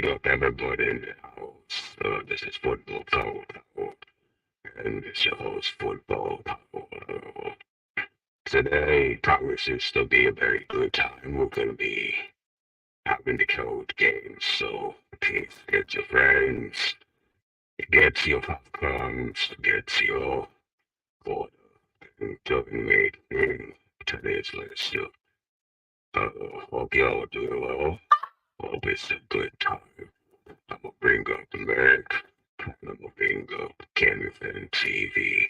big up everybody in the house. This is Football Power, and it's your host, Football Power. Today promises to be a very good time. We're going to be having the code games, so please get your friends, get your popcorns, get your water, and join me in today's lecture. Hope y'all are doing well. Hope it's a good time. I'm gonna bring up the Merc. I'm gonna bring up Kenneth and TV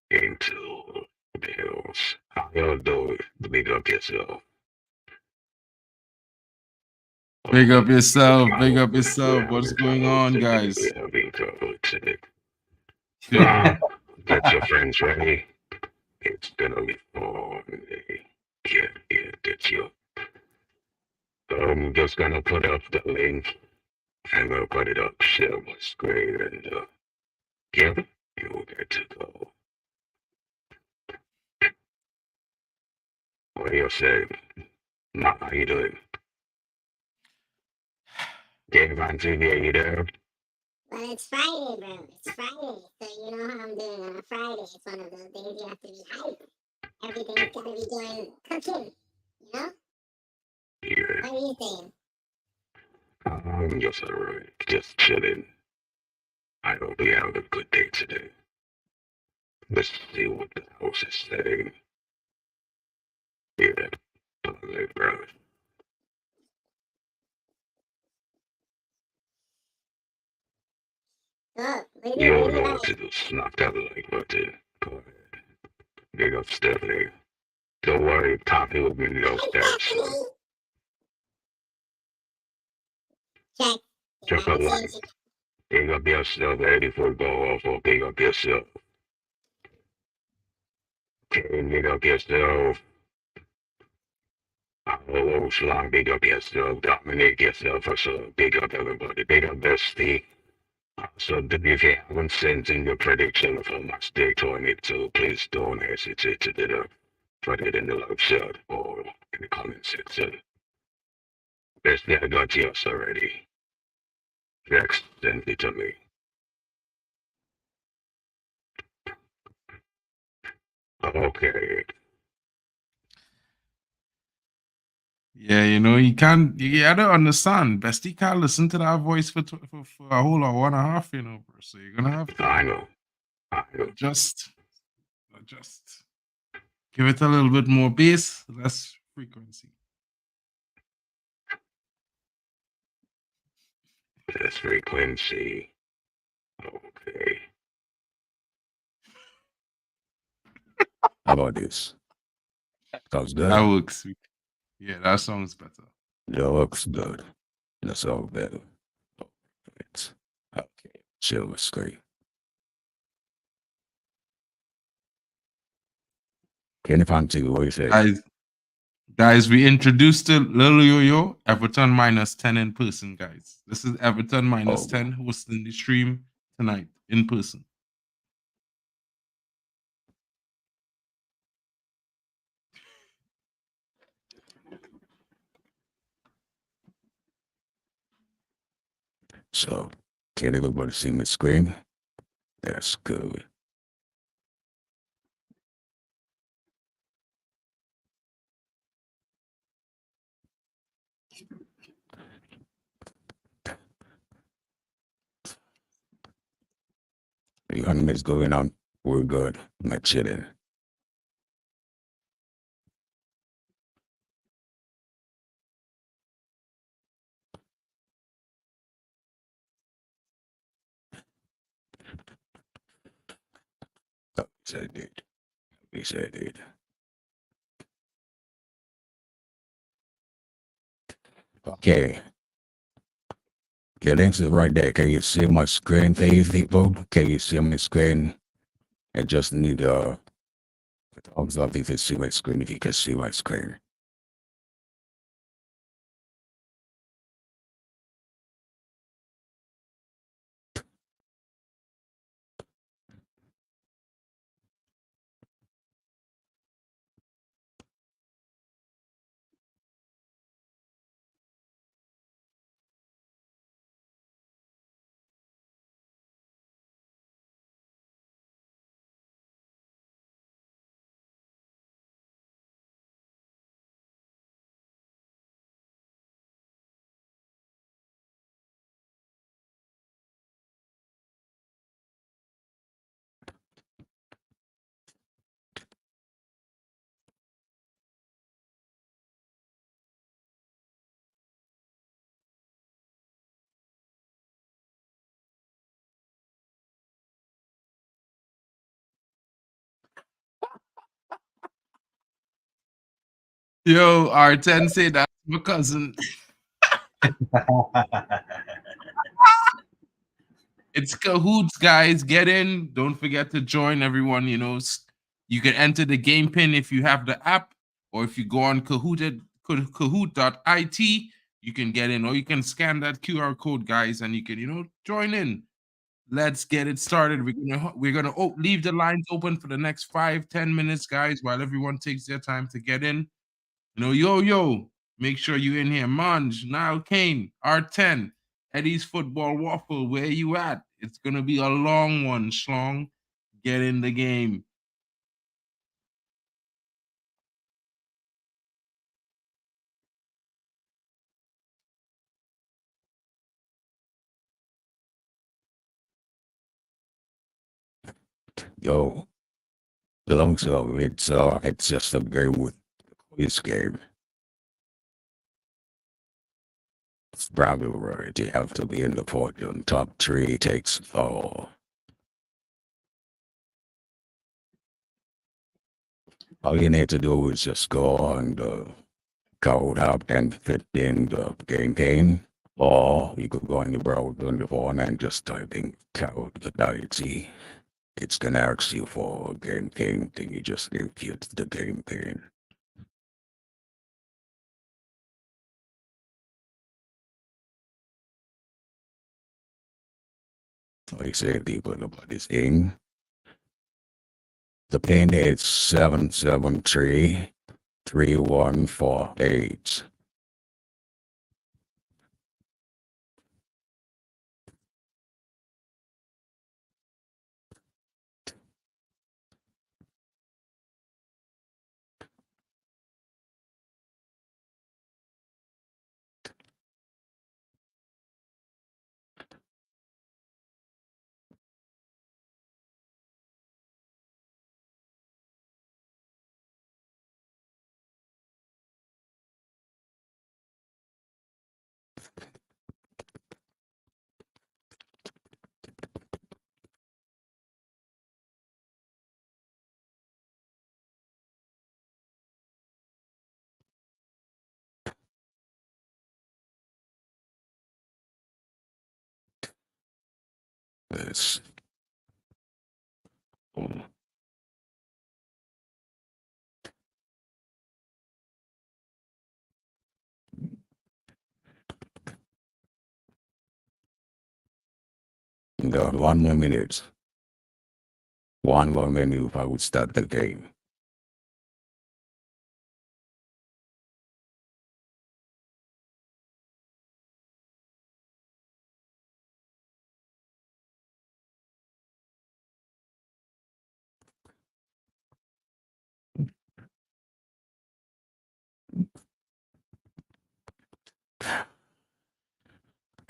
into the hills. How y'all doing? Big up yourself. Big up Okay. yourself. Big up yourself. What's going on, guys? We're having trouble today. So, get your friends ready. It's gonna be fun. Get your. I'm just gonna put up the link. I'm gonna put it up, share my screen, and yeah, you'll get to go. What do you say? Nah, how you doing? Dave on TV, are you there? Well, it's Friday, bro. It's Friday. So you know how I'm doing on a Friday. It's one of those days you have to be hyped. Everything's gotta be going cooking. You know? Yeah. What are you saying? I'm just alright. Just chilling. I hope we have a good day today. Let's see what the house is saying. Yeah, totally, bro. Look, You don't really know like what to do. Smack that like button. Go ahead. Big up Stephanie. Don't worry, Poppy will bring you upstairs soon. check. You Check gotta out change line. it. Big up yourself, ready for go off or big up yourself. Okay, big up yourself. Oh, Slang, big up yourself. Dominic yourself. So big up everybody. Big up Bestie. So if you haven't sent in your prediction for match day 22, please don't hesitate to do that. Put it in the live chat or in the comment section. Basically, I got yours already. Next, send it to me. Okay. Yeah, you can't. I don't understand. Bestie can't listen to that voice for a whole hour and a half, bro. So you're gonna have to I know. I know. adjust. Give it a little bit more bass, less frequency. This frequency. Okay. How about this? Sounds good. That works. Yeah, that sounds better. That looks good. That's all better. It's okay. Chill with screen. Can you find two? What do you say? Guys, we introduced to Lil Yo-Yo, Everton -10 in person, guys. This is Everton -10 hosting the stream tonight in person. So, can everybody see my screen? That's good. The anime's going on. We're good. I'm not chilling. Yes, I did. Yes, I did. Okay. Okay, links is right there. Can you see my screen, please, people? Can you see my screen? I just need thumbs up if you see my screen, if you can see my screen. Yo, R10 say that's my cousin. It's Cahoots, guys. Get in. Don't forget to join everyone. You can enter the game pin if you have the app, or if you go on Kahoot.it, you can get in, or you can scan that QR code, guys, and you can, join in. Let's get it started. We're gonna leave the lines open for the next 5-10 minutes, guys, while everyone takes their time to get in. Yo, make sure you in here. Monge, Nile Kane, R10, Eddie's Football Waffle, where you at? It's gonna be a long one, Schlong. Get in the game. Yo, so it's just a game with quiz game. It's probably right. You have to be in the podium. Top three takes all. All you need to do is just go on the code up and fit in the game pane. Or you could go on your browser on your phone and just type in code the it's gonna ask you for a game thing, then you just input the game thing. Like say people about this thing. The pin is 773-3148. This. Got 1 more minute. 1 more minute if I would start the game.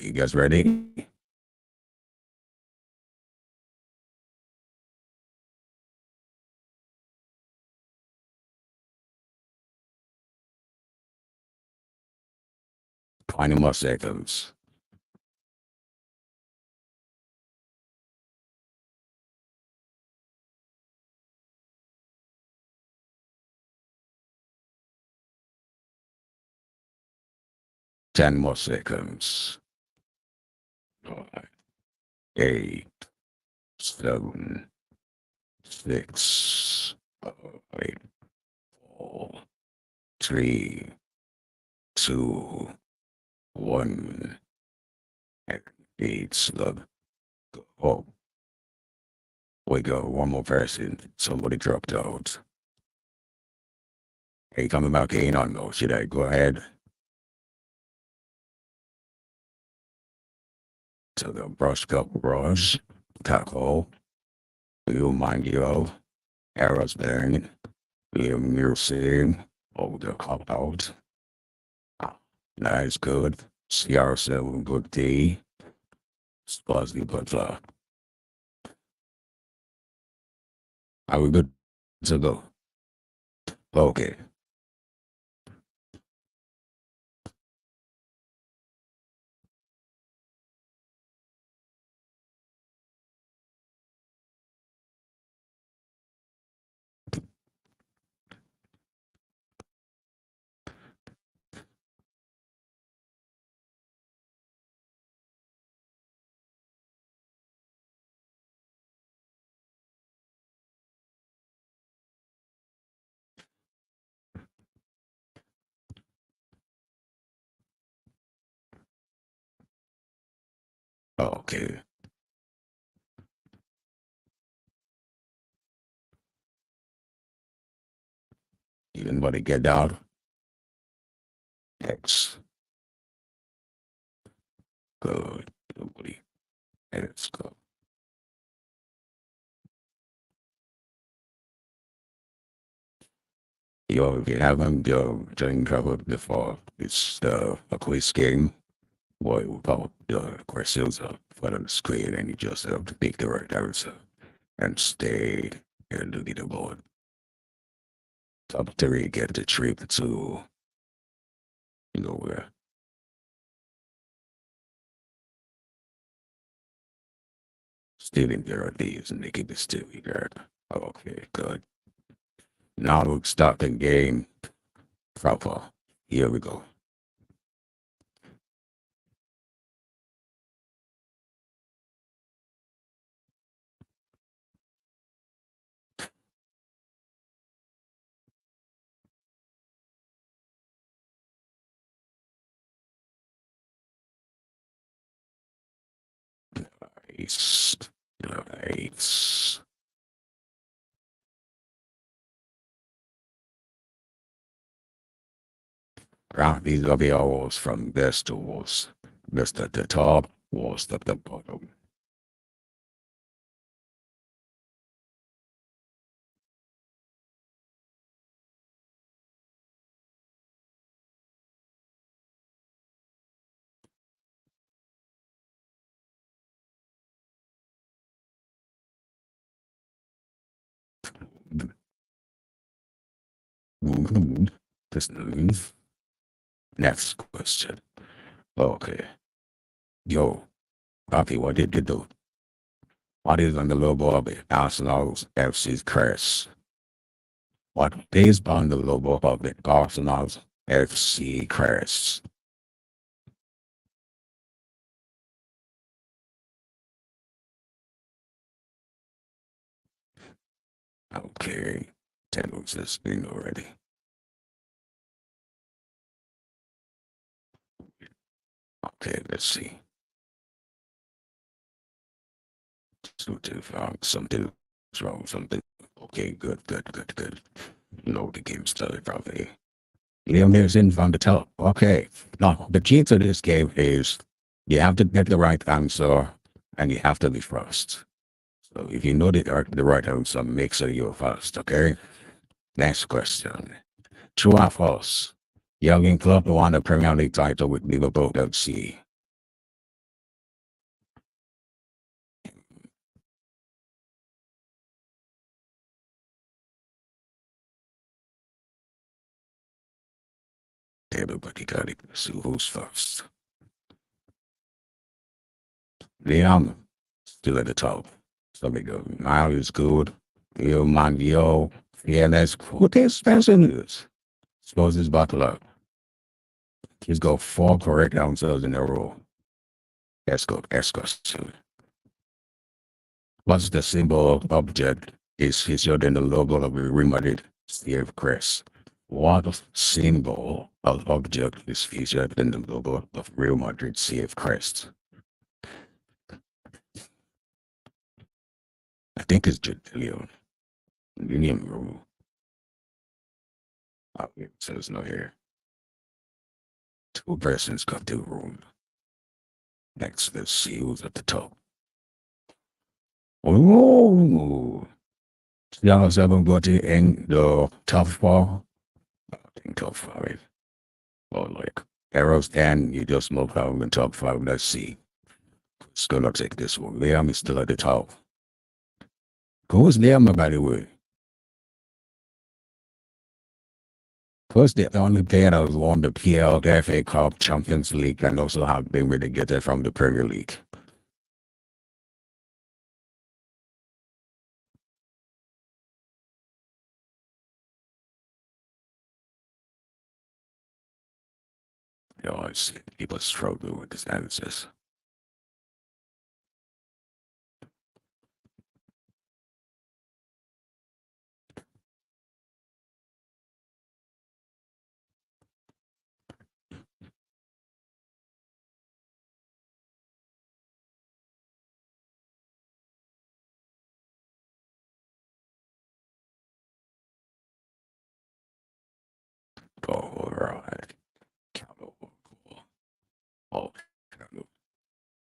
You guys ready? Twenty more seconds. Ten more seconds. 8, 7, 6, 5, 4, 3, 2, 1. It's the oh, we go one more person. Somebody dropped out. Hey, coming back in on those. Should I go ahead? To the brush cup brush, tackle, you mind you, arrows burning, you music, oh the cop out. Nice, good. CR7, good D. Spuzzy Butler. Are we good to go? Okay. Okay. Anybody get down? X. Good. Nobody. Let's go. Yo, if you haven't joined trouble before, it's a quiz game where we put the questions up for the screen and you just have to pick the right answer and stay in the leaderboard. Top three get the trip to where. Stealing there are thieves and they keep it still here. Okay, good. Now we'll start the game proper. Here we go. Nice. Nice. Round these will be always from best to worst. Best at the top, worst at the bottom. This next question. Okay. Yo, Poppy, what did you do? What is on the logo of the Arsenal's FC's crest? What is on the logo of the Arsenal's FC crest? Okay. 10 looks this thing already. Okay, let's see. Something wrong, something wrong, something. Okay, good. The game started probably. Liam Neeson from the top. Okay. Now, the key to this game is you have to get the right answer and you have to be first. So if you know the right answer, make sure you're first, okay? Next question. True or false? Jurgen Klopp won the Premier League title with Liverpool FC. Everybody got it. So who's first? Liam, still at the top. So we go. Now is good. Yo, man, yo. Yeah, that's what this expensive is. Suppose it's Butler. He's got 4 correct answers in a row. Let's go. Next question. What's the symbol object is featured in the logo of the Real Madrid CF crest? What symbol of object is featured in the logo of Real Madrid CF crest? I think it's Leon. Union rule. Oh, it says no here. 2 persons got the room. Next, let's see who's at the top. Oh, y'all seven got it in the top 4. I think top 5. Or like arrows 10, you just move out in the top 5. Let's see. It's gonna take this one. Liam is still at the top. Who's Liam, by the way? First, the only player that has won the PL, the FA Cup, Champions League, and also have been relegated from the Premier League. You know, it's, people struggle with these answers. Oh,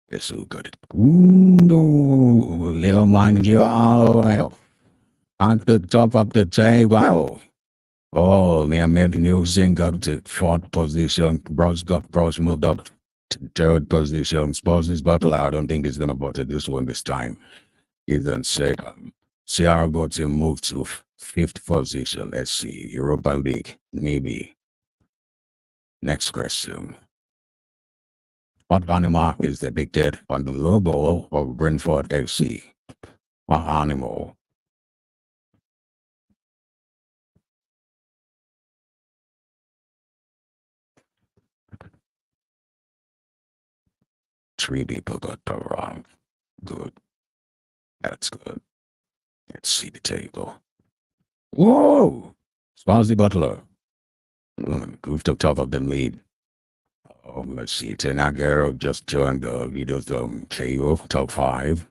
it's so good. No, little man, you are at the top of the table. Oh, they made new zinc up to fourth position. Bros moved up to third position. Spurs battle. I don't think he's gonna bottle this one this time. He's on second. Sierra got to move to fifth position. Let's see. Europa League, maybe. Next question. What animal is depicted on the logo of Brentford FC? What animal? Three people got that wrong. Good. That's good. Let's see the table. Whoa! Swansea Butler. Moved up top of the lead. Let's see. Tenagero just joined the leaders KO top 5.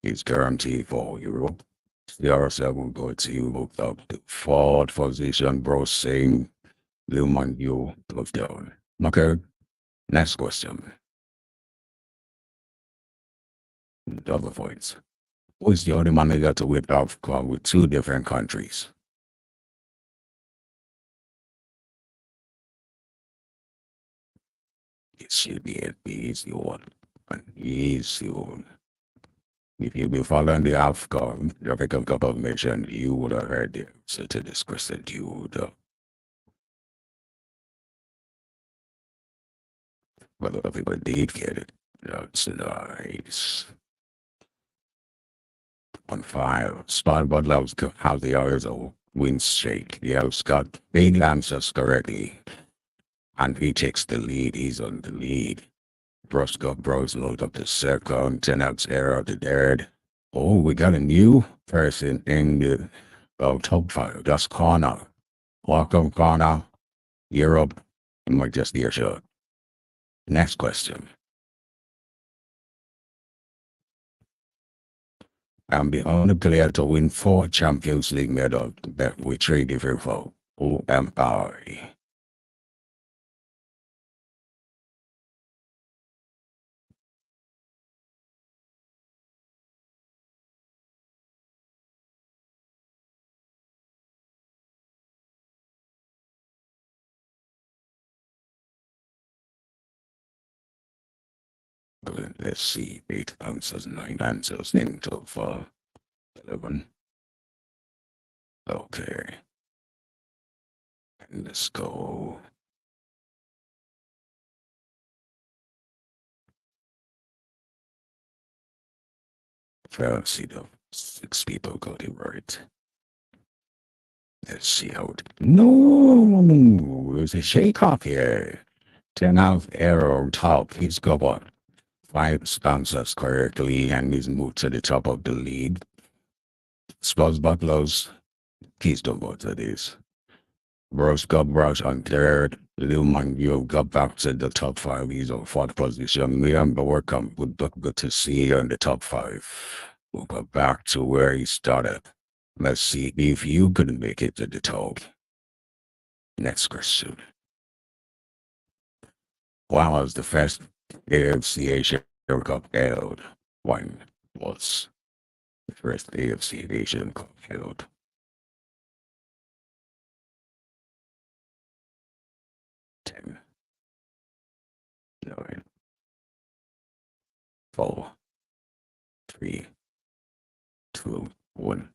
He's guaranteed for Europe. CR7 go to move up to fourth position. Bro saying Luman you look down. Okay. Next question. Double points. Who is the only manager to win AFCON with 2 different countries? It should be an easy one. An easy one. If you've been following the AFCON, the African Cup of Nations, you would have heard the answer to this question. You would have. But a lot of people did get it. That's nice. On 5. Spawn Butler how the others will win streak. The house got 8 answers correctly. And he takes the lead. He's on the lead. Brosco Bros load up the second. 10X error the third. Oh, we got a new person in the top 5. That's Connor. Welcome, Connor. Europe. And we're just your show. Next question. I'm the only player to win 4 Champions League medals with 3 different folks. Who am I? Let's see, 8 answers, 9 answers in total. 11. Okay. And let's go. Let's see the 6 people got it right. Let's see how it. No, there's a shake off here. 10 out arrow top. He's got what? 5 answers correctly, and he's moved to the top of the lead. Spurs Butlers, please don't go to this. Bros got Brush on third. Lil Mangio got back to the top 5. He's on 4th position. Liam Welcome. Good to see you in the top 5. We'll go back to where he started. Let's see if you could make it to the top. Next question. When was the first AFC Asian Cup held? When was the first AFC Asian Cup held? 10, 9, 4, 3, 2, 1.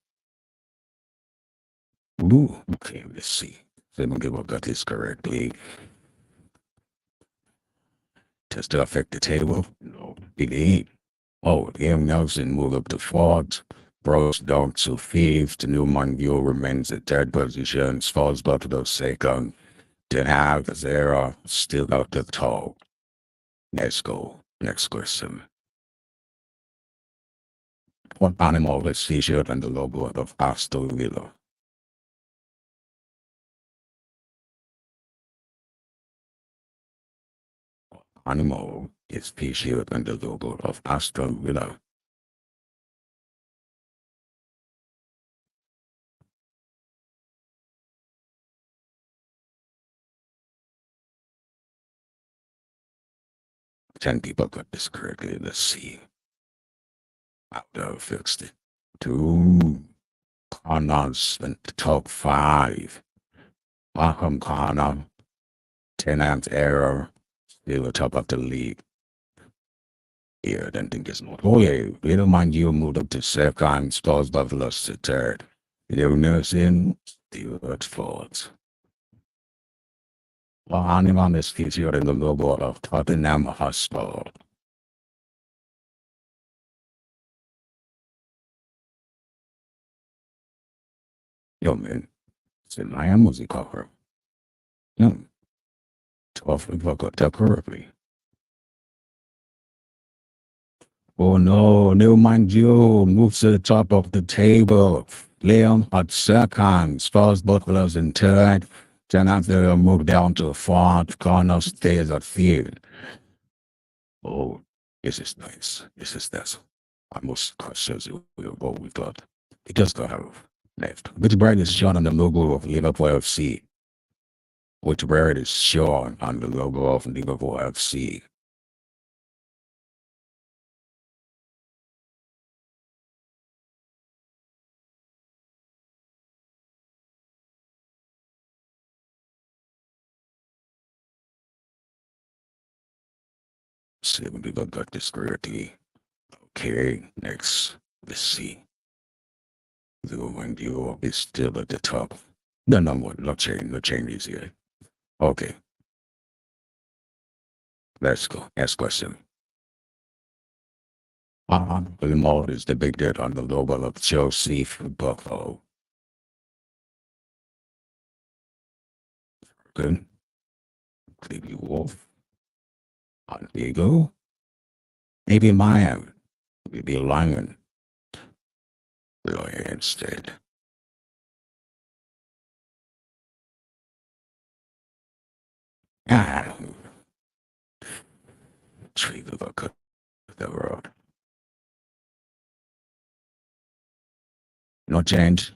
Ooh, okay, let's see. Let me give I got this correctly. Does that affect the table? No, it ain't. Oh, Liam Nelson moved up to 4th. Bros down to 5th. Newman Gill remains at 3rd position. Falls back to the 2nd. Then have Zera still out the top. Let's go. Next question. What animal is featured on the logo of Aston Villa? Animal is featured on the logo of Aston Villa. 10 people got this correctly. Let's see. I've fixed it. 2 Connors in the top 5. Malcolm Connor, 10 amp error, still top of the league. Yeah, then think it's not. Oh, yeah, little man, you moved up to second, Stars Buffaloes to third. Little nursing, still at fourth. Well, anyone is featured in the logo of Tottenham Hotspur. Yo, man, it's in my music cover. Yeah, 12 people got that correctly. Oh no, never mind you. Move to the top of the table. Leon at second. Stars Buffaloes in third. Then after move down to fourth. Connor stays at fifth. Oh, this is nice. This is nice. I must questions what we got. It just got have left. Which brand is shown on the logo of Liverpool FC? Which brand is shown on the logo of Liverpool FC? See, we got this correctly. Okay, next. Let's see. The one you is still at the top. No, no changes here. Okay. Let's go. Next question. The mode is depicted on the logo of Chelsea Buffalo. Good. Maybe Wolf. On Eagle. Maybe Lion. Maybe Lion. Lion instead. Ah. Tree of the road. No change.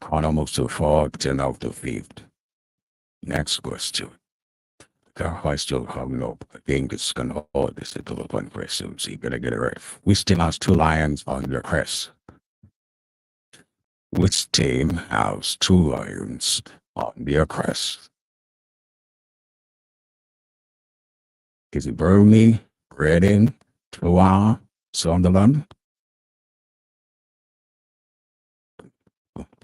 Connor moves to fourth, 10 out the fifth. Next question. I still coming up. I think it's gonna hold this little one question, so you gotta get it right. Which team has 2 lions on their crest? Which team has 2 lions on their crest? Is it Burnley, Reading, Troyes, Sunderland?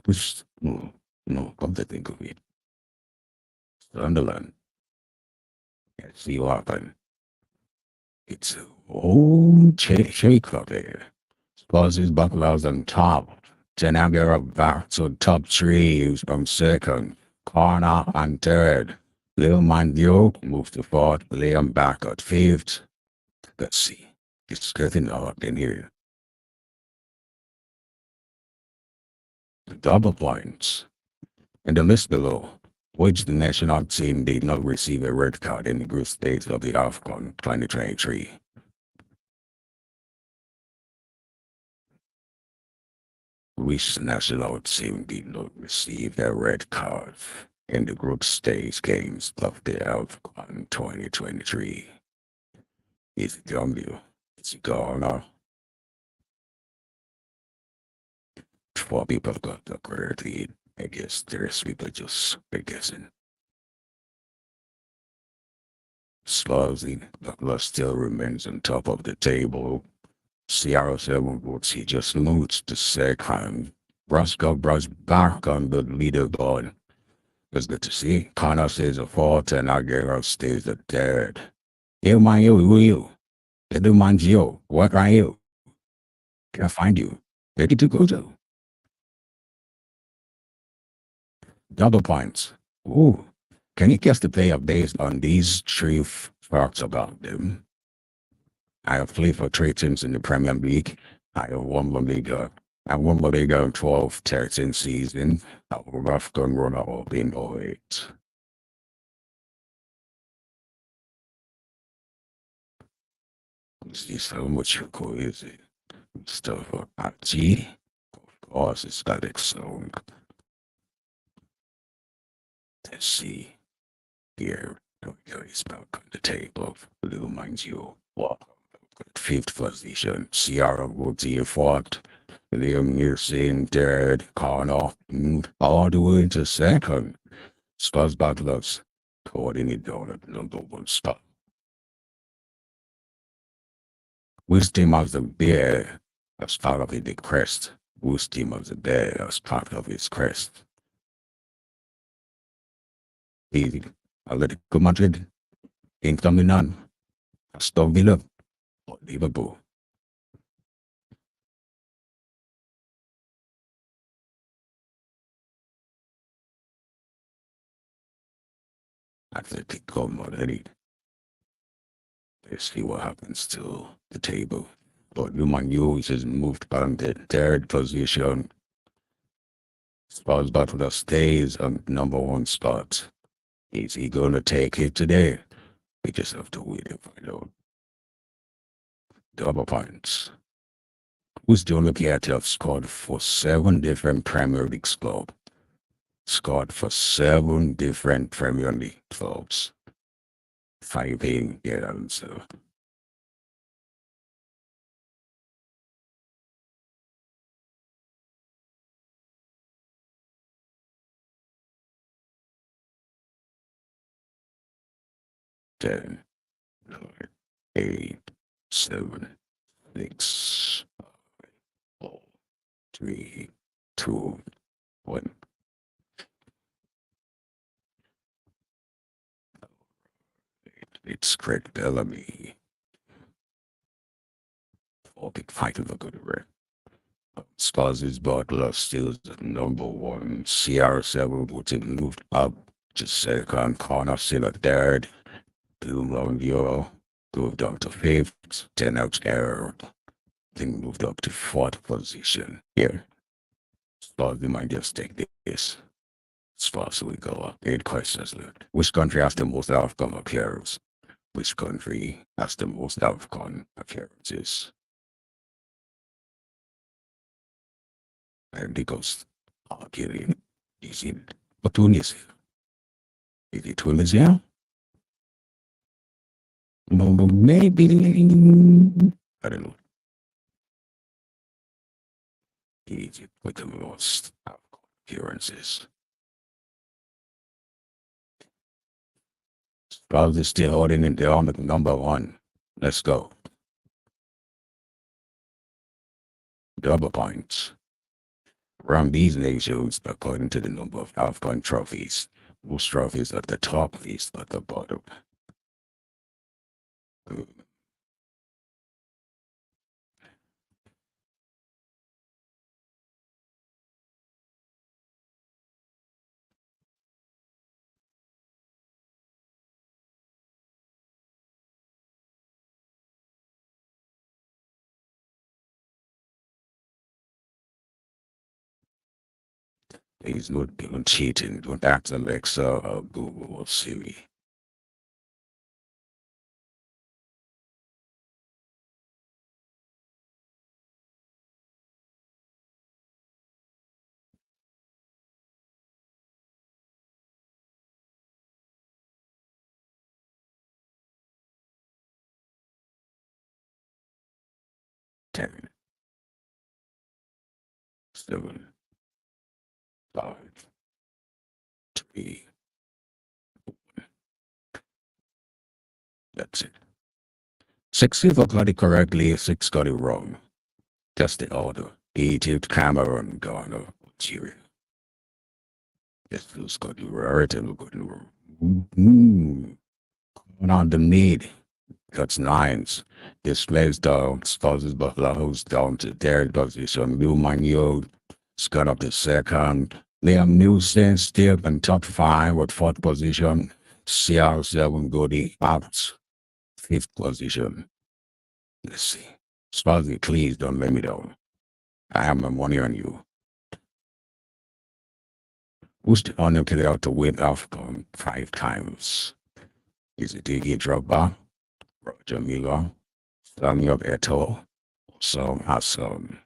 Which no, come to think of it. Sunderland. Let's see what happened. It's old shake up there. Spurs Buffaloes on top. Tenagera back to top 3 from second. Corner on third. Lil Mandio moves to fourth. Liam back at fifth. Let's see. It's getting up in here. Double points. In the list below, which the national team did not receive a red card in the group stage of the AFCON 2023? Which national team did not receive a red card in the group stage games of the AFCON 2023? Is it Gambia? Is it Ghana? 4 people got the correct lead. I guess there's people just guessing. Slowly, Buffalo still remains on top of the table. CR7 votes, he just moves to second. Roscoe Bros back on the leaderboard. It's good to see. Connor stays at fourth and Aguero stays at third. Yo, man, yo, who are you? Little man, yo, what are you? Can I find you? Ready to go to? Double points. Ooh. Can you guess the player based on these 3 facts about them? I have played for 3 teams in the Premier League. I have won La Liga. I won La Liga in 12-13 season. I have AFCON runner-up in 08. Let's see how much is it? Stuff for IG. Of course, it's got its own. Let's see here. He's back on the table. Little mind you. Welcome. Fifth position. Sierra Woodsy fourth. Liam Neeson third. Connor all the way to second. Spurs Battlers holding it down at number one spot. Whose team of the bear as part of the crest? Whose team of the bear as part of his crest? Easy. Atletico Madrid, Inter Milan, Aston Villa, or Liverpool. Atletico Madrid. Let's see what happens to the table. But Human Hughes is moved on the third position. Spurs Butler stays on number one spot. Is he going to take it today? We just have to wait and find out. Double points. Who's the only player to have scored for 7 different Premier League clubs? Scored for 7 different Premier League clubs. 5 being the answer. Ten, 9, 8, 7, 6, 4, 3, 2, 1. It's Craig Bellamy. 4 big fight of a good red. Spurs Butler still the number one. CR7 would have moved up to second. Corner still a third. Bloom on Euro moved up to fifth. 10 out error. Then moved up to fourth position. Here. Spurs, we might just take this. Spurs, we go up. 8 questions left. Which country has the most outcome appearances? Which country has the most outcome appearances? And because Algeria is in Tunisia. Is it Tunisia? Maybe I don't know. Egypt with the most appearances. Probably still holding it there on the number one. Let's go. Double points. Around these nations, according to the number of AFCON trophies, most trophies at the top, these at the bottom. He's not doing cheating. Don't ask Alexa or Google or Siri. Ten, 7, 5, 3. That's it. 6 people got it correctly, 6 got it wrong. That's the order. Egypt, Cameroon, Ghana, Algeria. Yes, who's got it right and got it wrong. On the need. That's 9s. Displays down, spouses Buffalo who's down to third position. Lou Magno got up to second. Liam Neeson still in top 5 with 4th position. CR7 Goody out 5th position. Let's see. Spazzy, please don't let me down. I have my money on you. Who's the honor player to win AFCON 5 times? Is it Didier Drogba, Roger Miller, Samuel Eto'o, Sam Hassan?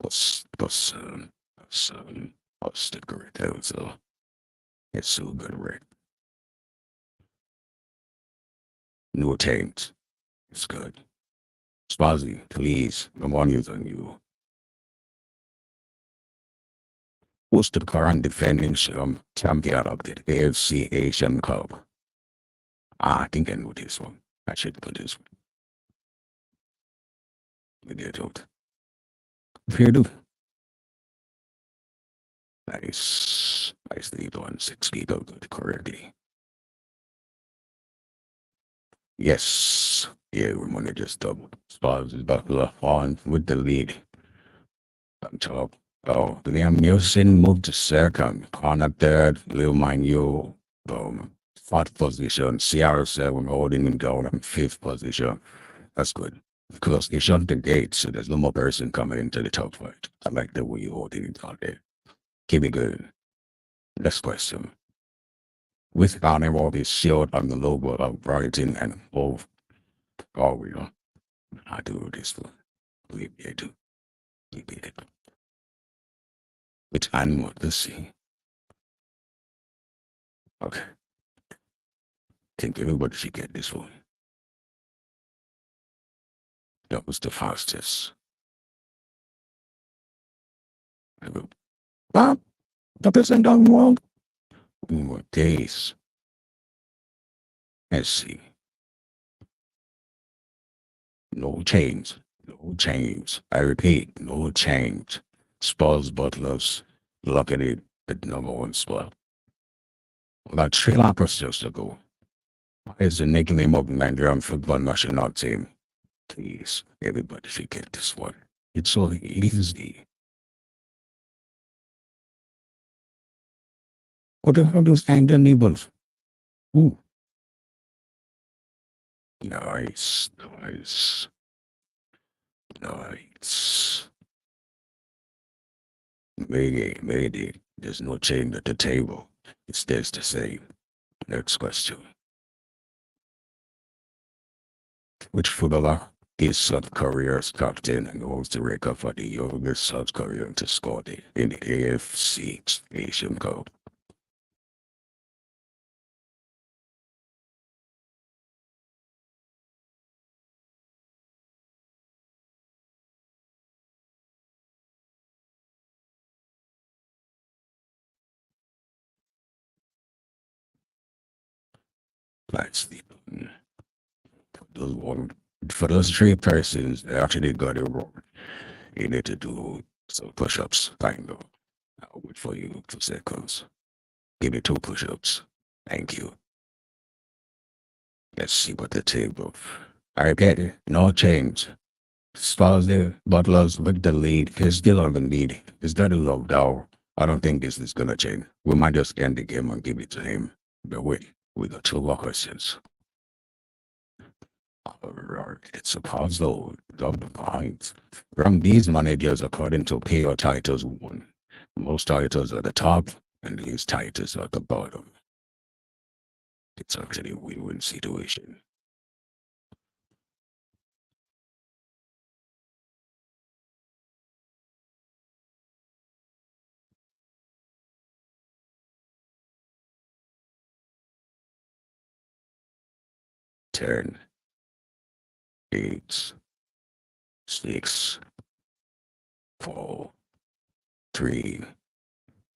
Plus the correct also. It's so good, right? No change. It's good. Spazi, please, the money's on you. Who's the current defending champion of the AFC Asian Cup? I think I know this one. I should put this one. Maybe I don't. If you do, nice. Nicely done. 60 go good correctly. Yes. Yeah, we're gonna just double. Spars is buckle on with the lead. On top. Oh, Liam Nielsen moved to second. Connor third. Lil Manu. Fourth position. CR7 holding him down in fifth position. That's good. Because they shut the gate, so there's no more person coming into the top five. I like the way you holding it down there. Keep it good. Next question. With banner all this shield on the logo of Brighton and Hove. Oh, we don't. I do this one. We do. We beat it. Which animal? Let's see. Okay. Think everybody should get this one. That was the fastest. Ah, the person done wrong. More days. Let's see. No change. No change. I repeat, no change. Spurs Butlers. Look at it. The number one spot. About 3 years ago. Is the nickname of Nigerian football national team. Please, everybody should get this one. It's so easy. What the hell is Anger Nibbles? Ooh. Nice, nice, nice. Maybe. There's no change at the table. It stays the same. Next question. Which footballer is South Korea's captain and holds the record for the youngest South Korean to score in the AFC Asian Cup? Let's see. For those 3 persons, they actually got it wrong. You need to do some push-ups, kind of. I'll wait for you 2 seconds. Give me 2 push-ups. Thank you. Let's see what the table. I get it. No change. As far as the Butlers with the lead, he's still on the lead. He's got a low down. I don't think this is gonna change. We might just end the game and give it to him. But wait, we got 2 more questions. Alright, it's a puzzle. Double points. Rank these managers according to player titles won. Most titles are the top, and these titles are the bottom. It's actually a win-win situation. Ten, 8, 6, 4, 3,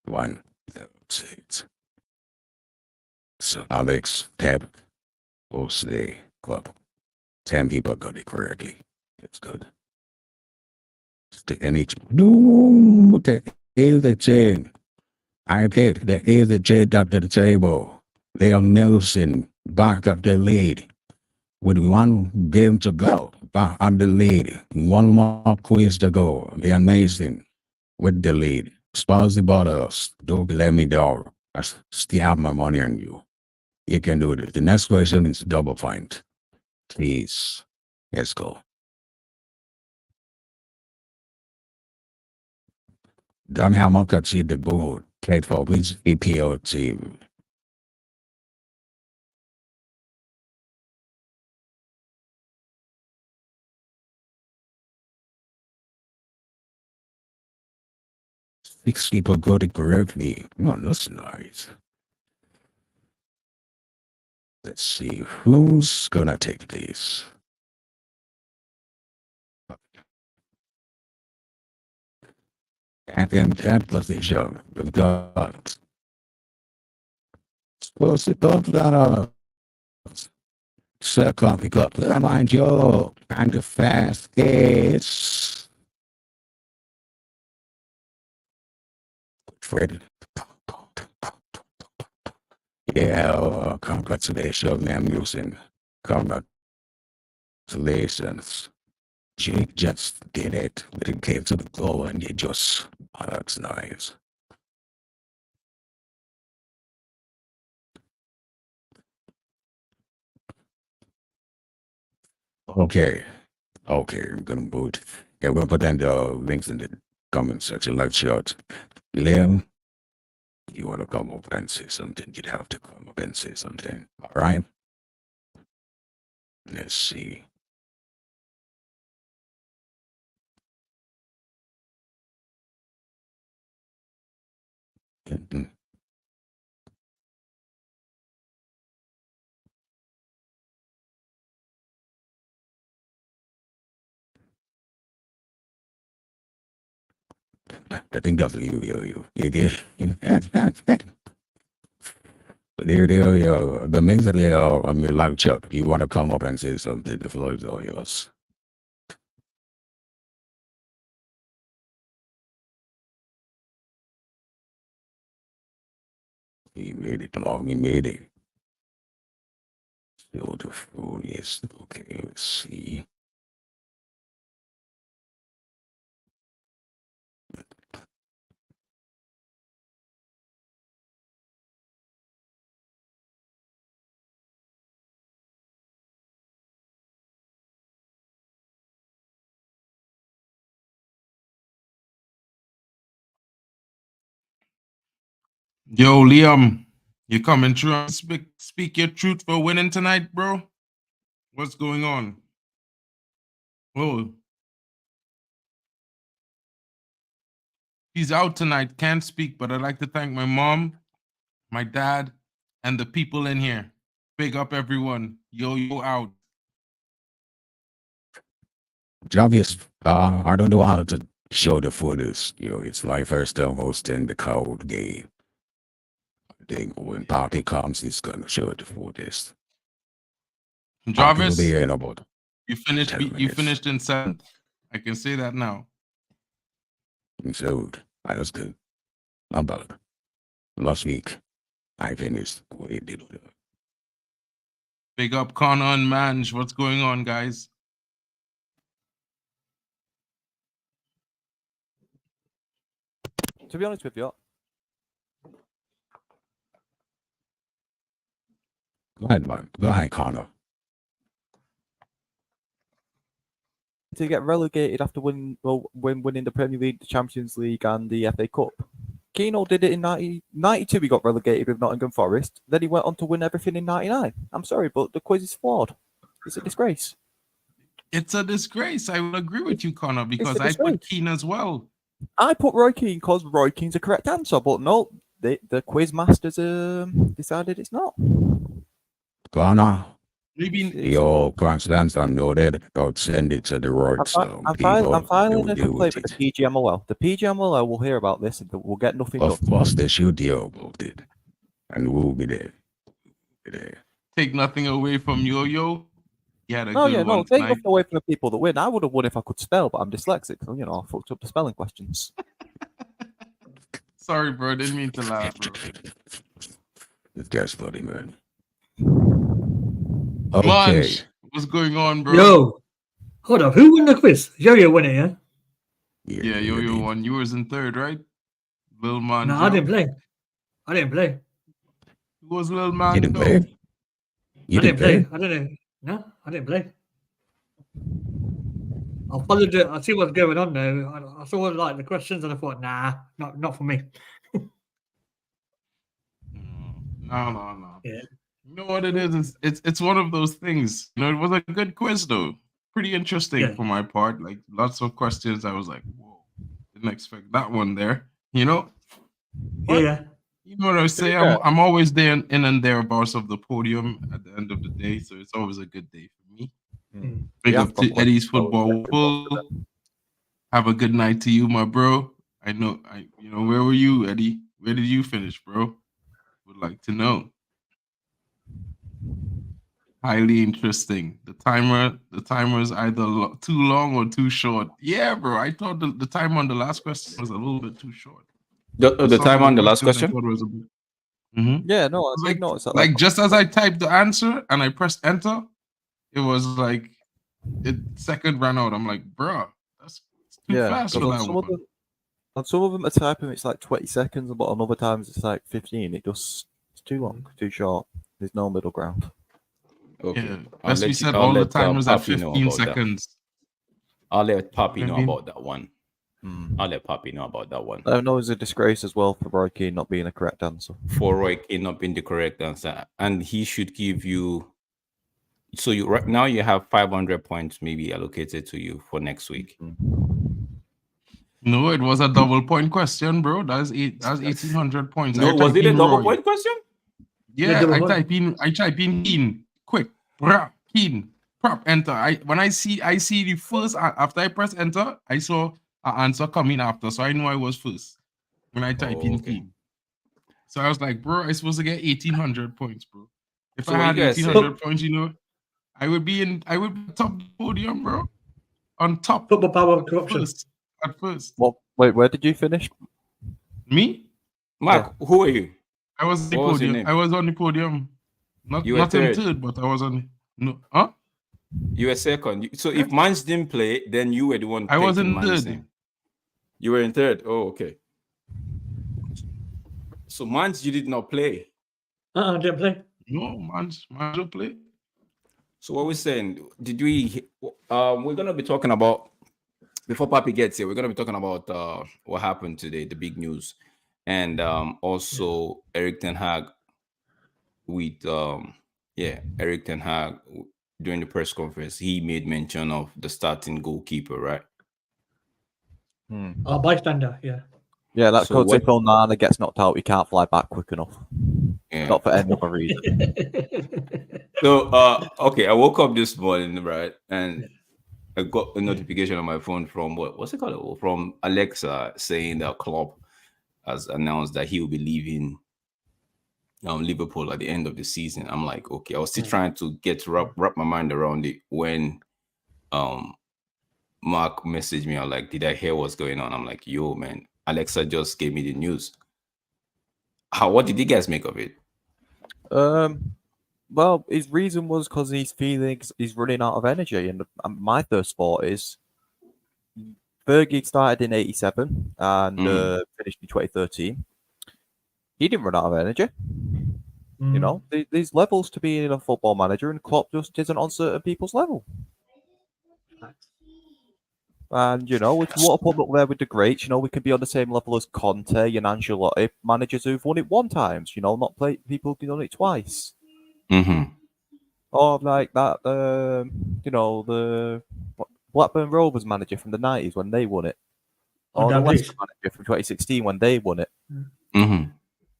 1. That's it. So Alex, Tab, Jose, Club. 10 people got it correctly. It's good. The NH. No, the is the chain. I picked the is the chain up to the table. Leon Nelson back up the lead with 1 game to go. Back on the lead. 1 more quiz to go. The amazing with the lead. Sparsy Butters. Don't let me down. I still have my money on you. You can do it. The next question is double point. Please. Let's go. Dunham Mokachi the board played for which EPL team? Six people got it correctly. Oh, that's nice. Let's see who's gonna take this. And then that position, we've got. Supposed to talk that second, we got mind you, kind of fast case. Fred. Yeah, congratulations, man, using congratulations. Jake just did it. When it came to the goal and you just, oh, that's nice. Okay. Okay, I'm gonna put, yeah, we're gonna put down the links in the comment section, like short. Liam, you wanna come up and say something, you'd have to come up and say something. All right? Let's see. Mhm. I think that's you. There, the mix there on your live chat. You want to come up and say something? The floor is all yours. He made it long. He made it. Beautiful. Yes. Okay. Let's see. Yo, Liam, you coming through and speak your truth for winning tonight, bro? What's going on? Oh, he's out tonight, can't speak, but I'd like to thank my mom, my dad, and the people in here. Big up everyone. Yo out. Obvious. I don't know how to show the footage. It's my first time hosting the code game. I think when party comes, it's gonna show the footage. Jarvis, In about you finished. 10 You minutes. finished in 7th. I can say that now. So that was good. How about last week? I finished. We did. Big up Connor and Manj. What's going on, guys? To be honest with you, Go ahead, man. Go ahead, Connor. to get relegated after winning the Premier League, the Champions League, and the FA Cup. Keano did it in 92. He got relegated with Nottingham Forest. Then he went on to win everything in 99. I'm sorry, but the quiz is flawed. It's a disgrace. It's a disgrace. I will agree with you, Connor, because I put Keane as well. I put Roy Keane because Roy Keane's a correct answer, but no, the quiz masters decided it's not. Connor. Maybe your grandstands unloaded. Don't send it to the right. I'm filing a complaint with the PGMOL. The PGMOL will hear about this and will get nothing done. Of course, they should deal about it, and we'll be there. Take nothing away from Yo-Yo. No, take nothing away from the people that win. I would have won if I could spell, but I'm dyslexic, so I fucked up the spelling questions. Sorry, bro. Didn't mean to laugh, bro. That's funny, man. Okay. Munch, what's going on, bro? Yo, hold up. Who won the quiz? Yo-Yo won it, yeah? Yeah, Yo-Yo won. You was in 3rd, right? Lil Man. No, I didn't play. Who was Lil Man? You didn't play? I didn't play. I didn't play. I followed it. I see what's going on now. I saw like the questions and I thought, nah, not for me. No. Yeah. You know what it is? It's one of those things. It was a good quiz though. Pretty interesting for my part. Like lots of questions. I was like, whoa, didn't expect that one there. You know, Yeah. you know what I say. Yeah. I'm always there in and thereabouts of the podium at the end of the day, so it's always a good day for me. Big Yeah, up to probably. Eddie's Football Full. Have a good night to you, my bro. Where were you, Eddie? Where did you finish, bro? Would like to know. Highly interesting. The timer is either too long or too short. Yeah, bro. I thought the time on the last question was a little bit too short. The Some time of on the last questions I question? thought was a bit. Mhm. Yeah, no, I did Like, notice that. like just as I typed the answer and I pressed enter, it was like second ran out. I'm like, bro, that's too yeah, fast for 'cause that on one. some of them are typing it's like 20 seconds, but on other times it's like 15. It's too long, too short. There's no middle ground. Okay. Yeah, I'll best we let said I'll all the let, timers at Papi know 15 about that. seconds. I'll let Papi You know know what I mean? about that one. I'll let Papi know about that one. I know it's a disgrace as well for Roy Keane not being a correct answer. For Roy Keane not being the correct answer, and he should give you. So you right now you have 500 points maybe allocated to you for next week. No, it was a double point question, bro. That's 1,800 points. No, I was type it a in double Roy. point question? Yeah, double I point. type in Keen, quick, Keen, prop, enter. When I see the first after I press enter, I saw an answer coming after, so I knew I was first when I type in okay. Keen. So I was like, bro, I'm supposed to get 1,800 points, bro. If So I what had you guys 1,800 points, I would be top of the podium, bro. On top. Football power of corruption. At first. Well, wait, where did you finish? Me? Mark, who are you? I was on the What was your podium. name? I was on the podium. You were Not in third. third, but I was on no. Huh? You were second. So if Mans didn't play, then you were the one I was taking in Mans' third. name. You were in third. Oh, okay. So Mans, you did not play. Didn't play. No, man don't play. So what we're saying, did we? We're gonna be talking about before Papi gets here. We're gonna be talking about what happened today, the big news, and also Eric Ten Hag with Eric Ten Hag during the press conference. He made mention of the starting goalkeeper, right? Bystander, yeah. Yeah, that's So because if Onana gets knocked out, he can't fly back quick enough. Yeah. Not for any other reason. So okay, I woke up this morning, right, and I got a notification on my phone from what's it called? From Alexa saying that Klopp has announced that he will be leaving Liverpool at the end of the season. I'm like, okay, I was still trying to wrap my mind around it when Mark messaged me. I'm like, did I hear what's going on? I'm like, yo, man, Alexa just gave me the news. What did you guys make of it? Well, his reason was because he's feeling he's running out of energy, and my first thought is Fergie started in '87 and finished in 2013. He didn't run out of energy. You know, there's levels to being a football manager, and Klopp just isn't on certain people's level. And, you know, if you want to put up there with the greats, you know, we could be on the same level as Conte and Ancelotti, managers who've won it one time, you know, not people who've done it twice. Mm-hmm. Or like that, you know, the Blackburn Rovers manager from the 90s when they won it. Or the Leicester manager from 2016 when they won it. Mm-hmm.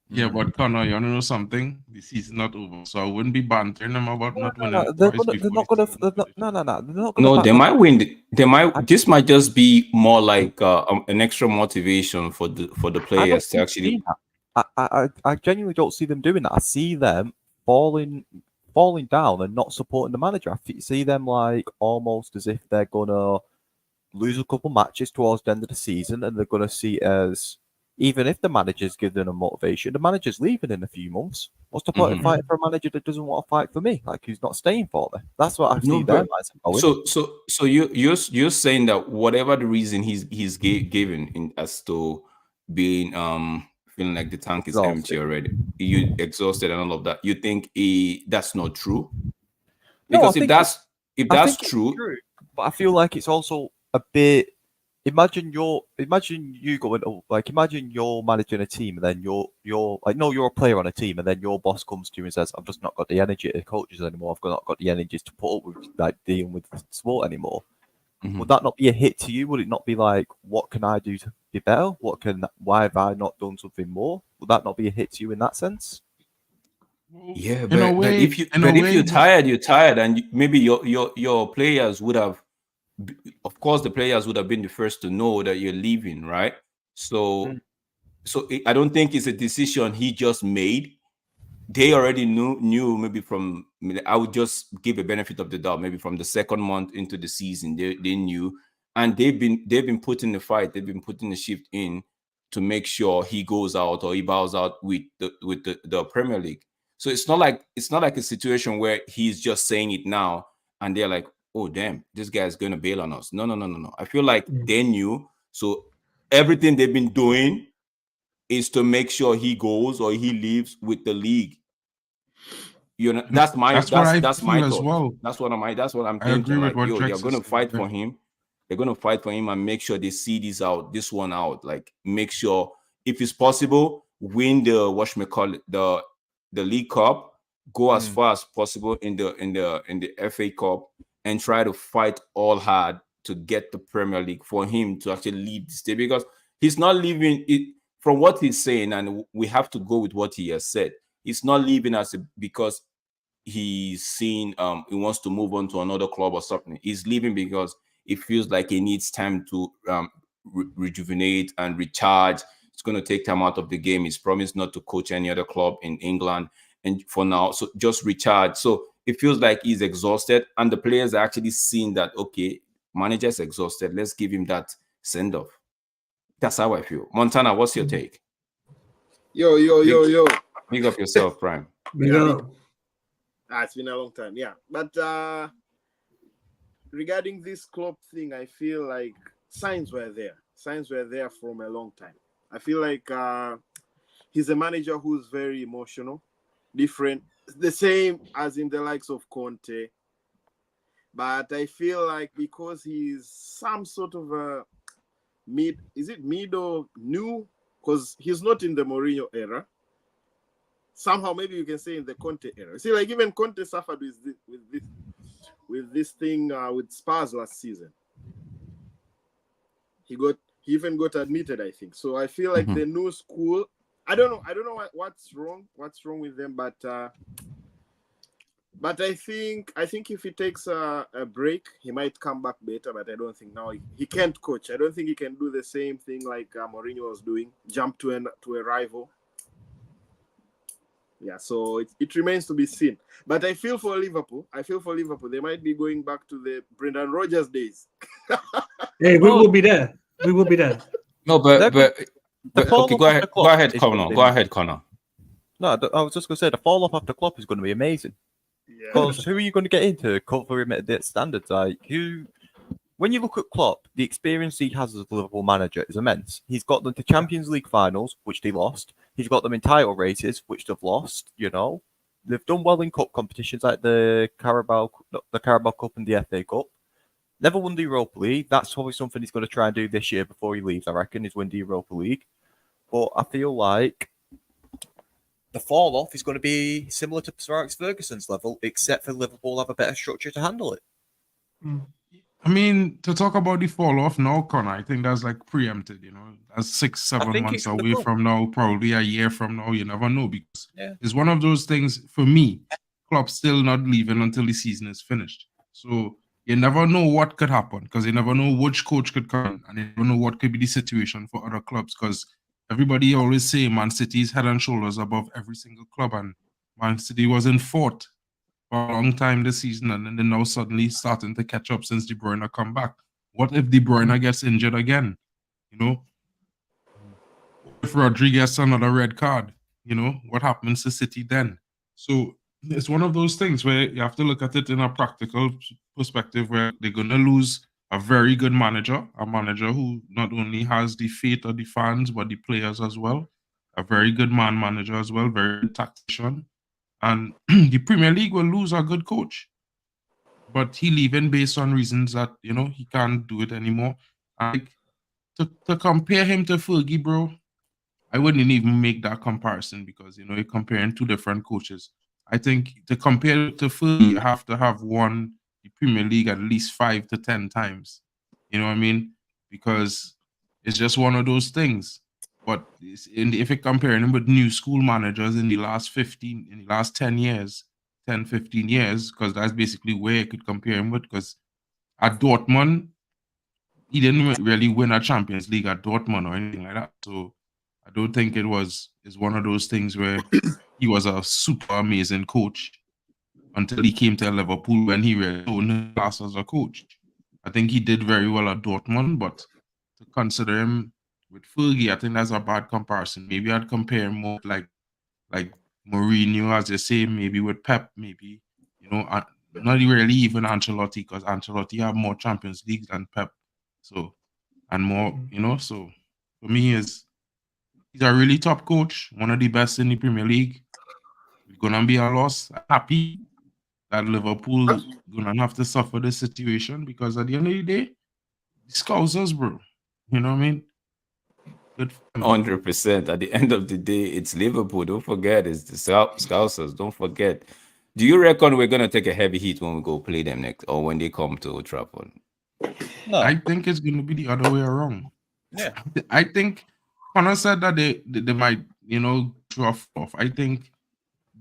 Yeah, but Connor, you want to know something? The season's not over, so I wouldn't be bantering them about not winning. They're not going to. No, they might win. They might. This might just be more like an extra motivation for the players to actually. I genuinely don't see them doing that. I see them falling down and not supporting the manager. I see them like almost as if they're gonna lose a couple matches towards the end of the season, and they're gonna see it as even if the manager's giving them motivation, the manager's leaving in a few months. What's the point of fighting for a manager that doesn't want to fight for me? Like, who's not staying for me? That's what I see them as going. So you're saying that whatever the reason he's given as to being feeling like the tank is empty already, you exhausted and all of that, you think that's not true? Because if that's true, but I feel like it's also a bit. Imagine you're managing a team, and then you're a player on a team, and then your boss comes to you and says, "I've just not got the energy to coaches anymore. I've not got the energy to put up with like dealing with sport anymore." Mhm. would that not be a hit to you? Would it not be like, what can I do to be better? Why have I not done something more? Would that not be a hit to you in that sense? Yeah, In a but way, if in a way, you're tired, and maybe your players would have, of course, the players would have been the first to know that you're leaving, right? So, I don't think it's a decision he just made. They already knew maybe from, I would just give a benefit of the doubt, maybe from the second month into the season, they knew, and they've been putting the fight, they've been putting the shift in to make sure he goes out or he bows out with the Premier League. So it's not like a situation where he's just saying it now and they're like, oh damn, this guy's gonna bail on us. No. I feel like they knew. So everything they've been doing is to make sure he goes or he leaves with the league. You know, that's my that's what I that's my feel as thought. well. That's what I'm I agree thinking. with Like, what yo, they're Drex gonna is fight saying. for him. They're gonna fight for him and make sure they see this one out. Like, make sure, if it's possible, win the whatchamacallit, the League Cup, go as far as possible in the FA Cup, and try to fight all hard to get the Premier League for him to actually leave the state, because he's not leaving it from what he's saying, and we have to go with what he has said. He's not leaving because he's seen he wants to move on to another club or something. He's leaving because it feels like he needs time to rejuvenate and recharge. It's going to take time out of the game. He's promised not to coach any other club in England, and for now, so just recharge. So it feels like he's exhausted, and the players are actually seeing that, okay, manager's exhausted, let's give him that send off. That's how I feel. Montana, what's your take? Yo. Big up yourself, Prime. It's been a long time, yeah. But regarding this Klopp thing, I feel like signs were there. Signs were there from a long time. I feel like he's a manager who's very emotional, different, the same as in the likes of Conte. But I feel like because he's some sort of a mid or new? Because he's not in the Mourinho era. Somehow, maybe you can say in the Conte era. See, like even Conte suffered with this thing with Spurs last season. He even got admitted, I think. So I feel like the new school. I don't know what's wrong with them, but I think if he takes a break, he might come back better. But I don't think now he can't coach. I don't think he can do the same thing like Mourinho was doing, jump to a rival. Yeah, so it remains to be seen. But I feel for Liverpool. They might be going back to the Brendan Rodgers days. Hey, we will be there. No, but okay, go ahead, Connor. Go ahead, Connor. No, I was just going to say the fall off after Klopp is going to be amazing. Yeah. Because who are you going to get in to cover him at the standards? Like, when you look at Klopp, the experience he has as a Liverpool manager is immense. He's got them to Champions League finals, which they lost. He's got them in title races, which they've lost. You know, they've done well in cup competitions like the Carabao Cup and the FA Cup. Never won the Europa League. That's probably something he's going to try and do this year before he leaves, I reckon, is win the Europa League. But I feel like the fall off is going to be similar to Sir Alex Ferguson's level, except for Liverpool have a better structure to handle it. I mean, to talk about the fall off now, Connor, I think that's like preempted, you know. That's 6-7 months away from now, probably a year from now. You never know, because it's one of those things for me. Klopp's still not leaving until the season is finished. So you never know what could happen, because you never know which coach could come, and you never know what could be the situation for other clubs, because everybody always say Man City is head and shoulders above every single club, and Man City was in fourth for a long time this season, and then they're now suddenly starting to catch up since De Bruyne come back. What if De Bruyne gets injured again? You know? If Rodri gets another red card, you know, what happens to City then? So it's one of those things where you have to look at it in a practical perspective, where they're going to lose a very good manager, a manager who not only has the faith of the fans, but the players as well, a very good manager as well, very good tactician. And the Premier League will lose a good coach. But he leaving based on reasons that, you know, he can't do it anymore. Like, to compare him to Fergie, bro, I wouldn't even make that comparison, because, you know, you're comparing two different coaches. I think to compare to Fergie, you have to have won the Premier League at least 5 to 10 times You know what I mean? Because it's just one of those things. But if you're comparing him with new school managers in the last 10 years, 10, 15 years, because that's basically where you could compare him with. Because at Dortmund, he didn't really win a Champions League at Dortmund or anything like that. So I don't think it's one of those things where he was a super amazing coach until he came to Liverpool when he really showed his class as a coach. I think he did very well at Dortmund, but to consider him with Fergie, I think that's a bad comparison. Maybe I'd compare him more like Mourinho, as you say, maybe with Pep, maybe, not really even Ancelotti, because Ancelotti have more Champions Leagues than Pep. So, and more, so for me, he's a really top coach, one of the best in the Premier League. It's gonna be a loss. Happy that Liverpool gonna have to suffer this situation, because at the end of the day, Scousers, bro. You know what I mean? Good for them. 100%. At the end of the day, it's Liverpool. Don't forget, it's the Scousers. Don't forget. Do you reckon we're gonna take a heavy hit when we go play them next, or when they come to Old Trafford? No. I think it's gonna be the other way around. Yeah. I think Connor said that they might, drop off. I think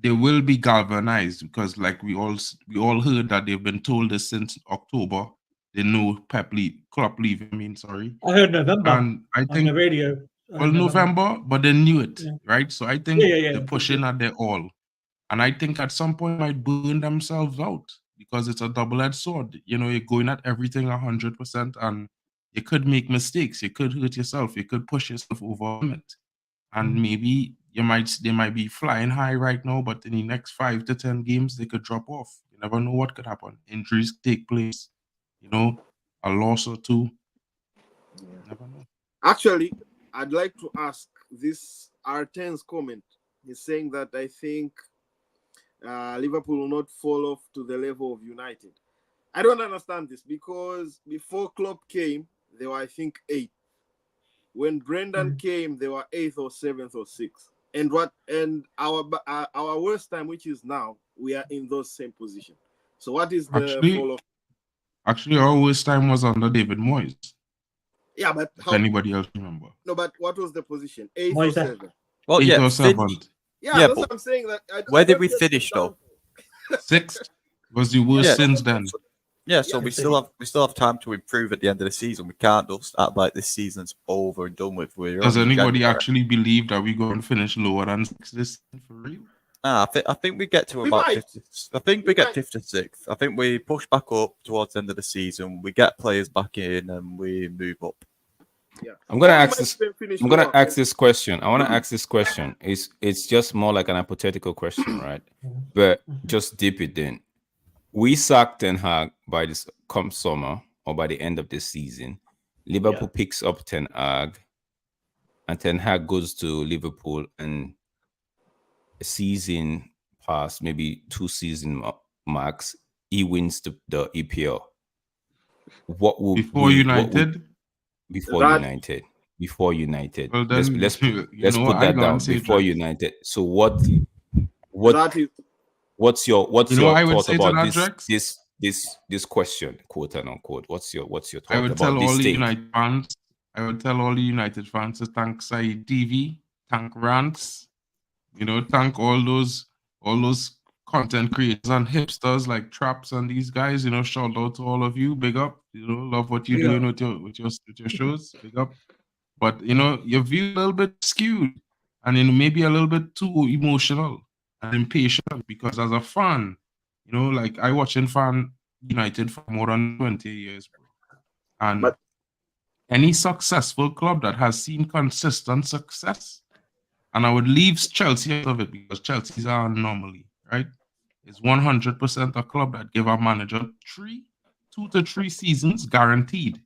they will be galvanized, because like we all heard that they've been told this since October. They know Klopp leaving. Sorry. I heard November And I on think the radio. well, November, but they knew it, Yeah. right? So I think Yeah. they're pushing at their all. And I think at some point might burn themselves out, because it's a double-edged sword. You're going at everything 100%, and you could make mistakes. You could hurt yourself. You could push yourself over a limit. And maybe they might be flying high right now, but in the next 5 to 10 games, they could drop off. You never know what could happen. Injuries take place, a loss or two. You never know. Actually, I'd like to ask this R10's comment. He's saying that I think Liverpool will not fall off to the level of United. I don't understand this, because before Klopp came, they were, I think, 8th. When Brendan came, they were 8th or 7th or 6th. And our worst time, which is now, we are in those same positions. So what is the fall off? Actually, our worst time was under David Moyes. Yeah, but if anybody else remember? No, but what was the position? 8th Moyes. or 7th? Well, 8th yeah, or 7th. Yeah, Yeah, that's but what I'm saying. where did we finish though? 6th was the worst Yeah. since then. Yeah, so we still have time to improve at the end of the season. We can't just act like this season's over and done with. Does anybody actually believe that we're going to finish lower than 6th this season for real? I think we get to We about might. 50th. I think we get 5th to 6th. I think we push back up towards the end of the season. We get players back in and we move up. Yeah. I'm gonna Or we ask might this. even finish I'm gonna lower. ask this question. I want to ask this question. It's just more like an hypothetical question, right? But just deep it in. We sack Ten Hag by this come summer or by the end of the season. Liverpool picks up Ten Hag, and Ten Hag goes to Liverpool, and a season past, maybe 2 season max, he wins the EPL. What will Before United? Before That- United. Before United. Well, then, let's you let's know put what, I that go down and say before that. United. So what That is what's your You know what I would thought say to about that, this question, quote and unquote? What's your thought I would about tell this all the take? United fans. I would tell all the United fans to thank Saeed TV, thank Rants, thank all those content creators and hipsters like Traps and these guys. Shout out to all of you. Big up. Love what you're Yeah. doing with your shows. Big up. But your view a little bit skewed, and maybe a little bit too emotional and impatient, because as a fan, like I watching fan United for more than 20 years, bro. And But- any successful club that has seen consistent success, and I would leave Chelsea out of it because Chelsea's are an anomaly, right? It's 100% a club that give a manager 2 to 3 seasons guaranteed.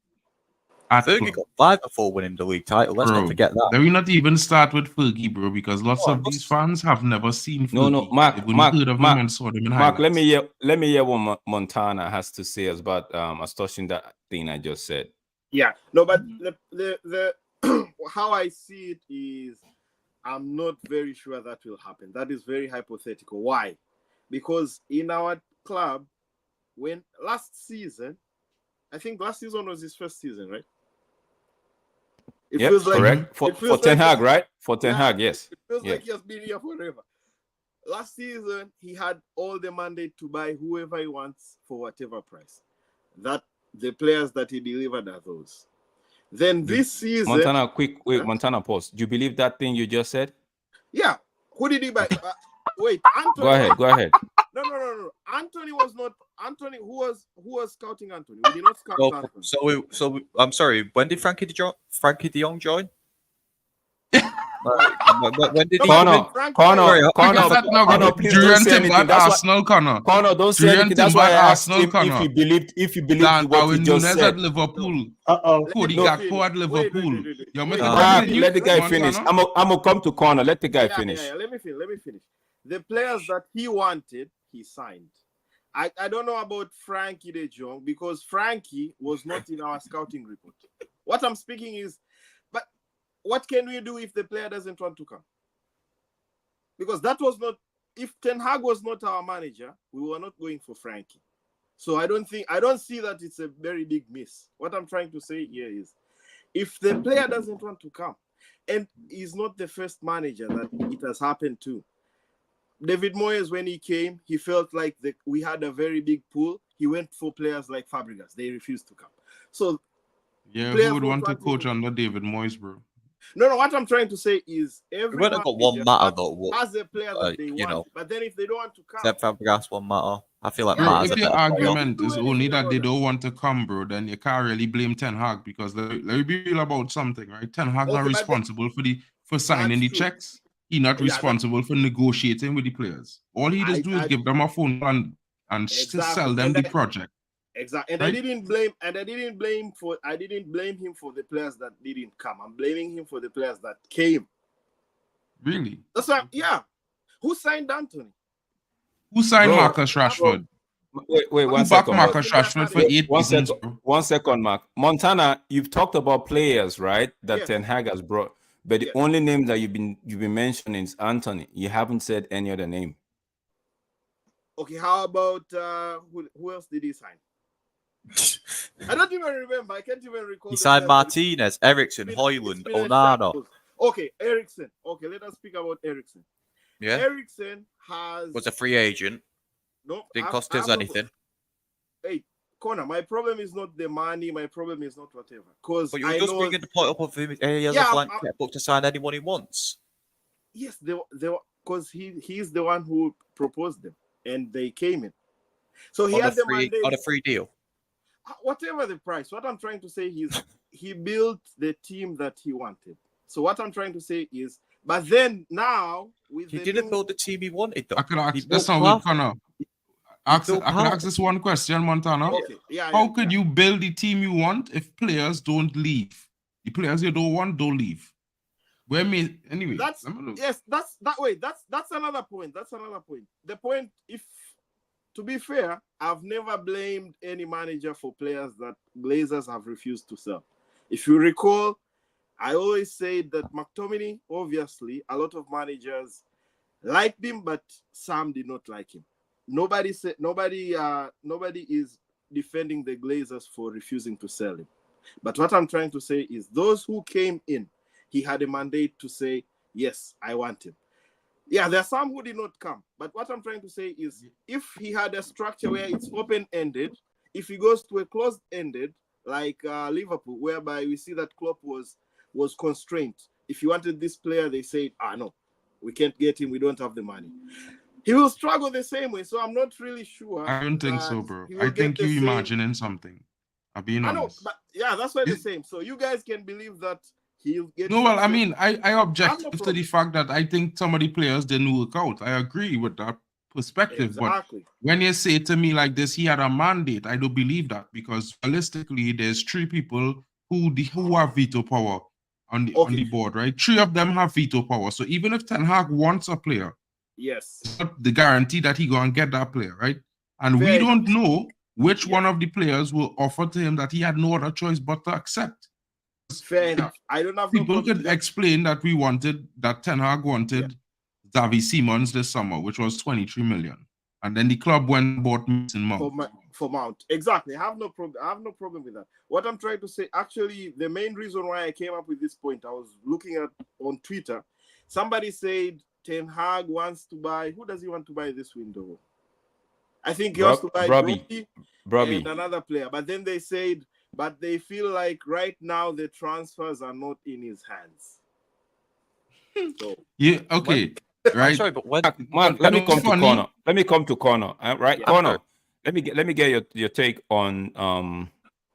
At Fergie club. got 5 before winning the league title. Let's Bro, not forget that. Let me not even start with Fergie, bro, because lots of these fans have never seen Fergie. No, Mark, They've only Mark, heard of him Mark, and saw them in Mark, let highlights. me hear what Montana has to say about us touching that thing I just said. Yeah, no, but the how I see it is, I'm not very sure that will happen. That is very hypothetical. Why? Because in our club, when last season, I think last season was his first season, right? It Yep, feels like correct. For it feels Ten like- Hag, right? For Ten Yeah. Hag, yes. It feels Yeah. like he has been here forever. Last season, he had all the mandate to buy whoever he wants for whatever price. That the players that he delivered are those. Then this season, Montana, quick, wait, Huh? Montana, pause. Do you believe that thing you just said? yeah. Who did he buy? Wait, Anthony. Go ahead. No. Anthony was not Anthony. Who was scouting Anthony? We did not scout Anthony. I'm sorry. When did Frankie De Jong join? When did he? Connor, Frank- Connor, Sorry, Connor, That now Connor, please don't say anything. bad That's why, Arsenal, Connor. Connor, don't say Julian anything. That's why I Timber, asked Arsenal, him if Connor. he believed Dan what he Darwin just Nunes said. at Liverpool. Uh-oh. Cody No, Gakpo at wait, Liverpool. wait. You're Wait, making wait, Mark, continue, let the guy Montana. finish. I'm gonna come to Connor. Let the guy Yeah, finish. yeah. Let me finish. The players that he wanted, he signed. I don't know about Frankie De Jong because Frankie was not in our scouting report. What I'm speaking is, but what can we do if the player doesn't want to come? Because that was not, if Ten Hag was not our manager, we were not going for Frankie. So I don't see that it's a very big miss. What I'm trying to say here is, if the player doesn't want to come, and he's not the first manager that it has happened to. David Moyes, when he came, he felt like we had a very big pool. He went for players like Fabregas. They refused to come. So, Yeah, players who would who want to want to- coach under David Moyes, bro? no, what I'm trying to say is every We've only got one manager matter though. has a player that they you want. know. But then if they don't want to come, Except Fabregas one matter. I feel like Yeah, Matters If a your better player. argument is Do only anything that they about don't want to come, bro, then you can't really blame Ten Hag because let me be real about something, right? Ten Hag's Okay, not but responsible for signing the true. checks. He's not Yeah, responsible for negotiating with the players. All he does do is give them a phone call and sell them And the that- project. exactly. And Right? I didn't blame him for the players that didn't come. I'm blaming him for the players that came. Really? That's why, yeah. Who signed Anthony? Who signed Bro, Marcus Rashford? Wait, Who one backed second. Mark. Marcus Rashford for Wait, 8 One seasons, second. bro? 1 second, Mark. Montana, you've talked about players, right? That Yes. Ten Hag has brought, but the Yes. only name that you've been mentioning is Anthony. You haven't said any other name. Okay, how about who else did he sign? I don't even remember. I can't even recall. He the signed players. Martinez, Ericsson, It's Hoyland, been a Onana. shambles. Okay, Ericsson. Okay, let us speak about Ericsson. Yeah, Ericsson has was a free agent. no Didn't I've- cost us I've no- anything. Hey, Connor, my problem is not the money. My problem is not whatever. Because But you're I just know. bringing the point up of him. He has Yeah, a blank I'm- checkbook to sign anyone he wants. Yes, because he's the one who proposed them, and they came in. So he On a had the free mandate. free deal. Whatever the price, what I'm trying to say is he built the team that he wanted. So what I'm trying to say is, but then now with He the didn't new- build the team he wanted though. I could ask He this built sound half- good, Connor. he built I could half. ask this one question, Montana. Okay, yeah. How could you build the team you want if players don't leave? The players you don't want don't leave. Where me anyway? That's let me look. yes. That's that way. That's another point. That's another point. The point, if to be fair, I've never blamed any manager for players that Glazers have refused to sell. If you recall, I always said that McTominay, obviously, a lot of managers liked him, but some did not like him. Nobody is defending the Glazers for refusing to sell him. But what I'm trying to say is those who came in, he had a mandate to say, yes, I want him. Yeah, there are some who did not come. But what I'm trying to say is if he had a structure where it's open-ended, if he goes to a closed-ended, like Liverpool, whereby we see that Klopp was constrained. If you wanted this player, they said, no, we can't get him. We don't have the money. He will struggle the same way. So I'm not really sure. I don't think that so, bro. he will I get think the you're same- imagining something. I'm being I know, honest. but yeah, that's why the Is- same. So you guys can believe that he'll get. No, well, I the- mean, I object no to problem. the fact that I think some of the players didn't work out. I agree with that perspective. But Exactly. when you say to me like this, he had a mandate, I don't believe that because realistically, there's 3 people who have veto power on the board, right? 3 of them have veto power. So even if Ten Hag wants a player, Yes. it's not the guarantee that he gonna get that player, right? And we Fair don't know which Yeah. one of the players will offer to him that he had no other choice but to accept. Fair enough. I don't have no People problem could with explain that that Ten Hag wanted Xavi Simons this summer, which was 23 million. And then the club went and bought Mason that. Mount. for Mount. Exactly. I have no problem with that. What I'm trying to say, actually, the main reason why I came up with this point, I was looking at on Twitter. Somebody said Ten Hag wants to buy. Who does he want to buy this window? I think he wants to buy Brobbey and another player. But then they said, but they feel like right now the transfers are not in his hands. So Yeah. Okay. Right. Sorry, but when Mark, let me come to funny. corner. Let me come to corner. Right, Yeah. corner. Let me get your take on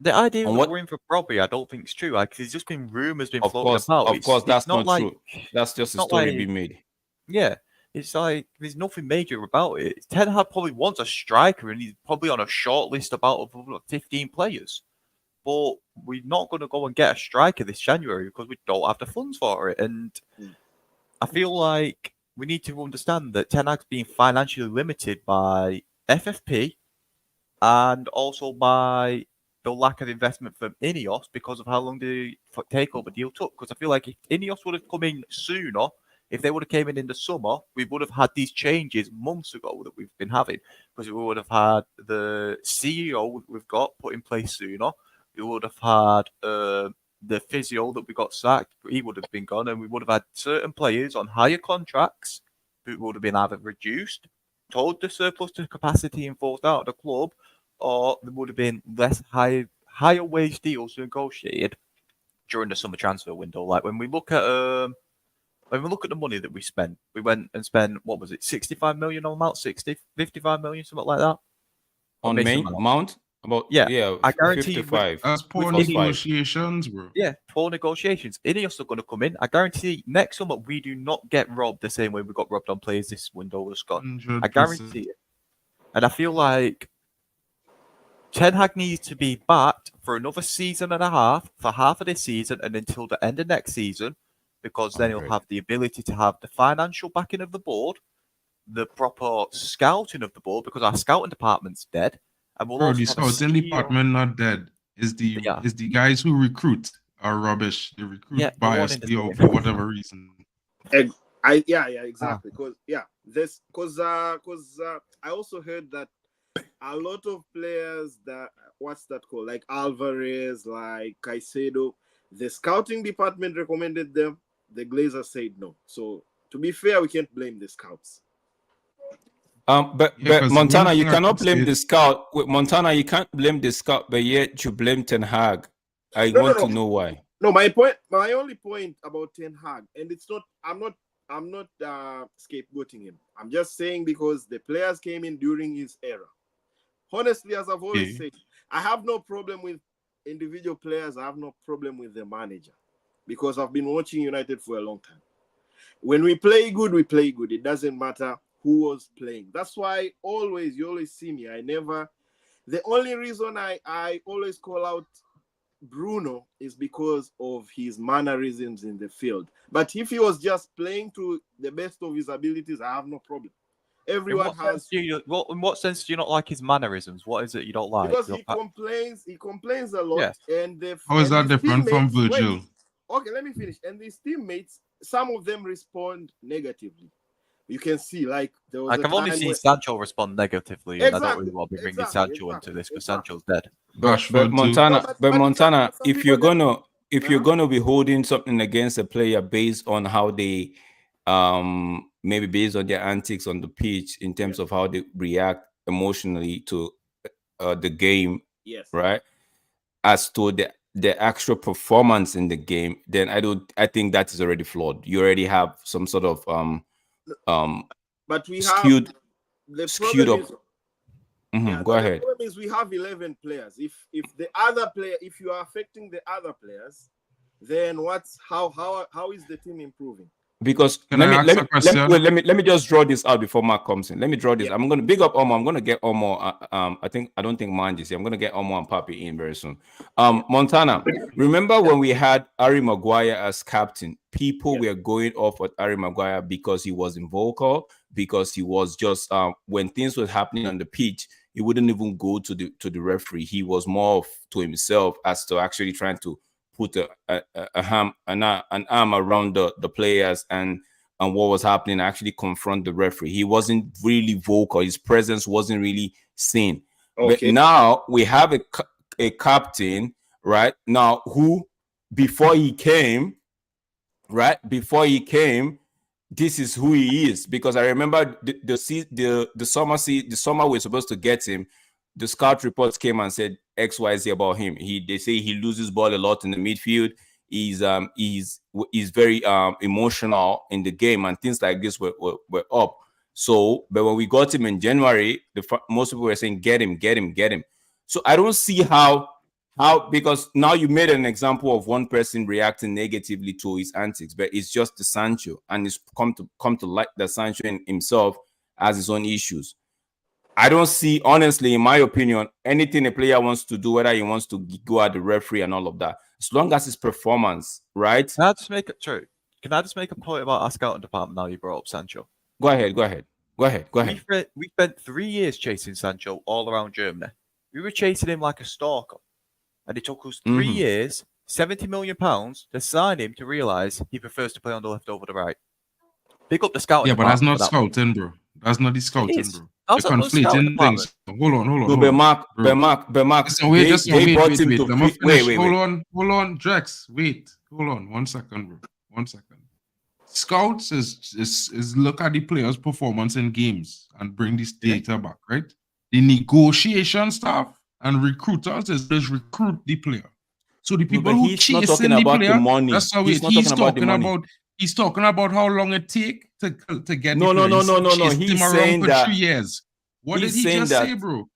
the idea on that what- we're in for Brobbey, I don't think it's true. Like, there's just been rumours been of floating course, about. of course, that's it's not not like, true. That's just a not story like- being made. Yeah, it's like there's nothing major about it. Ten Hag probably wants a striker, and he's probably on a short list about 15 players. But we're not going to go and get a striker this January because we don't have the funds for it. And I feel like we need to understand that Ten Hag's being financially limited by FFP and also by the lack of investment from Ineos because of how long the takeover deal took. Because I feel like if Ineos would have come in sooner, if they would have came in the summer, we would have had these changes months ago that we've been having. Because we would have had the CEO we've got put in place sooner. We would have had the physio that we got sacked. He would have been gone, and we would have had certain players on higher contracts who would have been either reduced, told the surplus to capacity and forced out of the club, or there would have been less higher wage deals negotiated during the summer transfer window. Like when we look at the money that we spent, we went and spent, what was it, 65 million on Mount, 55 million, something like that. On Mason Mount? About Yeah, I guarantee you 55. That's poor With negotiations, bro. Yeah, poor negotiations. Ineos are going to come in. I guarantee next summer we do not get robbed the same way we got robbed on players this window was gone. 100%. I guarantee it. And I feel like Ten Hag needs to be backed for another season and a half, for half of this season and until the end of next season, because then he'll Alright. have the ability to have the financial backing of the board, the proper scouting of the board, because our scouting department's dead. And we'll Bro, also the have a scouting CEO department not dead. Is the Yeah. guys who recruit are rubbish. They recruit Yeah, no one in biasly the or team. for whatever reason. Exactly. Because I also heard that a lot of players that what's that called, like Alvarez, like Caicedo, the scouting department recommended them. The Glazers said no. So to be fair, we can't blame the scouts. But Yeah, 'cause Montana, one you thing I cannot could blame say- the scout. With Montana, you can't blame the scout, but yet you blame Ten Hag. I No, want no. to know why. No, my only point about Ten Hag, and it's not, I'm not scapegoating him. I'm just saying because the players came in during his era. Honestly, as I've always said, I have no problem with individual players. I have no problem with the manager because I've been watching United for a long time. When we play good, we play good. It doesn't matter who was playing. That's why you always see me. The only reason I always call out Bruno is because of his mannerisms in the field. But if he was just playing to the best of his abilities, I have no problem. Everyone has. in what sense do you not like his mannerisms? What is it you don't like? Because he complains a lot. Yeah. And How is that his different from teammates- Virgil? Okay, let me finish. And these teammates, some of them respond negatively. You can see, like there was. I've only seen Sancho respond negatively, and I don't really want to be bringing Sancho into this because Sancho's dead. But Rashford too. Montana, No, but- but but Montana, some if people you're that- gonna you're Uh-huh. gonna be holding something against a player based on how they maybe based on their antics on the pitch in terms of how they react emotionally to the game, Yes. right? As to the actual performance in the game, then I think that is already flawed. You already have some sort of But we skewed have the skewed problem up. is, Go but ahead. The problem is we have 11 players. If the other player, if you are affecting the other players, then how is the team improving? Because Can I ask a question? let me just draw this out before Mark comes in. Let me draw this. Yeah. I'm going to big up Omo. I'm going to get Omo. I don't think Manj is here. I'm going to get Omo and Papi in very soon. Montana, remember when we had Harry Maguire as captain? People were going off at Harry Maguire because he wasn't vocal, because he was just when things were happening on the pitch, he wouldn't even go to the referee. He was more to himself as to actually trying to put an arm around the players and what was happening, actually confront the referee. He wasn't really vocal. His presence wasn't really seen. But now we have a captain, right? Now who, before he came, this is who he is. Because I remember the summer we're supposed to get him. The scout reports came and said XYZ about him. They say he loses ball a lot in the midfield. He's very emotional in the game, and things like this were up. So, but when we got him in January, most people were saying get him. So I don't see how because now you made an example of one person reacting negatively to his antics, but it's just the Sancho, and it's come to light that Sancho himself has his own issues. I don't see, honestly, in my opinion, anything a player wants to do, whether he wants to go at the referee and all of that, as long as his performance, right? Can I just make it true? Can I just make a point about our scouting department now you brought up Sancho? Go ahead. We spent 3 years chasing Sancho all around Germany. We were chasing him like a stalker. And it took us 3 years, £70 million to sign him to realise he prefers to play on the left over the right. Pick up the scouting. Yeah, but that's not scouting, bro. That's not the scouting, bro. You're conflating things. Hold on. No, Bemak. Wait. Hold on, Drex. Wait. Hold on. 1 second, bro. 1 second. Scouts is look at the players' performance in games and bring this data back, right? The negotiation staff and recruiters is just recruit the player. So the people who chasing the player, that's how he's talking about how long it take to get the player. He's saying for that 3 years. What did he just say, bro?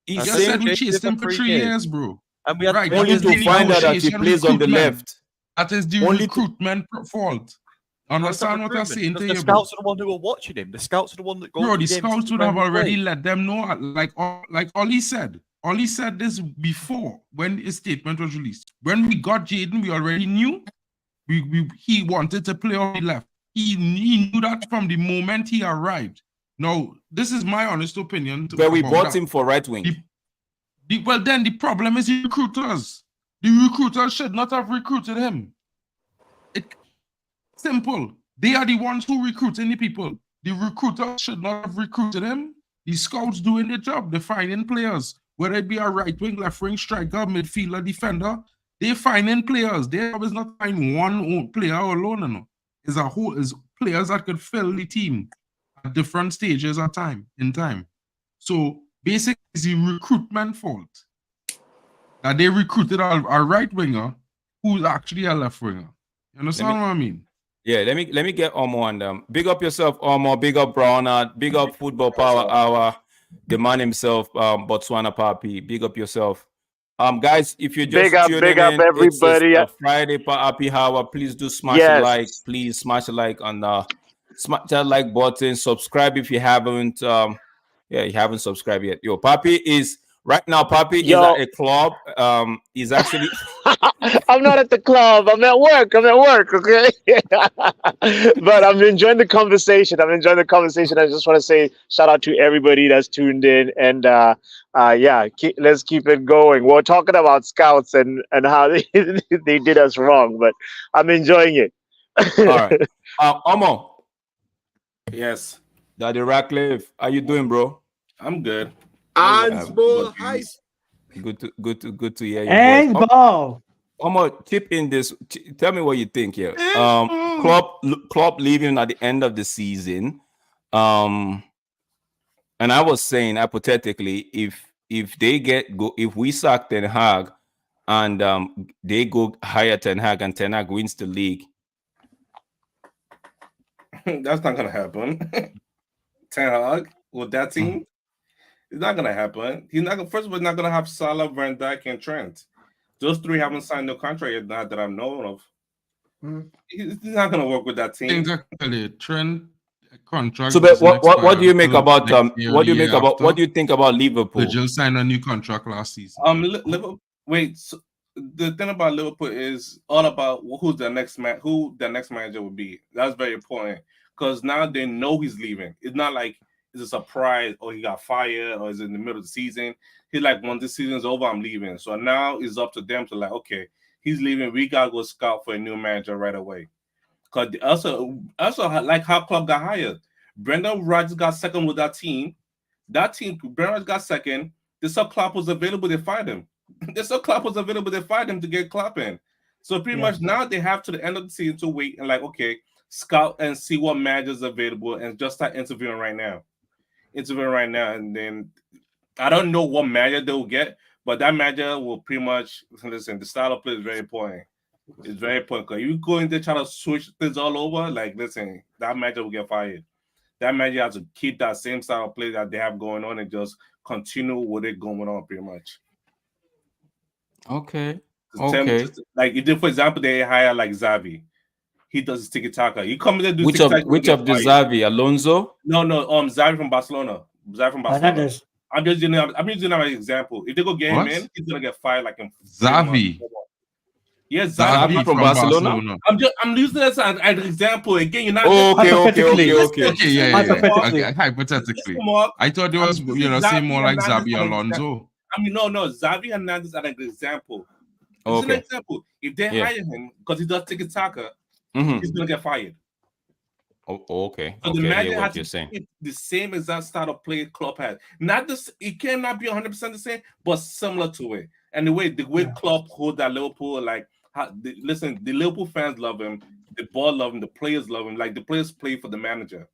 He He's just saying said we chased him for 3 years, bro. And we had Right, only to find out that he plays on the left. That is the recruitment fault. Understand what I'm saying to you, the scouts are the one who are watching him. The scouts are the one that go. Bro, the scouts would have already let them know. Like Ollie said. Ollie said this before when his statement was released. When we got Jaden, we already knew he wanted to play on the left. He knew that from the moment he arrived. Now, this is my honest opinion. But we bought him for right wing. Well, then the problem is the recruiters. The recruiters should not have recruited him. Simple. They are the ones who recruiting the people. The recruiters should not have recruited him. The scouts doing their job. They're finding players. Whether it be a right wing, left wing, striker, midfielder, defender, they're finding players. Their job is not find one player alone. No. It's a whole is players that could fill the team at different stages of time. So basically, it's the recruitment fault. That they recruited a right winger who's actually a left winger. You understand what I mean? Yeah, let me get Omo and big up yourself, Omo. Big up Brownard. Big up Football Power Hour. The man himself, Botswana Papi. Big up yourself. Guys, if you're just big up everybody. It's Friday Papi Hour. Please do smash a like. Please smash a like on smash that like button. Subscribe if you haven't. You haven't subscribed yet. Yo, Papi is right now. Papi is at a club. He's actually. I'm not at the club. I'm at work. Okay. But I'm enjoying the conversation. I just want to say shout out to everybody that's tuned in, and let's keep it going. We're talking about scouts and how they did us wrong, but I'm enjoying it. All right, Omo. Yes, Daddy Ratcliffe, how you doing, bro? I'm good. Ansball, hi. Good to hear you. Ansball. Omo, chip in this. Tell me what you think here. Klopp leaving at the end of the season. And I was saying hypothetically, if we sack Ten Hag and they go hire Ten Hag and Ten Hag wins the league. That's not gonna happen. Ten Hag with that team, it's not gonna happen. He's not. First of all, he's not gonna have Salah, Van Dijk, and Trent. Those three haven't signed no contract yet, not that I'm known of. He's not gonna work with that team. Exactly, Trent contract. So, but what do you make about what do you think about Liverpool? They just signed a new contract last season. Liverpool. Wait. So the thing about Liverpool is all about who the next manager will be. That's very important because now they know he's leaving. It's not like it's a surprise or he got fired or is in the middle of the season. He's like, when this season's over, I'm leaving. So now it's up to them to like, okay, he's leaving. We gotta go scout for a new manager right away. Because also like how Klopp got hired. Brendan Rodgers got second with that team. Brendan Rodgers got second. They saw Klopp was available, they fired him. They saw Klopp was available, they fired him to get Klopp in. So pretty much now they have to the end of the season to wait and like, okay, scout and see what managers available and just start interviewing right now. And then I don't know what manager they'll get, but that manager will pretty much listen. The style of play is very important. It's very important because you go in there trying to switch things all over. Like, listen, that manager will get fired. That manager has to keep that same style of play that they have going on and just continue with it going on, pretty much. Okay. Like, if they, for example, they hire like Xavi, he does tiki taka. He comes there do which of the Xavi? Alonso? No, Xavi from Barcelona. Hernandez. I'm just using that as an example. If they go get him in, he's gonna get fired like in Xavi. Yes, Xavi from Barcelona. I'm using that as an example. Again, you're not hypothetically. I thought it was say more like Xavi Alonso. I mean, no, Xavi Hernandez as an example. It's an example. If they hire him because he does tiki taka, he's gonna get fired. Okay. So the manager has to keep the same exact style of play Klopp has. Not this, it cannot be 100% the same, but similar to it. And the way Klopp hold that Liverpool, like, listen, the Liverpool fans love him, the ball love him, the players love him. Like, the players play for the manager.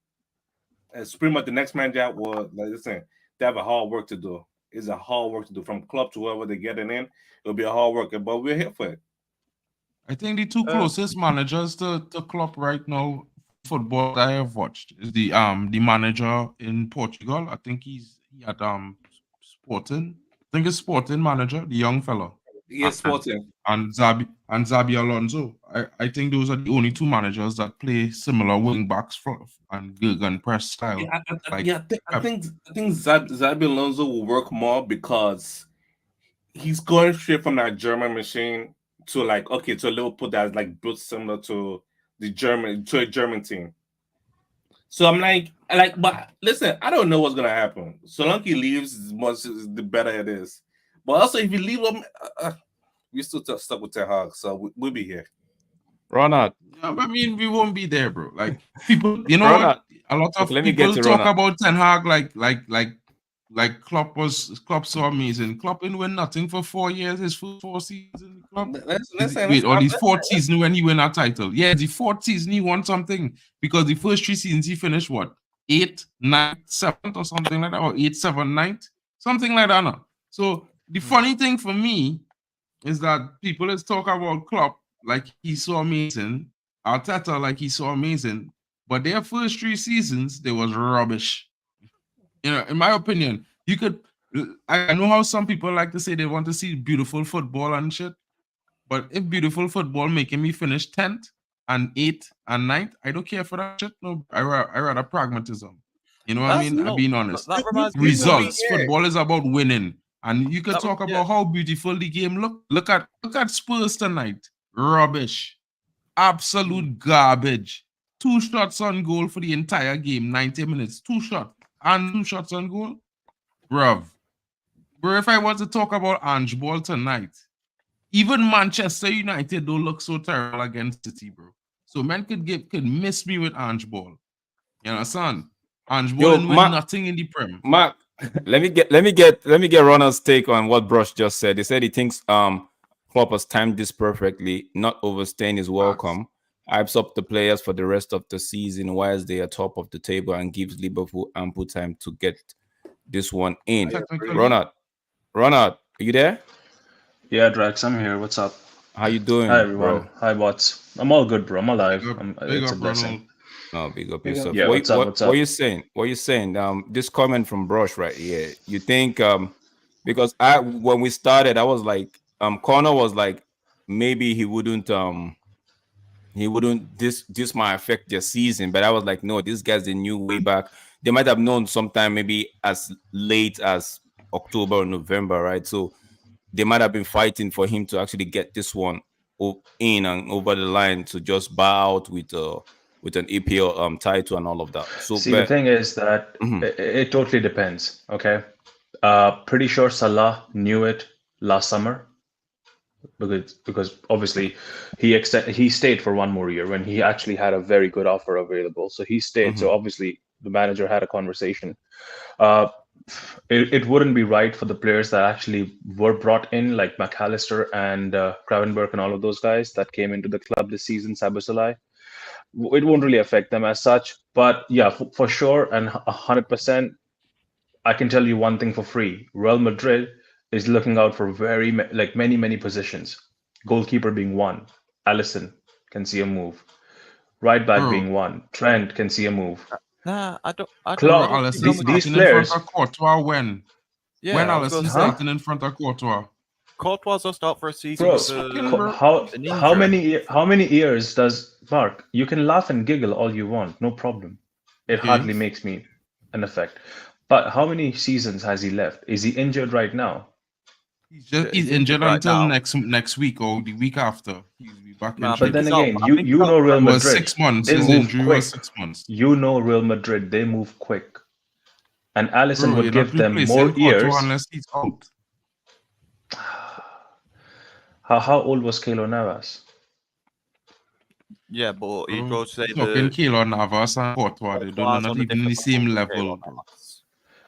And it's pretty much the next manager will, like, listen, they have a hard work to do. It's a hard work to do from Klopp to whoever they're getting in. It'll be a hard work, but we're here for it. I think the two closest managers to Klopp right now, football that I have watched, is the manager in Portugal. I think he at Sporting. I think it's Sporting manager, the young fella. Yes, Sporting. And Xabi Alonso. I think those are the only two managers that play similar wing backs and Gegen press style. Yeah, I think Xabi Alonso will work more because he's going straight from that German machine to like, okay, to a Liverpool that's like built similar to a German team. So I'm like, but listen, I don't know what's gonna happen. So long he leaves, the better it is. But also, if you leave him, we're still stuck with Ten Hag, so we'll be here. Ronald. Yeah, I mean, we won't be there, bro. Like people, you know, what? A lot of people talk about Ten Hag like Klopp so amazing. Klopp didn't win nothing for 4 years. His first 4 seasons. His fourth season when he won a title. Yeah, the fourth season he won something because the first 3 seasons he finished what 8th, 9th, 7th or something like that, or 8th, 7th, 9th, something like that. No? So the funny thing for me is that people is talk about Klopp like he's so amazing, Arteta like he's so amazing, but their first 3 seasons they was rubbish. You know, in my opinion, I know how some people like to say they want to see beautiful football and shit, but if beautiful football making me finish 10th and 8th and 9th, I don't care for that shit. No, I rather pragmatism. You know what I mean? I'm being honest. Results. Football is about winning. And you could talk about how beautiful the game look. Look at Spurs tonight. Rubbish. Absolute garbage. 2 shots on goal for the entire game, 90 minutes. 2 shots. And 2 shots on goal. Bro, if I was to talk about Ange Ball tonight, even Manchester United don't look so terrible against City, bro. So men could miss me with Ange Ball. You understand? Ange Ball didn't win nothing in the Prem. Mark, let me get Ronald's take on what Brush just said. He said he thinks Klopp has timed this perfectly, not overstaying his welcome. Hypes up the players for the rest of the season whilst they are top of the table and gives Liverpool ample time to get this one in. Ronald, are you there? Yeah, Drax, I'm here. What's up? How you doing? Hi, everyone. Bro? Hi, bots. I'm all good, bro. I'm alive. It's a blessing. No, big up yourself. Yeah, what's up? What are you saying? What are you saying? This comment from Brush right here. You think because when we started, I was like, Connor was like, maybe he wouldn't this might affect their season, but I was like, no, these guys they knew way back. They might have known sometime maybe as late as October or November, right? So they might have been fighting for him to actually get this one in and over the line to just bow out with an EPL title and all of that. So see, the thing is that it totally depends. Okay, pretty sure Salah knew it last summer. Because obviously he stayed for 1 more year when he actually had a very good offer available. So he stayed. So obviously the manager had a conversation. it wouldn't be right for the players that actually were brought in, like McAllister and Gravenberch and all of those guys that came into the club this season, Szoboszlai. It won't really affect them as such. But yeah, for sure, and 100%, I can tell you one thing for free. Real Madrid is looking out for many positions. Goalkeeper being one. Alisson can see a move. Right back being one. Trent can see a move. Nah, I don't. Alisson these starting players. In front of Courtois when? Yeah, when I was Alisson gonna say- starting in front of Courtois? Courtois will start for a season. Bro, with how many years does Mark? You can laugh and giggle all you want, no problem. It Okay. hardly makes me an effect. But how many seasons has he left? Is he injured right now? He's injured right until now. next week or the week after. He'll be back Nah, in But then he's out. again, I you think you he's know out Real it was Madrid. 6 months. They His move injury quick. was 6 months. You know Real Madrid. They move quick, and Alisson Bro, would you're give not them replacing more Courtois years. unless he's out. How old was Keylor Navas? Yeah, but he Bro, goes to say talking the Keylor Navas and Courtois, they Courtois do not on a even in the different same level level. from Keylor Navas.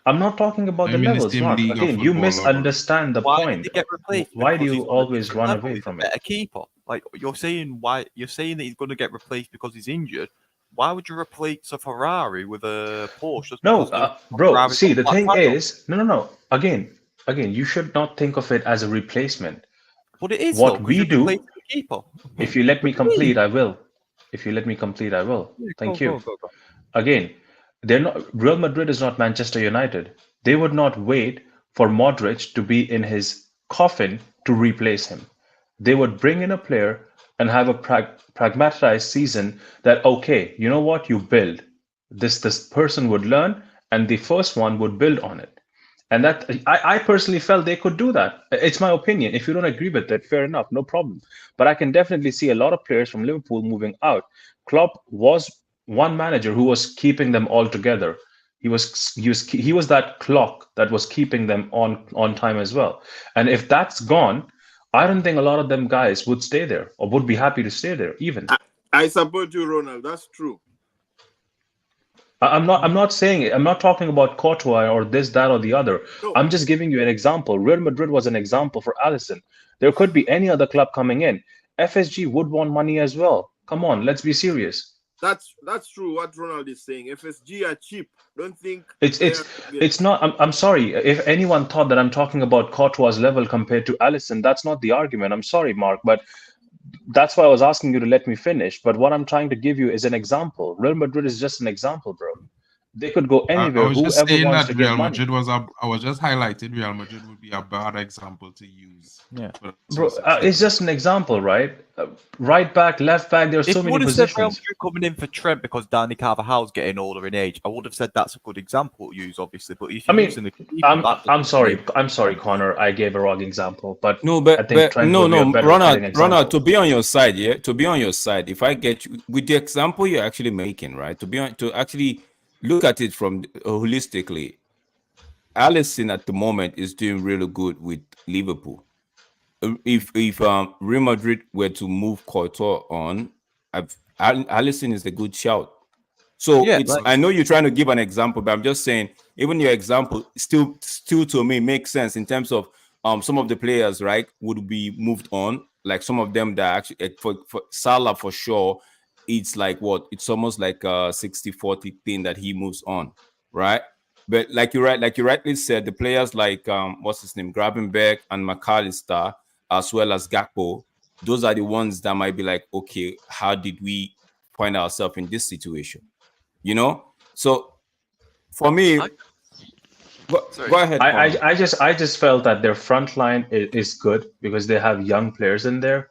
I'm not talking about the I'm in the levels, same Mark. league of Again, you football, bro. misunderstand the Why point. did he get replaced? Why do Because you he's on a always different run level. away He's from a better it? keeper. Like you're saying that he's going to get replaced because he's injured. Why would you replace a Ferrari with a Porsche? Just No, because bro. Ferrari's See, got the black thing tires on? is, no. Again, you should not think of it as a replacement. But it is What though, 'cause we you're do, replacing the keeper. if you let me What do you mean? complete, I will. If you let me complete, I will. Yeah, Thank go, you. go. Again, they're not. Real Madrid is not Manchester United. They would not wait for Modric to be in his coffin to replace him. They would bring in a player and have a pragmatized season that, okay, you know what, you build. This person would learn and the first one would build on it. And that I personally felt they could do that. It's my opinion. If you don't agree with it, fair enough, no problem. But I can definitely see a lot of players from Liverpool moving out. Klopp was one manager who was keeping them all together. He was that clock that was keeping them on time as well. And if that's gone, I don't think a lot of them guys would stay there or would be happy to stay there even. I support you, Ronald. That's true. I'm not saying it. I'm not talking about Courtois or this, that, or the other. No. I'm just giving you an example. Real Madrid was an example for Alisson. There could be any other club coming in. FSG would want money as well. Come on, let's be serious. That's true. What Ronald is saying. FSG are cheap. Don't think it's not. I'm sorry if anyone thought that I'm talking about Courtois' level compared to Alisson. That's not the argument. I'm sorry, Mark, but that's why I was asking you to let me finish. But what I'm trying to give you is an example. Real Madrid is just an example, bro. They could go anywhere. I was just Whoever saying wants that to get Real money. Madrid I was just highlighting Real Madrid would be a bad example to use. Yeah, bro, it's just an example, right? Right back, left back. There's so many If you would have said Real positions. Madrid coming in for Trent because Danny Carvajal's getting older in age, I would have said that's a good example to use, obviously. But if I you're mean, using the keeper, I'm sorry, Connor. I gave a wrong example, but No, I but think Trent would be a better fitting example. Ronald, to be on your side, yeah, to be on your side. If I get you with the example you're actually making, right? To actually look at it from holistically, Alisson at the moment is doing really good with Liverpool. If Real Madrid were to move Courtois on, Alisson is a good shout. So Yeah, it's like- I know you're trying to give an example, but I'm just saying even your example still to me makes sense in terms of some of the players, right, would be moved on. Like some of them that actually for Salah for sure, it's like what? It's almost like a 60-40 thing that he moves on, right? But like you rightly said, the players like what's his name, Gravenberch and McAllister, as well as Gakpo, those are the ones that might be like, okay, how did we find ourselves in this situation? You know? So for me, go ahead. I just felt that their front line is good because they have young players in there.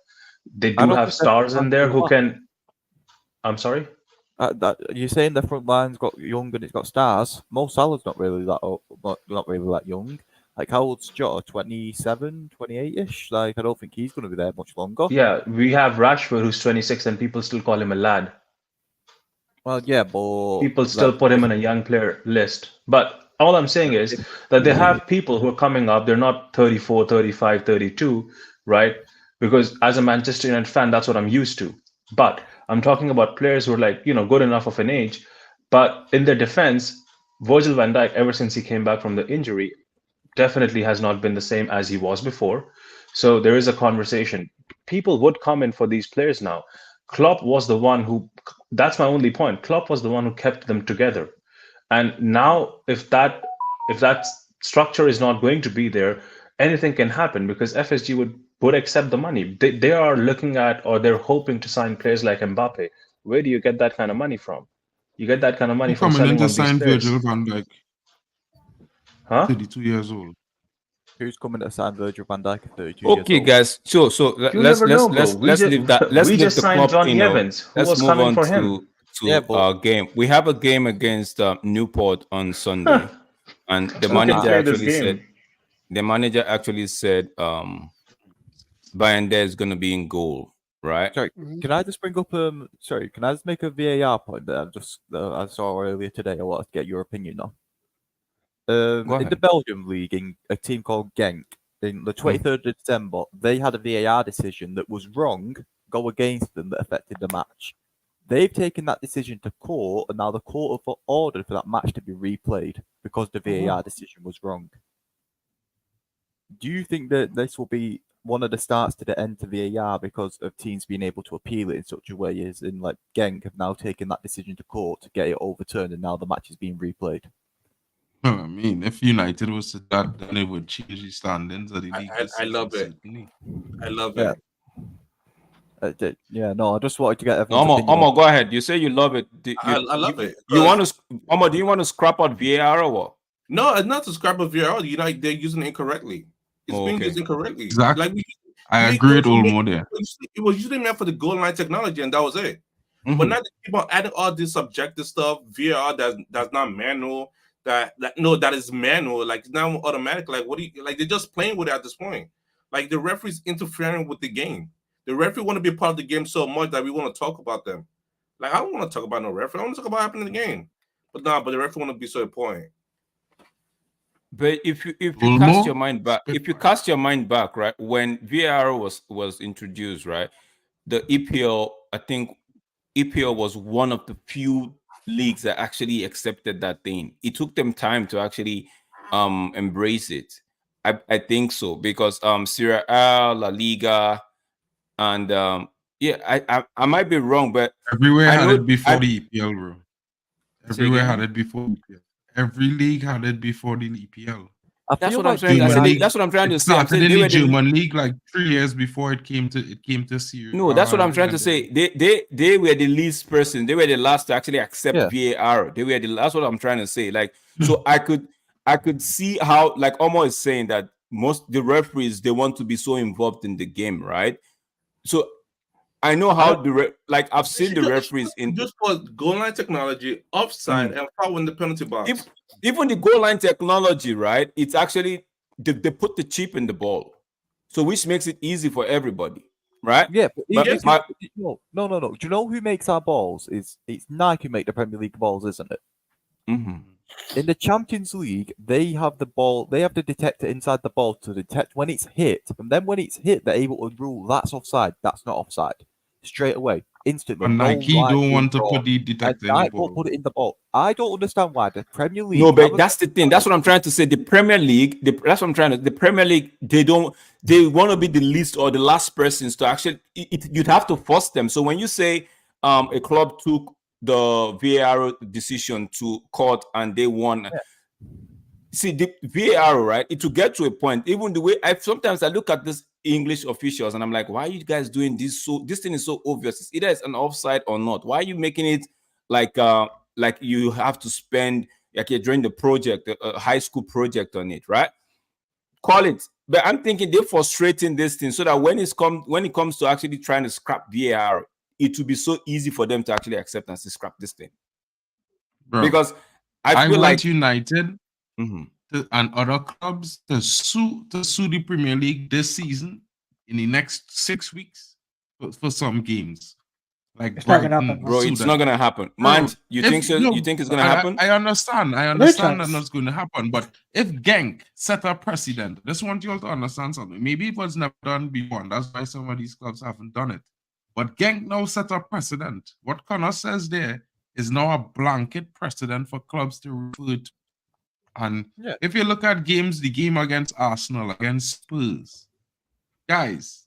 They do have stars in there who can. I'm sorry. You're saying the front line's got young and it's got stars. Mo Salah's not really that old, not really that young. Like how old's Jota? 27, 28-ish. Like I don't think he's going to be there much longer. Yeah, we have Rashford who's 26 and people still call him a lad. Well, yeah, but people still put him in a young player list. But all I'm saying is that they have people who are coming up. They're not 34, 35, 32, right? Because as a Manchester United fan, that's what I'm used to. But I'm talking about players who are like, good enough of an age. But in their defense, Virgil van Dijk, ever since he came back from the injury, definitely has not been the same as he was before. So there is a conversation. People would come in for these players now. Klopp was the one who, that's my only point. Klopp was the one who kept them together. And now if that structure is not going to be there, anything can happen because FSG would accept the money. They are looking at, or they're hoping to sign players like Mbappe. Where do you get that kind of money from? You get that kind of money from coming in selling to on these sign players. Virgil van Dijk. Huh? 32 years old. Who's coming to sign Virgil van Dijk at 32 years Okay, old? guys. So You let's never know, bro. let's leave that. Let's we leave just the signed club Johnny thing out. Evans, who Let's was move coming on for to him. Yeah, but- our game. We have a game against Newport on Sunday, and the Who can manager play this actually game? said Bayanda is going to be in goal, right? Sorry, can I just bring up can I just make a VAR point that I saw earlier today? I wanted to get your opinion on. Go In the ahead. Belgium league, in a team called Genk, in the 23rd of December, they had a VAR decision that was wrong, go against them, that affected the match. They've taken that decision to court, and now the court have ordered for that match to be replayed because the VAR decision was wrong. Do you think that this will be one of the starts to the end to VAR because of teams being able to appeal it in such a way as in like Genk have now taken that decision to court to get it overturned, and now the match is being replayed? I mean, if United was to that, then it would change the standings of the league. I love it. certainly. I love Yeah. it. No, I just wanted to get No, everyone's opinion. Omo, go ahead. You say you love it. I love it. You want to, Omo? Do you want to scrap out VAR or what? No, it's not to scrap of VAR. You know, they're using it incorrectly. It's being Okay. used incorrectly. Exactly. Like I agree with Olmo there. It was usually meant for the goal line technology, and that was it. Mm-hmm. But now they keep on adding all this subjective stuff, VAR that's not manual, that is manual, like it's now automatic. Like what do you like? They're just playing with it at this point. Like the referee's interfering with the game. The referee want to be part of the game so much that we want to talk about them. Like I don't want to talk about no referee. I want to talk about what happened in the game. But the referee want to be so important. But if you Olmo? cast your mind back, right, when VAR was introduced, right, the EPL, I think EPL was one of the few leagues that actually accepted that thing. It took them time to actually embrace it. I think so because Serie A, La Liga, and I might be wrong, but Everywhere I had know- it before I- the EPL, bro. Say Everywhere again? had it before EPL. Every league had it before the EPL. That's feel what I'm like saying. Germany- That's what I'm trying to It say. I'm started saying in they the were the- German league like 3 years before it came to Serie. No, that's what I'm trying to and say. They were the least person. They were the last to actually accept Yeah. VAR. That's what I'm trying to say. Like, so I could see how, like Omo is saying, that most the referees, they want to be so involved in the game, right? So I know how I've seen the referees in just for goal line technology, offside, and foul in the penalty box. even the goal line technology, right? It's actually they put the chip in the ball, so which makes it easy for everybody, right? Yeah, but But- no. Do you know who makes our balls? It's Nike who make the Premier League balls, isn't it? Mhm. In the Champions League, they have the ball. They have the detector inside the ball to detect when it's hit, and then when it's hit, they're able to rule that's offside. That's not offside straight away, instantly. And no Nike line don't being want to drawn. put the detector in the Nike won't ball. put it in the ball. I don't understand why the Premier League. No, but haven't- that's the thing. That's what I'm trying to say. The Premier League, that's what I'm trying to. The Premier League, they want to be the least or the last persons to actually. You'd have to force them. So when you say a club took the VAR decision to court and they won. See the VAR, right? It will get to a point. Even the way sometimes I look at this English officials and I'm like, why are you guys doing this? So this thing is so obvious. It's either it's an offside or not. Why are you making it like you have to spend like you're during the project, a high school project on it, right? Call it. But I'm thinking they're frustrating this thing so that when it comes to actually trying to scrap VAR, it will be so easy for them to actually accept and say, scrap this thing. Bro, Because I I feel want like United Mhm. and other clubs to sue the Premier League this season in the next 6 weeks for some games. Like It's not gonna Brighton, happen, bro, sue it's them. not gonna happen. Bro, Man, you think so? no, You think it's gonna I- happen? I understand. I No understand chance. that's going to happen. But if Genk set a precedent, I just want you all to understand something. Maybe it was never done before, and that's why some of these clubs haven't done it. But Genk now set a precedent. What Connor says there is now a blanket precedent for clubs to refer to. And Yeah. if you look at games, the game against Arsenal, against Spurs, guys,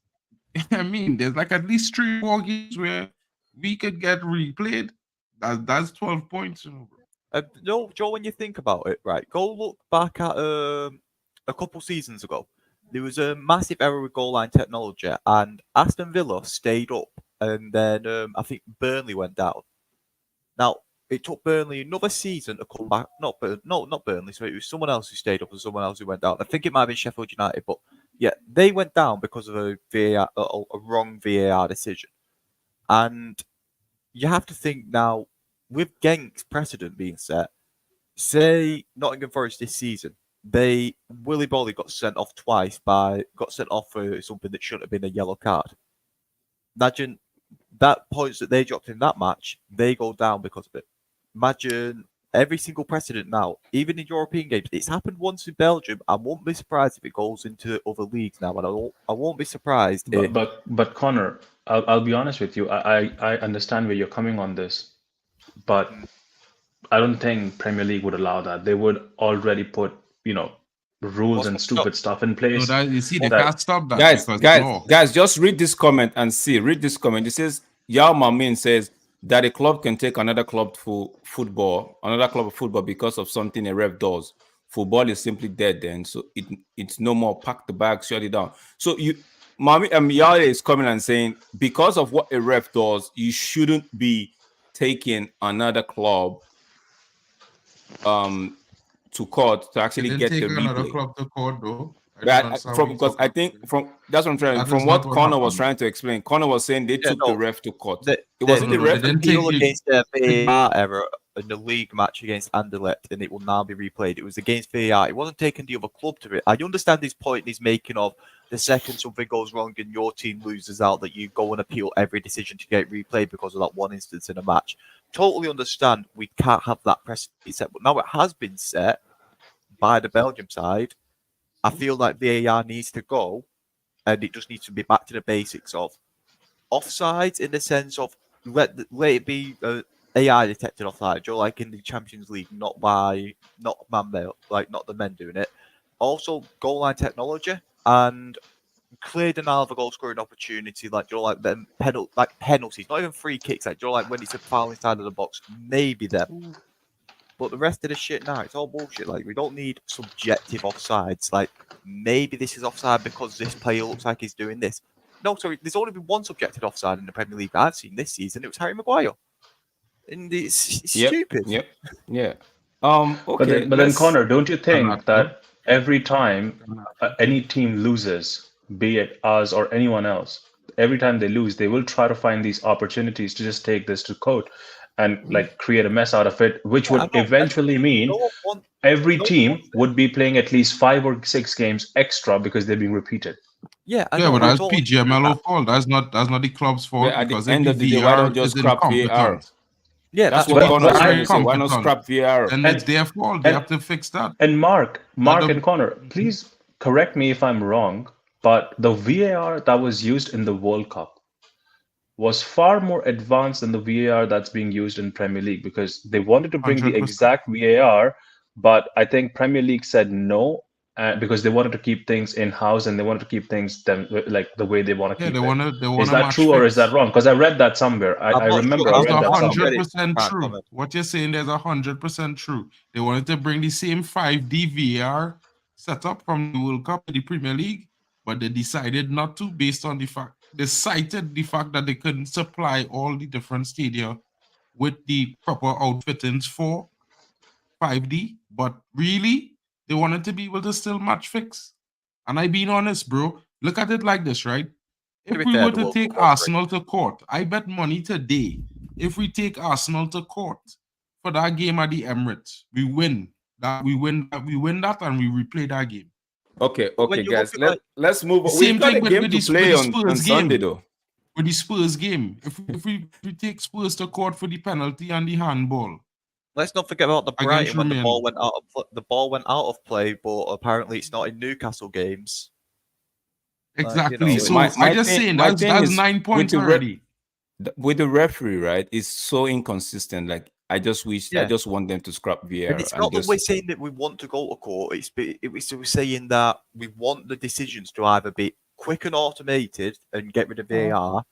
I mean, there's like at least 3 more games where we could get replayed. That's 12 points. You know, bro. Joe, when you think about it, right, go look back at a couple seasons ago. There was a massive error with goal line technology, and Aston Villa stayed up, and then I think Burnley went down. Now, it took Burnley another season to come back. Not Burnley, so it was someone else who stayed up and someone else who went down. I think it might have been Sheffield United, but yeah, they went down because of a wrong VAR decision. And you have to think now, with Genk's precedent being set, say Nottingham Forest this season, Willy Bolly got sent off for something that shouldn't have been a yellow card. Imagine that points that they dropped in that match, they go down because of it. Imagine every single precedent now, even in European games. It's happened once in Belgium. I won't be surprised if it goes into other leagues now, and I won't be surprised. But Connor, I'll be honest with you. I understand where you're coming on this, but I don't think Premier League would allow that. They would already put rules and stupid stuff in place. No, you see, they can't stop that. Guys, just read this comment and see. Read this comment. It says Yao Mamin says that a club can take another club of football because of something a ref does. Football is simply dead then, so it's no more. Pack the bag, shut it down. So Yao is coming and saying because of what a ref does, you shouldn't be taking another club to court to actually get the another replay. club to court though. That's what I'm trying. From what Connor was trying to explain, Connor was saying they took the ref to court. It wasn't the ref. They didn't against the VAR error in the league match against Anderlecht, and it will now be replayed. It was against VAR. It wasn't taking the other club to it. I understand his point he's making of the second something goes wrong and your team loses out, that you go and appeal every decision to get replayed because of that one instance in a match. Totally understand we can't have that precedent set, but now it has been set by the Belgium side. I feel like VAR needs to go, and it just needs to be back to the basics of offsides in the sense of let it be AI detected offside, like in the Champions League, not the men doing it. Also, goal line technology and clear denial of a goal scoring opportunity, them penalties, not even free kicks, like when it's a foul inside of the box, maybe them. But the rest of the shit now, it's all bullshit. Like, we don't need subjective offsides. Like, maybe this is offside because this player looks like he's doing this. No, sorry, there's only been one subjective offside in the Premier League I've seen this season. It was Harry Maguire. And it's stupid. Yep. Yeah. Okay. But then, Connor, don't you think that every time any team loses, be it us or anyone else, every time they lose, they will try to find these opportunities to just take this to court and create a mess out of it, which would eventually mean every team would be playing at least 5 or 6 games extra because they're being repeated. But that's PGMLO fault. That's not the club's fault. At the end of the day, why don't just scrap VAR? Yeah, that's what Connor's trying to say. Why not scrap VAR? And it's their fault. They have to fix that. And Mark and Connor, please correct me if I'm wrong, but the VAR that was used in the World Cup was far more advanced than the VAR that's being used in Premier League, because they wanted to bring 100%. The exact VAR, but I think Premier League said no because they wanted to keep things in-house and they wanted to keep things the way they want to keep it. Is that true or is that wrong? Because I read that somewhere. I remember I read that somewhere. 100% true. What you're saying there's 100% true. They wanted to bring the same 5D VAR setup from the World Cup to the Premier League, but they decided not to based on the fact they cited the fact that they couldn't supply all the different stadia with the proper outfittings for 5D, but really, they wanted to be able to still match fix. And I being honest, bro, look at it like this, right? If we were to take Arsenal to court, I bet money today, if we take Arsenal to court for that game at the Emirates, we win that, and we replay that game. Okay, guys. Let's move on. We've got a game to play on Sunday, though. With the Spurs game, if we take Spurs to court for the penalty and the handball. Let's not forget about the Brighton when the ball went out of play, but apparently it's not in Newcastle games. Exactly. So I'm just saying that's 9 points already. With the referee, right? It's so inconsistent. Like I just wish, I Yeah. just want them to scrap VAR. And it's not that just, we're saying that we want to go to court. We're saying that we want the decisions to either be quick and automated and get rid of VAR.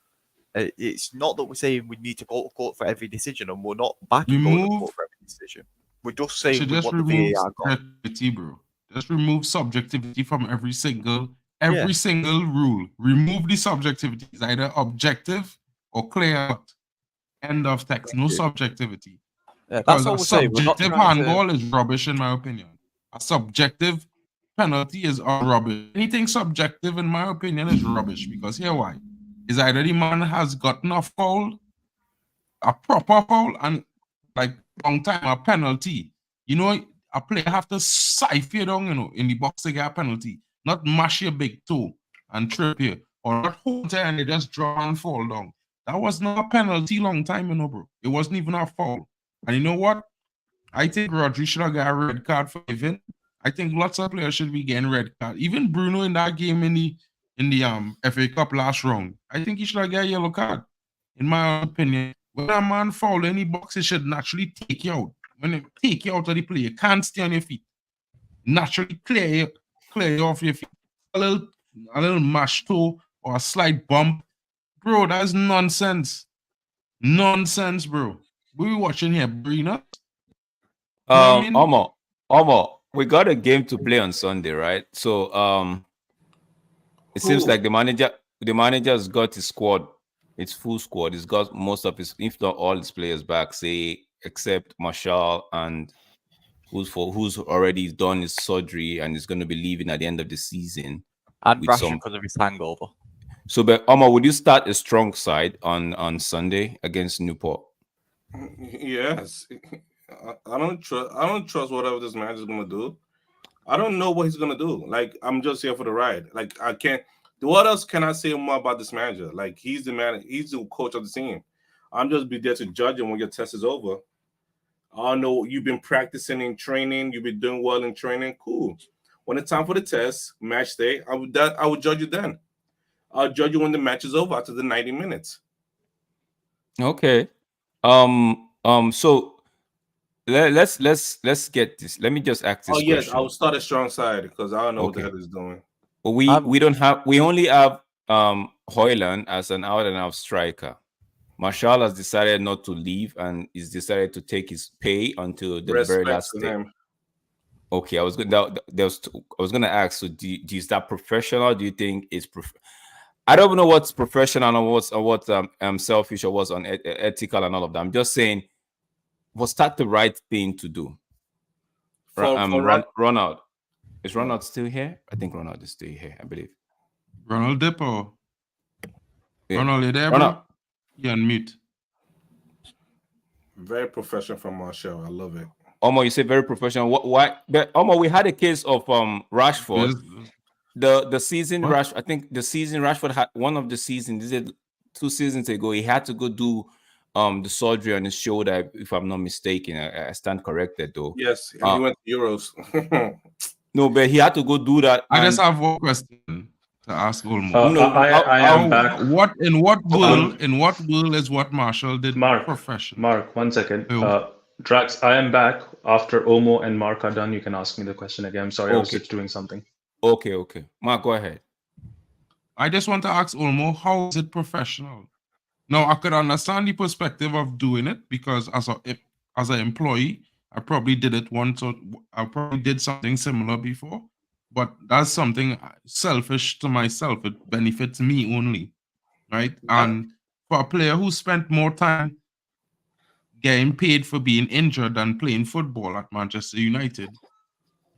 It's not that we're saying we need to go to court for every decision, and we're not backing going to court for every decision. We're just saying Should we just want the remove VAR gone. subjectivity, bro. Just remove subjectivity from every single rule. Remove the subjectivity. It's either objective or clear cut. End of text. No subjectivity. Yeah, that's Because all a we're saying. We're not subjective trying to- handball is rubbish, in my opinion. A subjective penalty is rubbish. Anything subjective, in my opinion, is rubbish. Because here why? Is either the man has gotten a foul, a proper foul, and like long time a penalty. You know, a player have to siphon you down, you know, in the box to get a penalty. Not mash your big toe and trip you. Or not hold there and they just draw and fall down. That was not a penalty long time, you know, bro. It wasn't even a foul. And you know what? I think Rodri should have got a red card for even. I think lots of players should be getting red card. Even Bruno in that game in the FA Cup last round, I think he should have got a yellow card. In my opinion, when a man foul any box, it should naturally take you out. When they take you out of the play, you can't stay on your feet. Naturally clear you off your feet. A little mash toe or a slight bump. Bro, that's nonsense. Nonsense, bro. We watching here, Brina. Omo, we got a game to play on Sunday, right? So it seems like the manager's got his squad, its full squad. He's got most of his, if not all his players back, say except Martial, and who's already done his surgery and is going to be leaving at the end of the season. And Rashford because of his hangover. So, but Omo, would you start a strong side on Sunday against Newport? Yes. I don't trust whatever this manager's gonna do. I don't know what he's gonna do. Like, I'm just here for the ride. Like, I can't. What else can I say more about this manager? Like, he's the man. He's the coach of the team. I'm just be there to judge him when your test is over. I know you've been practicing in training. You've been doing well in training. Cool. When it's time for the test, match day, I would judge you then. I'll judge you when the match is over after the 90 minutes. Okay. So let's get this. Let me just ask this question. Yes, I'll start a strong side because I don't know what the hell he's doing. But we only have Højlund as an out and out striker. Martial has decided not to leave and he's decided to take his pay until the very last day. Okay, I was going to ask. So, is that professional? Do you think it's I don't know what's professional or what's selfish or what's unethical and all of that. I'm just saying, was that the right thing to do? Ronald. Is Ronald still here? I think Ronald is still here, I believe. Ronald Dippo. Yeah. Ronald, you there, Ronald. bro? You're on mute. Very professional from Martial. I love it. Omo, you say very professional. Why? But Omo, we had a case of Rashford. The season I think the season Rashford had one of the seasons. This is 2 seasons ago. He had to go do the surgery on his shoulder, if I'm not mistaken. I stand corrected though. Yes, he went to Euros. No, but he had to go do that. I just have one question to ask Olmo. I am back. In what world is what Marshall did professional? Mark, 1 second. Drax, I am back. After Omo and Mark are done, you can ask me the question again. I'm sorry, I was just doing something. Okay. Mark, go ahead. I just want to ask Olmo, how is it professional? Now, I could understand the perspective of doing it because as an employee, I probably did it once, or I probably did something similar before, but that's something selfish to myself. It benefits me only, right? Yeah. And for a player who spent more time getting paid for being injured than playing football at Manchester United,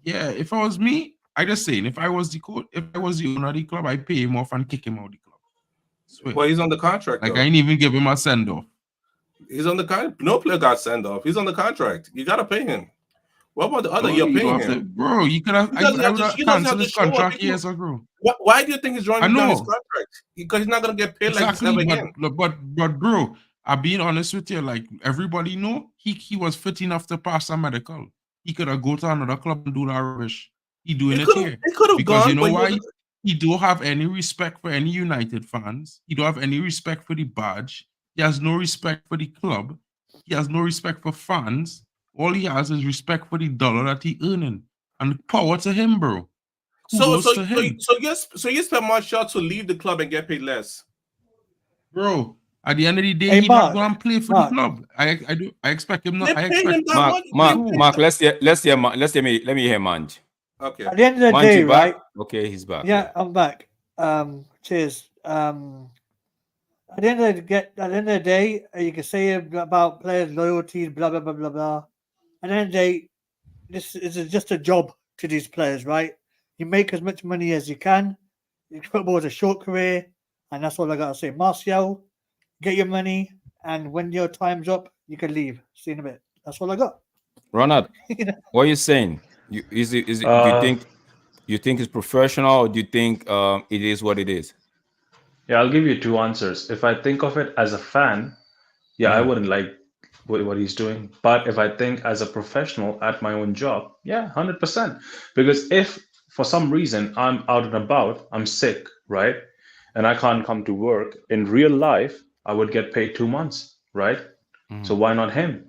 yeah, if I was me, I just saying, if I was the coach, if I was the owner of the club, I'd pay him off and kick him out of the club. Swear. Well, he's on the contract. Like, I ain't even give him a send-off. He's on the contract. No player got sent off. He's on the contract. You got to pay him. What about the other? You're paying him. Bro, you could have canceled his contract years ago. Why do you think he's running down his contract? Because he's not going to get paid exactly, like this ever again. But bro, I'm being honest with you. Like, everybody know, he was fit enough to pass a medical. He could have go to another club and do that rubbish. He doing it here. He could have because gone. You know why? He don't have any respect for any United fans. He don't have any respect for the badge. He has no respect for the club. he has no respect for fans. All he has is respect for the dollar that he earning. And power to him, bro. Kudos to him. So you expect Martial to leave the club and get paid less, bro. At the end of the day, Hey, he Mark, not going to play for the club. I expect him not. They're I paying him expect that Mark, money. Mark, let's hear let me hear Manj. Okay. At the end of the Manj, day, you back? right? Okay, he's back. Yeah, I'm back. Cheers. At the end of the day, you can say about players' loyalties, blah blah blah blah blah. At the end of the day, this is just a job to these players, right? You make as much money as you can. Football is a short career, and that's all I gotta say. Martial, get your money, and when your time's up, you can leave. See you in a bit. That's all I got. Ronald, what are you saying? Do you think it's professional, or do you think it is what it is? Yeah, I'll give you two answers. If I think of it as a fan, yeah, I wouldn't like what he's doing. But if I think as a professional at my own job, yeah, 100%. Because if for some reason I'm out and about, I'm sick, right? And I can't come to work, in real life, I would get paid 2 months, right? So why not him?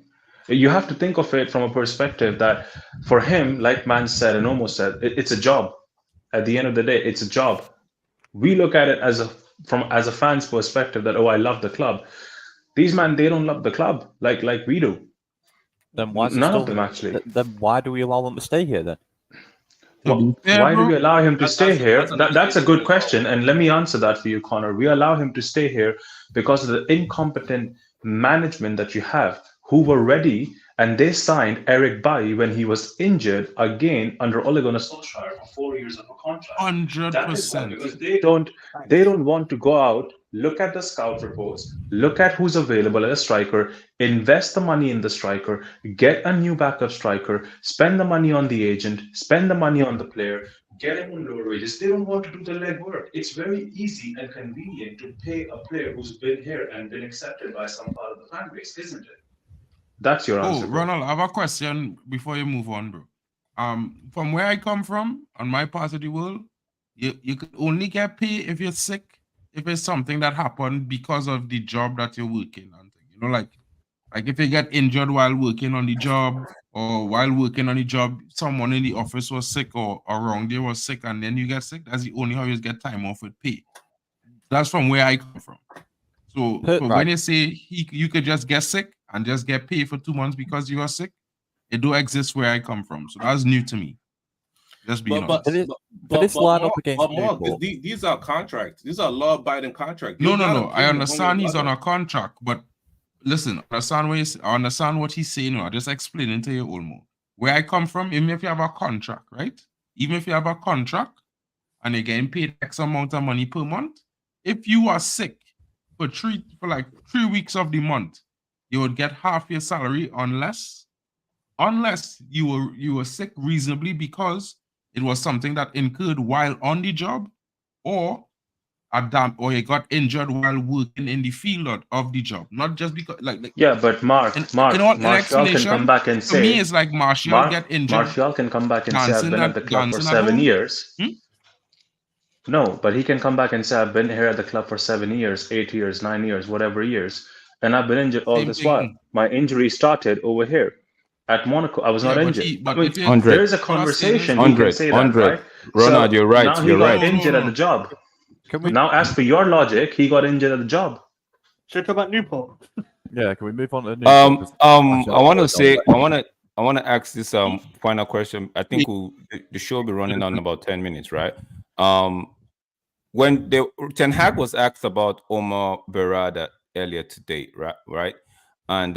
You have to think of it from a perspective that for him, like Man said and Omo said, it's a job. At the end of the day, it's a job. We look at it as a fan's perspective that, oh, I love the club. These men, they don't love the club like we do. Then why None of them actually. Then why do we allow them to stay here then? Well, why do we allow him to stay here? That's a good question, and let me answer that for you, Connor. We allow him to stay here because of the incompetent management that you have, who were ready, and they signed Eric Bailly when he was injured again under Ole Gunnar Solskjaer for 4 years of a contract. 100%. Because they don't want to go out, look at the scout reports, look at who's available as a striker, invest the money in the striker, get a new backup striker, spend the money on the agent, spend the money on the player, get him on lower wages. They don't want to do the legwork. It's very easy and convenient to pay a player who's been here and been accepted by some part of the fan base, isn't it? That's your answer. Oh, Ronald, I have a question before you move on, bro. From where I come from, on my part of the world, you could only get paid if you're sick, if it's something that happened because of the job that you're working on. You know, like if you get injured while working on the job, or while working on the job, someone in the office was sick, or wrong day was sick, and then you get sick. That's the only how you get time off with pay. That's from where I come from. So when you say you could just get sick and just get paid for 2 months because you are sick, it do exist where I come from. So that's new to me. Just being honest. These are contracts. These are law-abiding contracts. No. I understand he's on a contract, but listen, I understand what he's saying. I'm just explaining to you, Olmo. Where I come from, even if you have a contract, right? Even if you have a contract and you're getting paid X amount of money per month, if you are sick for like 3 weeks of the month, you would get half your salary unless you were sick reasonably because it was something that incurred while on the job, or you got injured while working in the field of the job, not just because yeah. But Martial can come back and say, to me, it's like Martial get injured. Martial can come back and say, I've been at the club for 7 years. No, but he can come back and say, I've been here at the club for 7 years, 8 years, 9 years, whatever years, and I've been injured all this while. My injury started over here at Monaco. I was not injured. There is a conversation. You can say that, right? Ronald, you're right. Now he got injured at the job. Now, as per your logic, he got injured at the job. Talk about Newport. Yeah, can we move on to Newport? I want to ask this final question. I think the show will be running on about 10 minutes, right? When Ten Hag was asked about Omar Berrada earlier today, right? And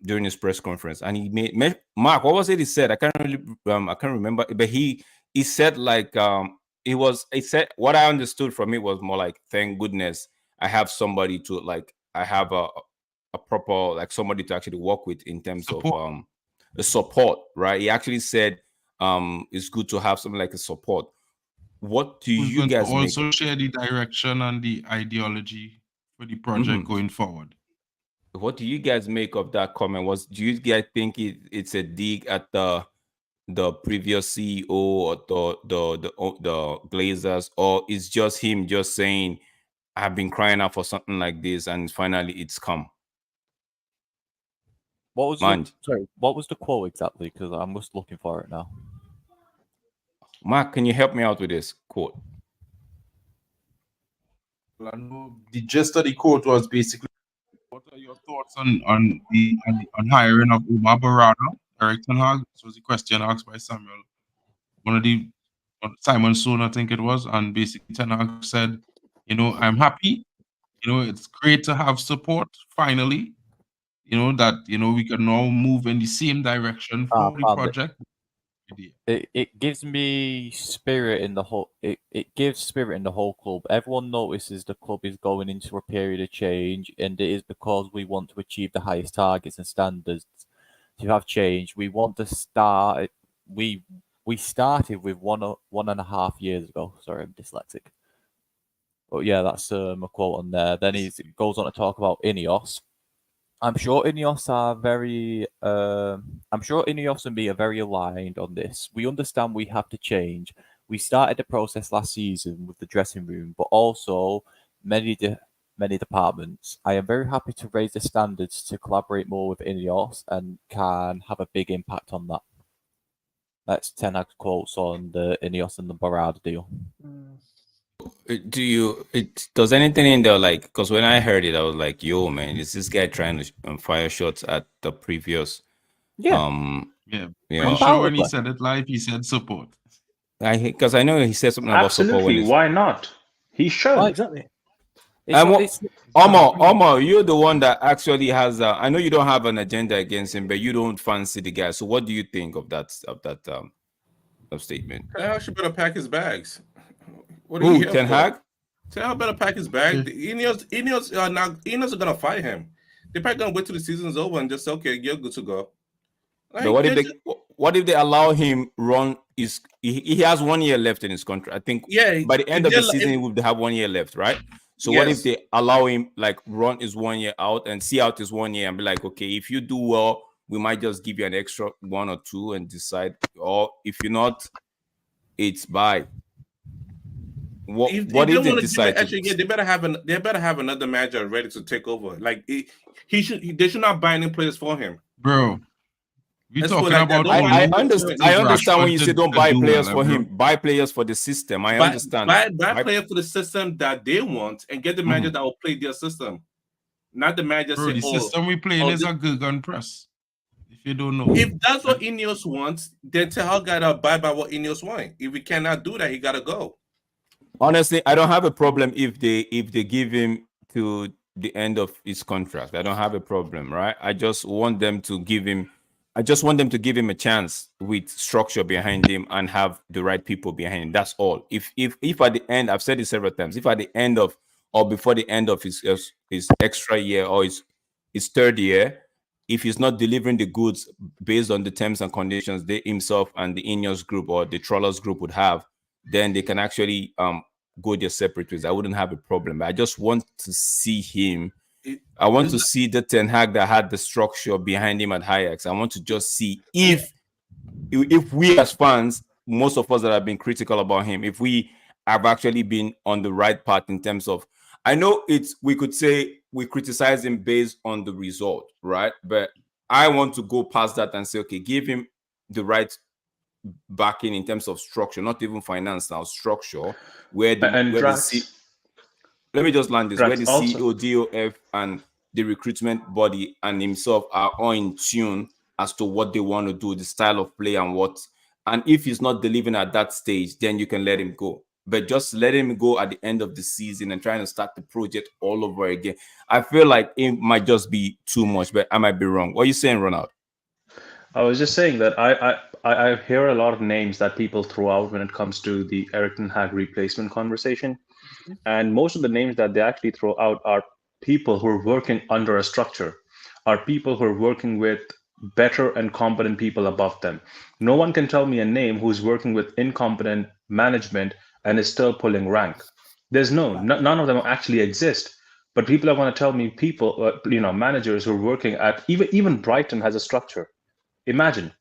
during his press conference, and he made Mark, what was it he said? I can't remember, but he said like he said what I understood from it was more like, thank goodness I have somebody to I have a proper somebody to actually work with in terms of the support, right? He actually said it's good to have something like a support. What do you guys also share the direction and the ideology for the project going forward? What do you guys make of that comment? Do you guys think it's a dig at the previous CEO or the Glazers, or it's just him just saying, I've been crying out for something like this and finally it's come? What was Man. what was the quote exactly? Because I'm just looking for it now. Mark, can you help me out with this quote? Well, I know the gist of the quote was basically, what are your thoughts on hiring of Omar Barada, Eric Ten Hag? This was the question asked by Samuel, Simon Soon, I think it was, and basically Ten Hag said, I'm happy. It's great to have support finally. That we can now move in the same direction for the project. It gives me spirit in the whole. It gives spirit in the whole club. Everyone notices the club is going into a period of change, and it is because we want to achieve the highest targets and standards to have change. We want to start. We started with 1.5 years ago. Sorry, I'm dyslexic. But yeah, that's a quote on there. Then he goes on to talk about Ineos. I'm sure Ineos and me are very aligned on this. We understand we have to change. We started the process last season with the dressing room, but also many departments. I am very happy to raise the standards to collaborate more with Ineos and can have a big impact on that. That's Ten Hag's quotes on the Ineos and the Barada deal. Does anything in there, like, because when I heard it, I was like, yo, man, is this guy trying to fire shots at the previous? Yeah. Yeah. Sure, when he said it live, he said support. Because I know he said something about support. Absolutely, why not? He should. Exactly. Omar, you're the one that actually has. I know you don't have an agenda against him, but you don't fancy the guy. So, what do you think of that statement? Ten Hag should better pack his bags. What Who, Ten Hag? Ten Hag better pack his bag. Ineos are gonna fire him. They're probably gonna wait till the season's over and just say, okay, you're good to go. But what if they allow him run? He has 1 year left in his contract. I think by the end of the season he will have 1 year left, right? So what if they allow him run his 1 year out and see out his 1 year and be like, okay, if you do well, we might just give you an extra 1 or 2 and decide, or if you're not, it's bye. What if they decide? They better have another manager ready to take over. They should not buy any players for him, bro. I understand when you say don't buy players for him. Buy players for the system. I understand. Buy players for the system that they want and get the manager that will play their system, not the manager. The system we playing is a Gegenpress press. If you don't know, if that's what Ineos wants, then Ten Hag gotta abide by what Ineos want. If we cannot do that, he gotta go. Honestly, I don't have a problem if they give him to the end of his contract. I don't have a problem, right? I just want them to give him a chance with structure behind him and have the right people behind him. That's all. If at the end, I've said it several times, if at the end of or before the end of his extra year or his third year, if he's not delivering the goods based on the terms and conditions they himself and the Ineos group or the Trawlers group would have, then they can actually go their separate ways. I wouldn't have a problem. I just want to see him. I want to see the Ten Hag that had the structure behind him at Ajax. I want to just see if we as fans, most of us that have been critical about him, if we have actually been on the right path in terms of, I know we could say we criticize him based on the result, right? But I want to go past that and say, okay, give him the right backing in terms of structure, not even finance now, structure, where let me just land this, where the CEO, DOF, and the recruitment body and himself are all in tune as to what they want to do, the style of play and what. And if he's not delivering at that stage, then you can let him go. But just let him go at the end of the season and trying to start the project all over again, I feel like it might just be too much, but I might be wrong. What are you saying, Ronald? I was just saying that I hear a lot of names that people throw out when it comes to the Erik ten Hag replacement conversation. And most of the names that they actually throw out are people who are working under a structure, are people who are working with better and competent people above them. No one can tell me a name who's working with incompetent management and is still pulling rank. There's none of them actually exist. But people are going to tell me managers who are working at, even Brighton has a structure. Imagine,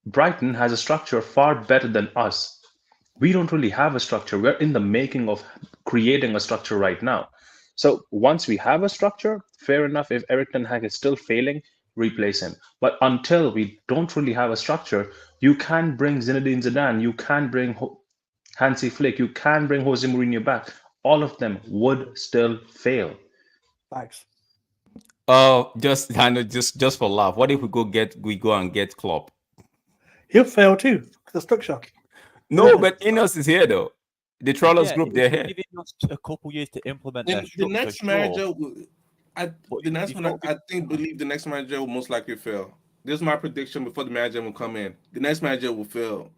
Brighton has a structure far better than us. We don't really have a structure. We're in the making of creating a structure right now. So once we have a structure, fair enough. If Erik ten Hag is still failing, replace him. But until we don't really have a structure, you can bring Zinedine Zidane, you can bring Hansi Flick, you can bring Jose Mourinho back. All of them would still fail. Thanks. Just for laugh. What if we go and get Klopp? He'll fail too. The structure. No, but Ineos is here though. The Trollers Yeah, group, they're here. giving us a couple years to implement their The structure. next manager, I But believe the next manager will most likely fail. This is my prediction before the manager will come in. The next manager will fail.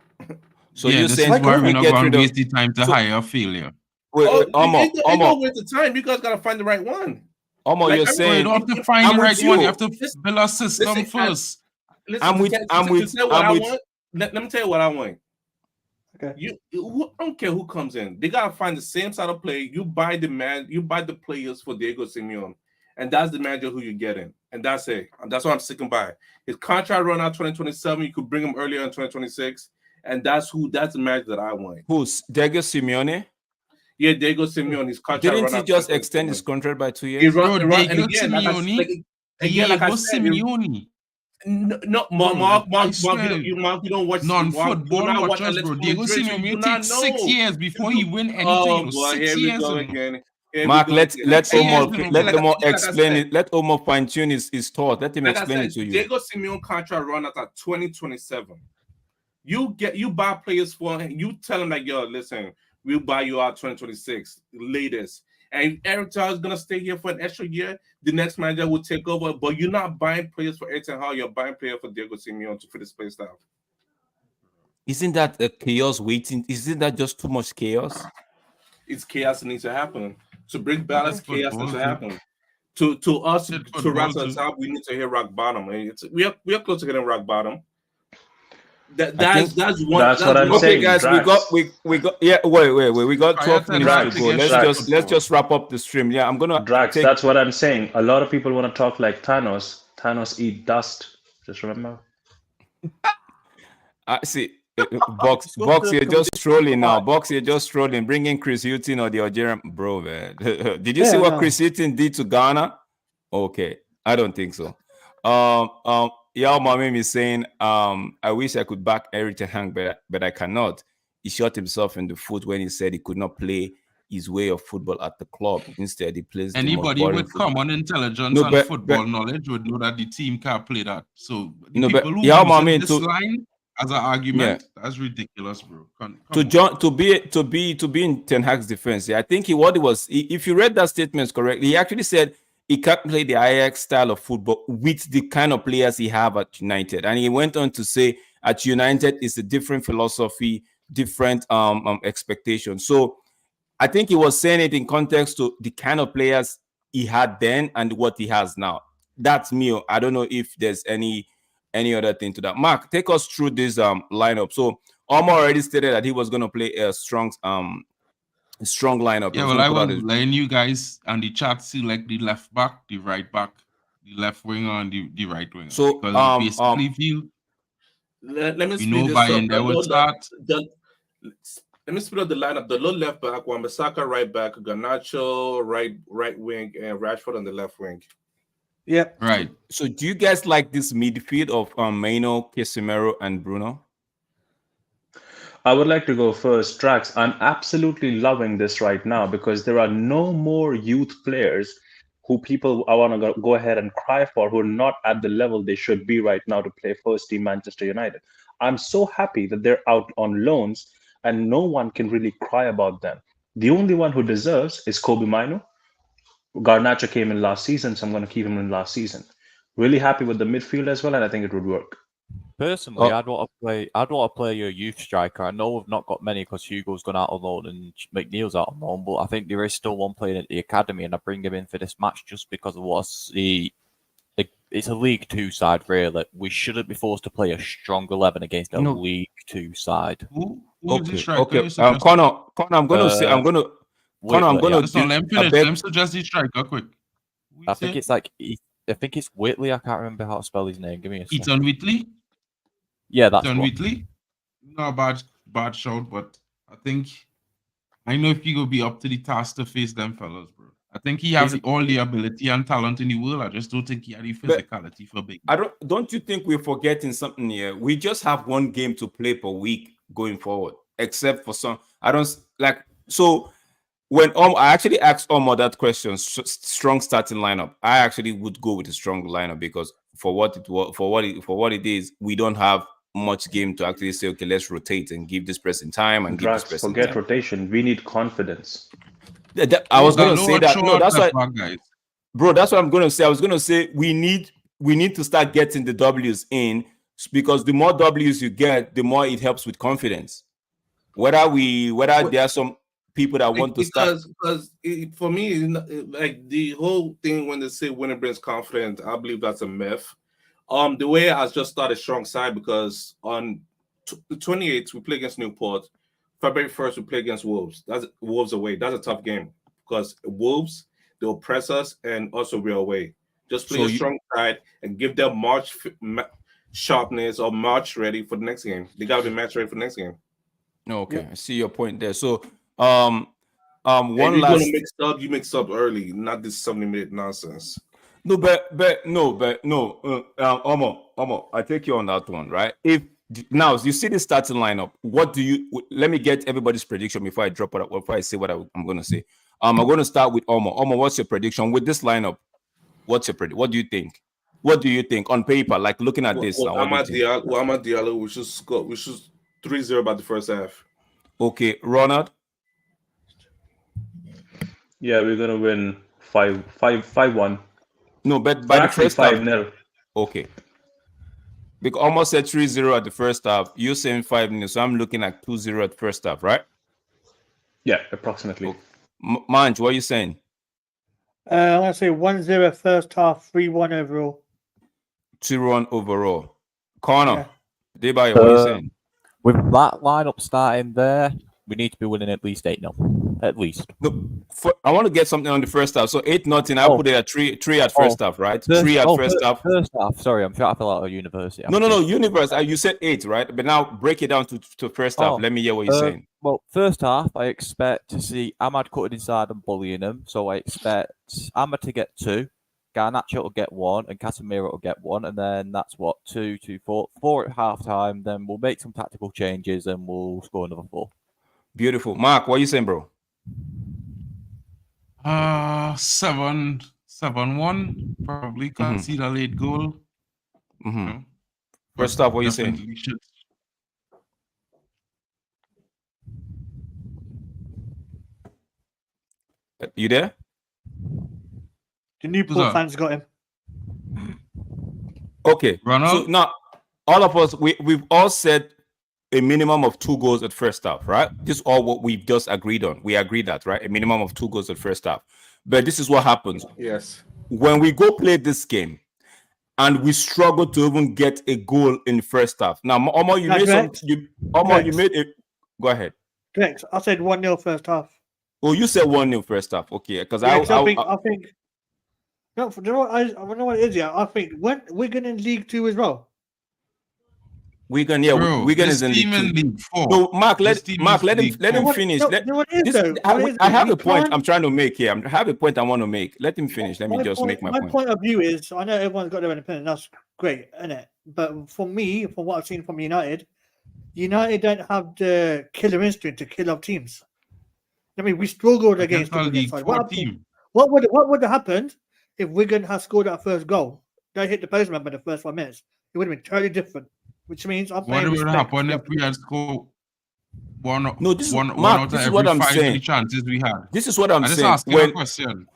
So yeah, you're this saying is why we we're not get going rid to of- waste the time to hire a failure. Wait, Ain't Omo, no waste of time. You guys gotta find the right one. Omo, Like, you're I'm- So you saying don't have to find I'm the with right one. You you. have to build a system Listen, first. Listen, I'm with- to I'm with- tell what I'm I with- want. Let me tell you what I want. Okay. I don't care who comes in. They gotta find the same side of play. You buy the players for Diego Simeone, and that's the manager who you're getting, and that's it. And that's what I'm sticking by. His contract run out 2027. You could bring him earlier in 2026, and that's the manager that I want. Who's Diego Simeone? Yeah, Diego Simeone. His contract Didn't run he out just 2027. extend his contract by 2 He years? run, Bro, and Diego again, Simeone, like I Diego said, Simeone. No, Bro, Mark, I you swear. don't watch Non-football you do not watch watchers, bro. Diego Madrid, you Simeone do may not take 6 know. years before he win anything. Oh You know, boy, 6 here we years. go You know. again. Here Mark, we go let again. Omar Like I explain said, it. Let Omar fine tune his thought. Let him like I explain said, it to you. Diego Simeone contract run out at 2027. You buy players for him. You tell him like, yo, listen, we'll buy you out 2026 latest. And Eric Ten Hag is gonna stay here for an extra year. The next manager will take over, but you're not buying players for Eric Ten Hag. You're buying players for Diego Simeone to fit his play style. Isn't that a chaos waiting? Isn't that just too much chaos? It's chaos that needs to happen. To bring balance, That's chaos football needs to too. happen. To us, That's to rise football to the too. top, we need to hit rock bottom. And we are close to getting rock bottom. That's one. That's what I'm one- saying. Okay, guys, Drax. we got yeah. Wait. We got 12 Fire minutes Drax to go. against Let's Drax. just wrap up the stream. Yeah, I'm gonna Drax, take. that's what I'm saying. A lot of people want to talk like Thanos. Thanos eat dust. Just remember. See. Box, you're just trolling now. Box, you're just trolling. Bringing Chris Hilton or the Algerian bro, man. Did you see what Chris Hilton did to Ghana? Okay, I don't think so. Yao Mamim is saying, I wish I could back Eric Ten Hag, but I cannot. He shot himself in the foot when he said he could not play his way of football at the club. Instead, he plays the most Anybody boring with football. common intelligence No, and but- football knowledge would know that the team can't play that. So the No, but people who yeah, use I mean, this to- line as an argument, that's ridiculous, bro. To be in Ten Hag's defense, yeah, I think if you read that statement correctly, he actually said he can't play the Ajax style of football with the kind of players he have at United, and he went on to say at United it's a different philosophy, different expectation. So I think he was saying it in context to the kind of players he had then and what he has now. That's me. I don't know if there's any other thing to that. Mark, take us through this lineup. So Omar already stated that he was going to play a strong lineup. Yeah, well, I was letting you guys on the chat see like the left back, the right back, the left winger, and the right winger. So, because basically, if you let me we speed know this by up. in there would start. Let me speed up the lineup. The low left back, Wan-Bissaka right back, Garnacho right wing, and Rashford on the left wing. Yep. Right. So do you guys like this midfield of Maino, Casemiro, and Bruno? I would like to go first. Drax, I'm absolutely loving this right now because there are no more youth players who people I want to go ahead and cry for who are not at the level they should be right now to play first team Manchester United. I'm so happy that they're out on loans and no one can really cry about them. The only one who deserves is Kobe Mino. Garnacho came in last season, so I'm going to keep him in last season. Really happy with the midfield as well, and I think it would work. Personally, I'd want to play your youth striker. I know we've not got many because Hugo's gone out on loan and McNeil's out on loan, but I think there is still one playing at the academy, and I bring him in for this match just because of what's it's a League Two side, really. We shouldn't be forced to play a strong 11 against a League Two side. Okay. Connor, I'm going to say, I'm going to. Connor, I'm going to. Let him finish. Let him suggest the striker quick. I think it's Whitley. I can't remember how to spell his name. Give me a second. Ethan Whitley. Yeah, that's Ethan Whitley. Not a bad shout, but I know if you go be up to the task to face them fellas, bro. I think he has all the ability and talent in the world. I just don't think he had the physicality for big. Don't you think we're forgetting something here? We just have one game to play per week going forward, except for some. I don't like so. When I actually asked Omar that question, strong starting lineup, I actually would go with a strong lineup because for what it is, we don't have much game to actually say, okay, let's rotate and give this person time and give this person forget time. rotation. We need confidence. I was going to say that. No, that's why, bro. That's what I'm going to say. I was going to say we need to start getting the W's in because the more W's you get, the more it helps with confidence. Whether there are some people that want to start, because for me, like the whole thing when they say winning brings confidence, I believe that's a myth. The way I just started strong side because on the 28th we play against Newport. February 1st we play against Wolves. That's Wolves away. That's a tough game because Wolves, they'll press us and also we're away. Just play a strong side and give them March sharpness or March ready for the next game. They gotta be match ready for the next game. Okay, yeah. I see your point there. So one last you mix up early, not this 70-minute nonsense. No, but Omo, I take you on that one, right? If now you see the starting lineup, let me get everybody's prediction before I drop it, before I say what I'm going to say. I'm going to start with Omo. Omo, what's your prediction with this lineup? What's your prediction? What do you think? What do you think on paper? Like looking at this, Amad Diallo, we should 3-0 by the first half. Okay, Ronald. Yeah, we're gonna win 5-1. No, but by the first 5-0. Okay. Because almost said 3-0 at the first half. You're saying 5-0, so I'm looking at 2-0 at the first half, right? Yeah, approximately. Okay. Manj, what are you saying? I'm gonna say 1-0 first half, 3-1 overall. 2-1 overall. Connor, Debayo, what are you saying? With that lineup starting there, we need to be winning at least 8-0. At least. No, I want to get something on the first half. So 8-0. I'll put it at 3 at first half, right? 3 at first half. First half. Sorry, I'm sure I fell out of university. No. Universe. You said 8, right? But now break it down to first half. Let me hear what you're saying. Well, first half, I expect to see Ahmad cutting inside and bullying him. So I expect Ahmad to get 2, Garnacho will get 1, and Casemiro will get 1. And then that's 2, 4 at half time. Then we'll make some tactical changes and we'll score another 4. Beautiful. Mark, what are you saying, bro? 7-1, probably concede a late goal. First off, what are you saying? You there? The Newport fans got him. Okay. Ronald? So now, all of us, we've all said a minimum of 2 goals at first half, right? This is all what we've just agreed on. We agreed that, right? A minimum of 2 goals at first half. But this is what happens. Yes. When we go play this game and we struggle to even get a goal in the first half. Now, Omar, you made some. You made it. Go ahead. Correct. I said 1-0 first half. Oh, you said 1-0 first half. Okay, because I think. No, I don't know what it is. Yeah, I think Wigan in League 2 as well. Wigan, Wigan is in League 4. No, Mark, let him finish. I have a point I'm trying to make here. I have a point I want to make. Let him finish. Let me just make my point. My point of view is, I know everyone's got their own opinion. That's great, isn't it? But for me, from what I've seen from United don't have the killer instinct to kill off teams. I mean, we struggled against the Wigan side. What would have happened if Wigan had scored that first goal? They hit the post, remember, the first 5 minutes. It would have been totally different. Which means I'm what would happen if we had scored one out of every what I'm 5 saying. chances we had? This is what I'm saying. Asking a question.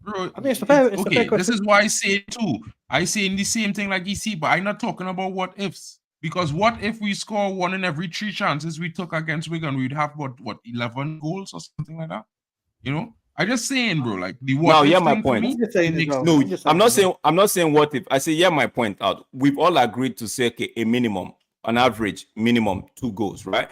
Bro, I mean, it's a fair question. This is why I say it too. I say in the same thing like you see, but I'm not talking about what ifs. Because what if we score 1 in every 3 chances we took against Wigan, we'd have what 11 goals or something like that? You know? I just saying, bro, like the what. Now, my point. I'm not saying what if. I say, my point out. We've all agreed to say, okay, a minimum, on average, minimum 2 goals, right?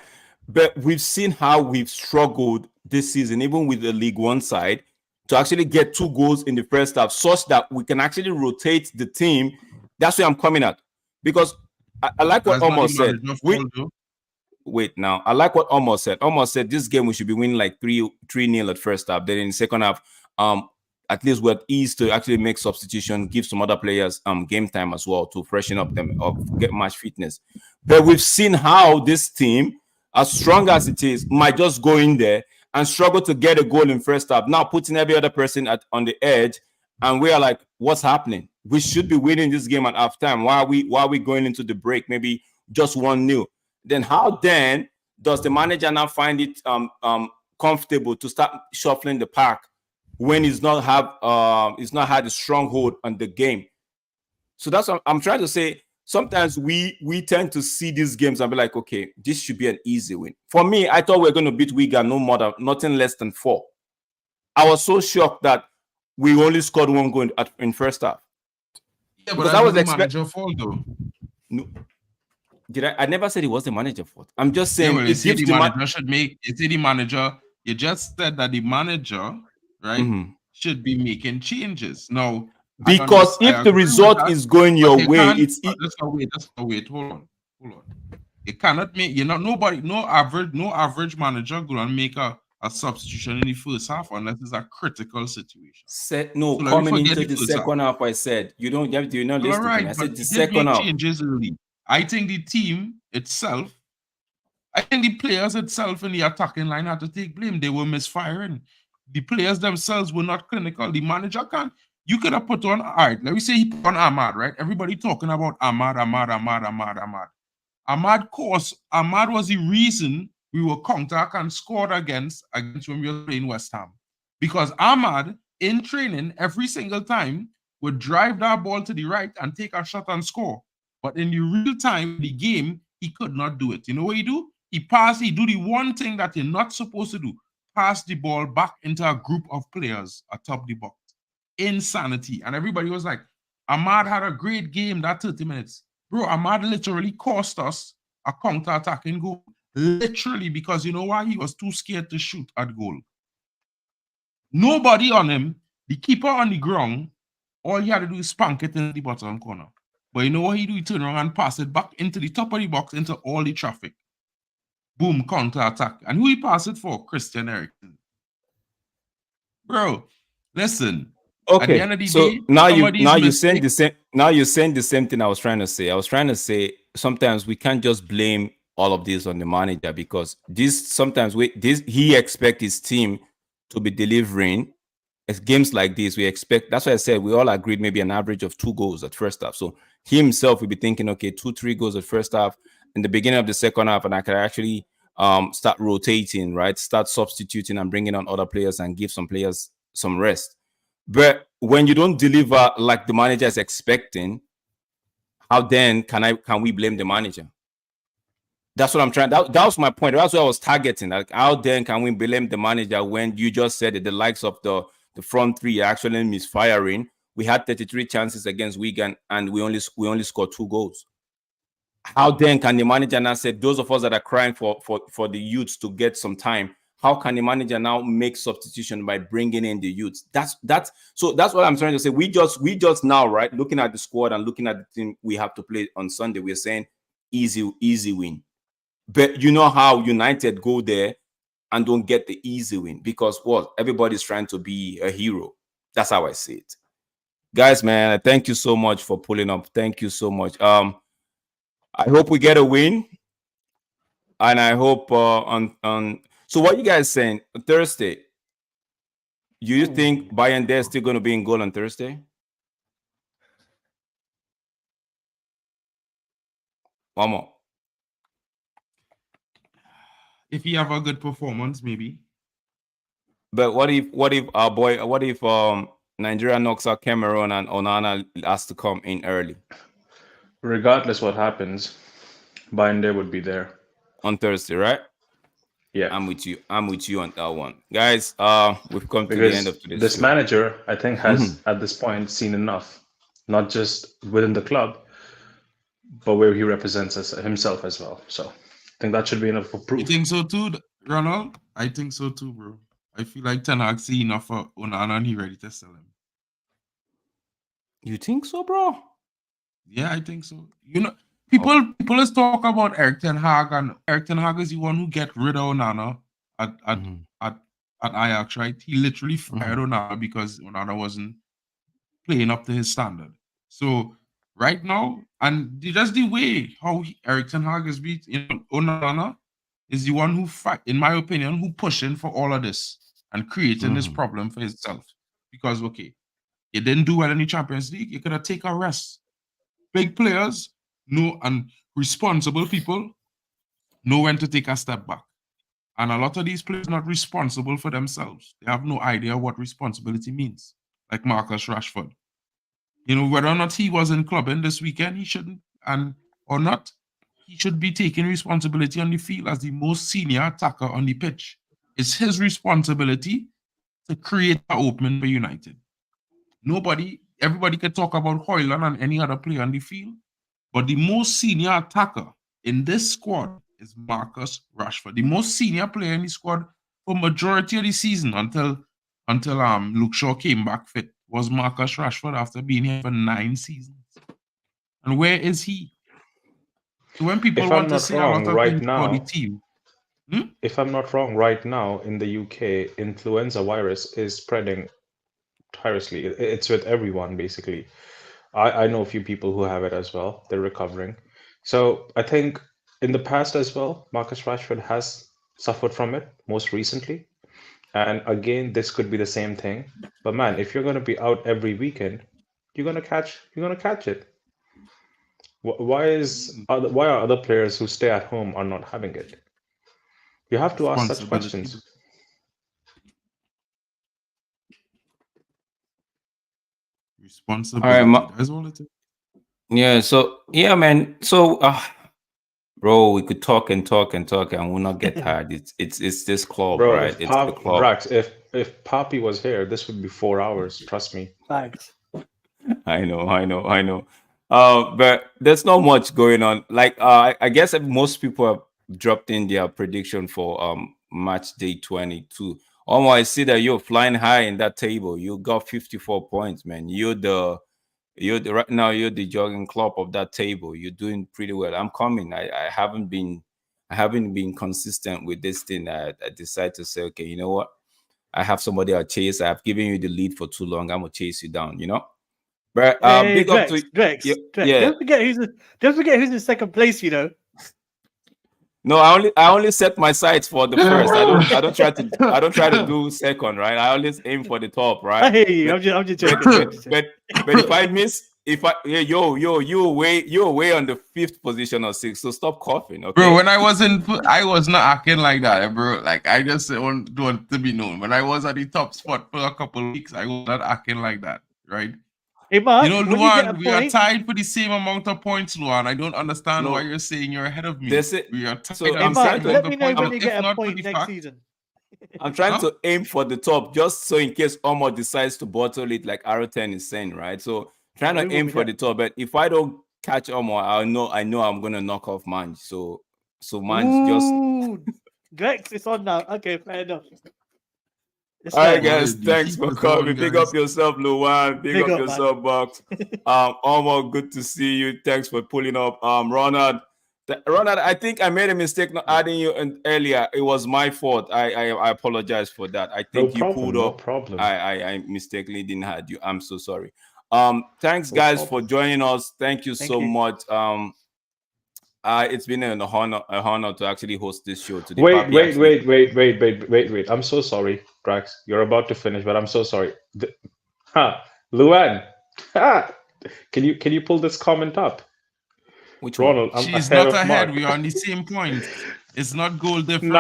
But we've seen how we've struggled this season, even with the League One side, to actually get 2 goals in the first half, such that we can actually rotate the team. That's where I'm coming at, because I like what Omar said. Wait, now I like what Omar said. Omar said this game we should be winning like 3-0 at first half. Then in the second half, at least we're at ease to actually make substitution, give some other players game time as well to freshen up them or get match fitness. But we've seen how this team, as strong as it is, might just go in there and struggle to get a goal in first half. Now putting every other person on the edge, and we are like, what's happening? We should be winning this game at halftime. Why are we going into the break maybe just 1-0? Then how then does the manager now find it comfortable to start shuffling the pack when he's not had a stronghold on the game? So that's what I'm trying to say. Sometimes we tend to see these games and be like, okay, this should be an easy win. For me, I thought we were going to beat Wigan nothing less than 4. I was so shocked that we only scored 1 goal in first half. Yeah, but that was the manager's fault, though. No, I never said it was the manager's fault. I'm just saying You say the manager. You just said that the manager, right, should be making changes now. Because if the result is going your way, it's wait. Hold on. You cannot make no average manager go and make a substitution in the first half unless it's a critical situation. Coming into the second half, I said you don't have to. You're not listening. Right, I said the second half. Changes early. I think the team itself, I think the players itself in the attacking line had to take blame. They were misfiring. The players themselves were not clinical. The manager can't. You could have put on, all right, let me say he put on Ahmad, right? Everybody talking about Ahmad. Ahmad was the reason we were counter and scored against when we were playing West Ham. Because Ahmad, in training, every single time, would drive that ball to the right and take a shot and score. But in the real time, the game, he could not do it. You know what he do? He do the one thing that you're not supposed to do. Pass the ball back into a group of players atop the box. Insanity. And everybody was like, Ahmad had a great game that 30 minutes. Bro, Ahmad literally cost us a counter-attacking goal. Literally, because you know why? He was too scared to shoot at goal. Nobody on him. The keeper on the ground, all he had to do is spank it in the bottom corner. But you know what he do? He turn around and pass it back into the top of the box, into all the traffic. Boom, counter-attack. And who he passed it for? Christian Eriksen. Bro, listen. Okay, at the end of the so day, now you're saying the same. Now you're saying the same thing I was trying to say. I was trying to say sometimes we can't just blame all of this on the manager, because he expects his team to be delivering. As games like this, we expect. That's why I said we all agreed maybe an average of 2 goals at first half. So he himself will be thinking, okay, 2-3 goals at first half. In the beginning of the second half, and I can actually start rotating, right? Start substituting and bringing on other players and give some players some rest. But when you don't deliver like the manager is expecting, how then can we blame the manager? That's what I'm trying. That was my point. That's what I was targeting. Like, how then can we blame the manager when you just said that the likes of the front three are actually misfiring? We had 33 chances against Wigan and we only scored 2 goals. How then can the manager now say, those of us that are crying for the youths to get some time, how can the manager now make substitution by bringing in the youths? That's what I'm trying to say. We just now, right, looking at the squad and looking at the team we have to play on Sunday, we're saying easy win. But you know how United go there and don't get the easy win, because everybody's trying to be a hero. That's how I see it. Guys, man, thank you so much for pulling up. Thank you so much. I hope we get a win. And I hope so what you guys saying Thursday? Do you think Bayern is still going to be in goal on Thursday? One more. If you have a good performance, maybe. But what if Nigeria knocks out Cameroon and Onana has to come in early? Regardless what happens, Bayern would be there on Thursday, right? Yeah, I'm with you on that one, guys. We've come to the end of today's this show. Manager, I think, has at this point seen enough, not just within the club, but where he represents himself as well. So I think that should be enough for proof. You think so too, Ronald? I think so too, bro. I feel like Ten Hag seen enough for Onana and he ready to sell him. You think so, bro? Yeah, I think so. You know, people let's talk about Erik Ten Hag, and Erik Ten Hag is the one who get rid of Onana at at Ajax, right? He literally fired Onana because Onana wasn't playing up to his standard. So right now, and just the way how Erik ten Hag is beat, Onana is the one who fight, in my opinion, who pushing for all of this and creating this problem for himself. Because okay, you didn't do well in the Champions League, you could have taken a rest. Big players know, and responsible people know when to take a step back. And a lot of these players are not responsible for themselves. They have no idea what responsibility means. Like Marcus Rashford. Whether or not he was in clubbing this weekend, he shouldn't, or not, he should be taking responsibility on the field as the most senior attacker on the pitch. It's his responsibility to create an opening for United. Everybody can talk about Højlund and any other player on the field, but the most senior attacker in this squad is Marcus Rashford, the most senior player in the squad for majority of the season until Luke Shaw came back fit, was Marcus Rashford after being here for 9 seasons. And where is he? So when people want to say a lot of things about the team, if I'm not wrong, right now in the UK, influenza virus is spreading tirelessly. It's with everyone, basically. I know a few people who have it as well. They're recovering. So I think in the past as well, Marcus Rashford has suffered from it most recently. And again, this could be the same thing. But man, if you're going to be out every weekend, you're going to catch it. Why are other players who stay at home are not having it? You have to ask such questions. Responsibility. All right, that's all it is. Yeah. So yeah, man. So, bro, we could talk and talk and talk, and we'll not get tired. It's this club, Bro, right? It's the club. Drax, if Papi was here, this would be 4 hours. Trust me. Thanks. I know. But there's not much going on. Like, I guess most people have dropped in their prediction for match day 22. I see that you're flying high in that table. You got 54 points, man. Right now you're the jogging club of that table. You're doing pretty well. I'm coming. I haven't been consistent with this thing. I decided to say, okay, you know what? I have somebody I'll chase. I've given you the lead for too long. I'm gonna chase you down, But Hey, big Drex, up to Drex. yeah. Don't forget who's in second place, No, I only set my sights for the first. I don't try to do second, right? I always aim for the top, right? I hear you. I'm just joking. But if I miss, you're way on the 5th position or 6th. So stop coughing, okay? Bro, when I was not acting like that, bro. Like I just want to be known. When I was at the top spot for a couple of weeks, I was not acting like that, right? Hey, Mark, Luan, we are tied for the same amount of points, Luan. I don't understand why you're saying you're ahead of me. We are tied. So I'm Mark, saying let me know when you get a point next season. I'm trying to aim for the top, just so in case Omar decides to bottle it, like Aroten is saying, right? So trying to aim for the top, but if I don't catch Omar, I know I'm gonna knock off Manj. So Manj just Drex, it's on now. Okay, fair enough. All right, guys. Thanks for coming. Big up yourself, Luan. Big up yourself, Bucks. Omar, good to see you. Thanks for pulling up. Ronald, I think I made a mistake not adding you earlier. It was my fault. I apologize for that. I think you pulled up. No problem. I mistakenly didn't add you. I'm so sorry. Thanks, guys, for joining us. Thank you so much. It's been an honor to actually host this show today. Wait. I'm so sorry, Drax. You're about to finish, but I'm so sorry. Luan, can you pull this comment up? Which Ronald, one? She's not ahead. We are on the same point. It's not goal difference.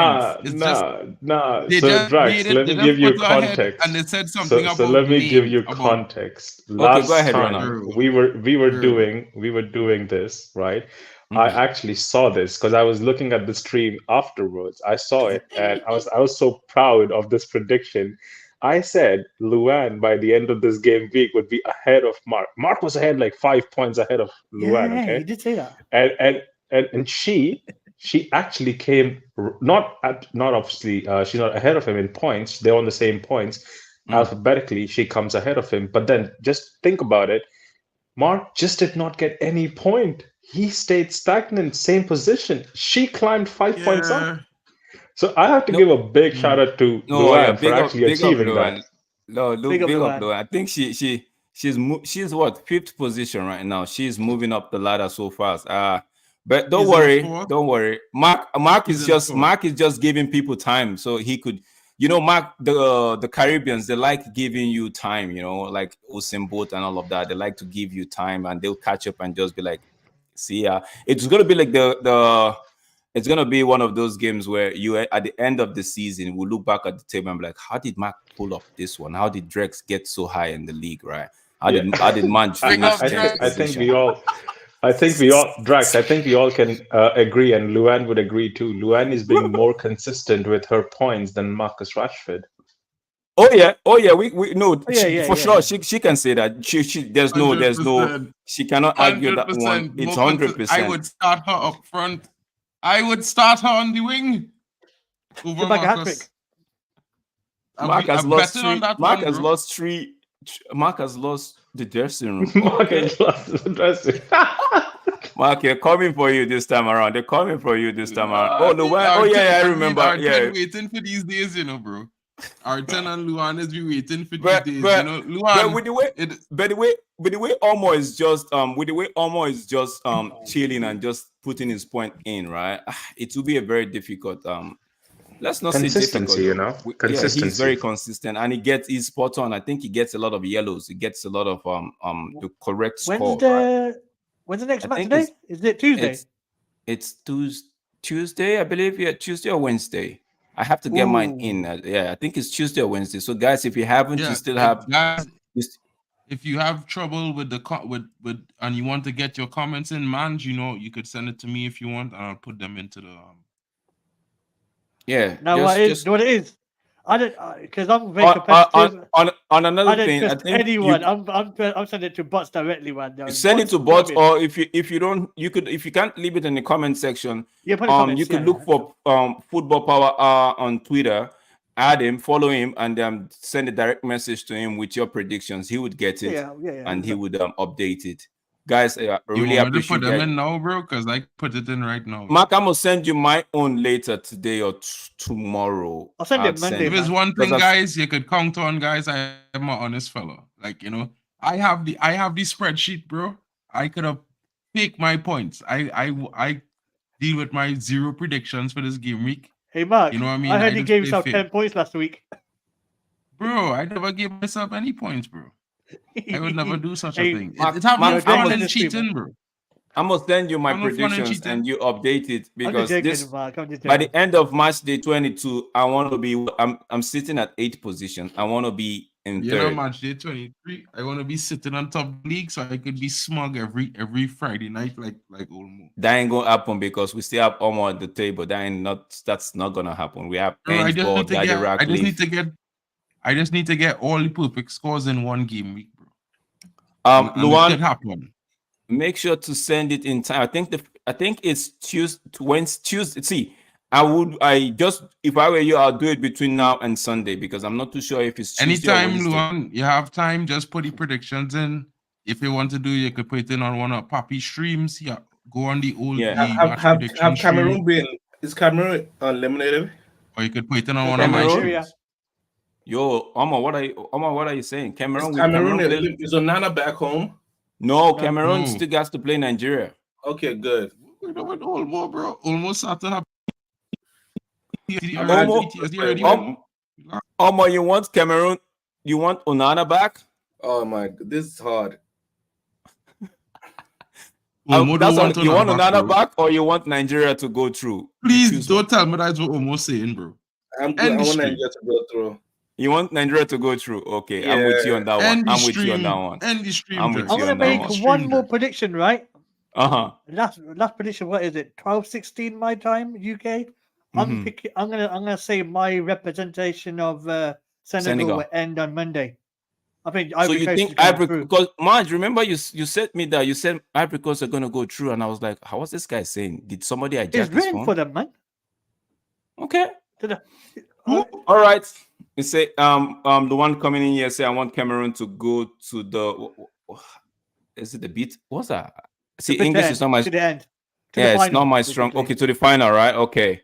Nah. So Drax, let me give you context. And they said something about. So let me give you context. Last time we were doing this, right? I actually saw this because I was looking at the stream afterwards. I saw it and I was so proud of this prediction. I said Luan by the end of this game week would be ahead of Mark. Mark was ahead like 5 points ahead of Luan. Yeah, okay, you did say that. And she actually came not obviously she's not ahead of him in points. They're on the same points. Alphabetically, she comes ahead of him. But then just think about it. Mark just did not get any point. He stayed stagnant, same position. She climbed 5 points up. So I have to No, give a big shout out to no, yeah, Luan for actually big up, achieving Luan. that. No, Big up, big up, Luan. Luan. I think she's what, 5th position right now. She's moving up the ladder so fast. But don't He's in worry, 4th. don't worry. Mark He's is in just 4th. Mark is just giving people time so he could, you know, Mark, the Caribbeans, they like giving you time, you know, like Usain Bolt and all of that. They like to give you time and they'll catch up and just be like, see ya. It's gonna be like it's gonna be one of those games where you at the end of the season will look back at the table and be like, how did Mark pull up this one? How did Drex get so high in the league, right? How did Manj Big finish up, 10th Drex. I think position? we all, Drax, I think we all can agree, and Luan would agree too. Luan is being more consistent with her points than Marcus Rashford. Oh yeah, we no, yeah, for yeah, sure. yeah. She can say that. There's no, 100%. she cannot argue that one. 100%. It's More 100%. I would start her up front. I would start her on the wing over Give back a hat Marcus. trick. Mark has lost betting on three. that Mark one, has bro. lost three. Mark has lost the dressing room. Mark Okay. has lost the dressing. Mark, they're coming for you this time around. They're coming for you this time around. Oh, Luan. Oh Arten- yeah, I mean, remember. Arten Yeah, waiting for these days, you know, bro. Arten and Luan is be waiting for these but days, but you know. but Luan, with the way, it, but the way Omo is just chilling and just putting his point in, right? It will be a very difficult let's not say Consistency, difficult. you know. Yeah, Consistency. he's very consistent and he's spot on. I think he gets a lot of yellows. He gets a lot of the correct score. Right? When's the next I match think today? Is it Tuesday? It's Tuesday, I believe. Yeah, Tuesday or Wednesday. I have to get mine in. Yeah, I think it's Tuesday or Wednesday. So guys, if you haven't, yeah, you still have. guys, if you have trouble with the with and you want to get your comments in, man, you know, you could send it to me if you want, and I'll put them into the Yeah. Now what it is? I don't because I'm very competitive. On another I don't thing, I trust think anyone. I'm sending it to bots directly, man. send it to bots, or if you don't, you could, if you can't leave it in the comment section. Yeah, put comments, you could look for Football Power on Twitter, add him, follow him, and send a direct message to him with your predictions. He would get it, and he would update it. Guys, I really you appreciate put them that. in now, bro, because I put it in right now. Mark, I'm gonna send you my own later today or tomorrow. I'll send it Monday. If it's one thing, guys, you could count on, guys. I am an honest fellow. Like, you know, I have the spreadsheet, bro. I could have picked my points. I deal with my 0 predictions for this game week. Hey Mark, you know what I mean? I heard you just gave play yourself fair. 10 points last week. Bro, I never gave myself any points, bro. I would never do such a thing. Mark, It's having Mark, fun and cheating, bro. I'm gonna send you my I'm not fun and predictions cheating. and you update it because joking, this Mark, I'm just by joking. the end of match day 22, I want to be. I'm sitting at 8th position. I want to be in You know, third. match day 23. I want to be sitting on top of the league so I could be smug every Friday night, like Olmo. That ain't gonna happen because we still have Omo at the table. That's not gonna happen. We have Bro, I Paintball, Daddy I just need to get all the perfect scores in one game week, bro. And Luan, it could happen. make sure to send it in time. I think it's Tuesday. See, if I were you, I'll do it between now and Sunday because I'm not too sure if it's Tuesday or Anytime, Wednesday. Luan, you have time, just put the predictions in. If you want to do, you could put it in on one of Papi streams. Yeah, go on the old Have Cameroon been? Is Cameroon eliminated? Or you could put it in on one of my streams. Yo, Omar, what are you saying? Cameroon Is Onana back home? No, Cameroon still has to play Nigeria. Okay, good. We know what Olmo, bro. Almost have to have. Omar, you want Cameroon? You want Onana back? Oh my God, this is hard. You want Onana back, or you want Nigeria to go through? Please don't tell me that's what Omo's saying, bro. I want Nigeria to go through. You want Nigeria to go through? Okay, Yeah. I'm with you on that one. I'm with you on that one. End the stream. I'm with I'm you gonna on that make one. one more prediction, right? Last prediction. What is it? 12:16 my time, UK. I'm gonna say my representation of Senegal will end on Monday. I think. So you think Ivory? Because Marge, remember you said me that you said Ivory Coast are gonna go through, and I was like, how was this guy saying? Did somebody hijack It's his written phone? for them, man. Okay. All right. You say the one coming in here say I want Cameroon to go to the is it the beat? What's that? See, English is not my to the end. Yeah, it's not my strong. Okay, to the final, right? Okay.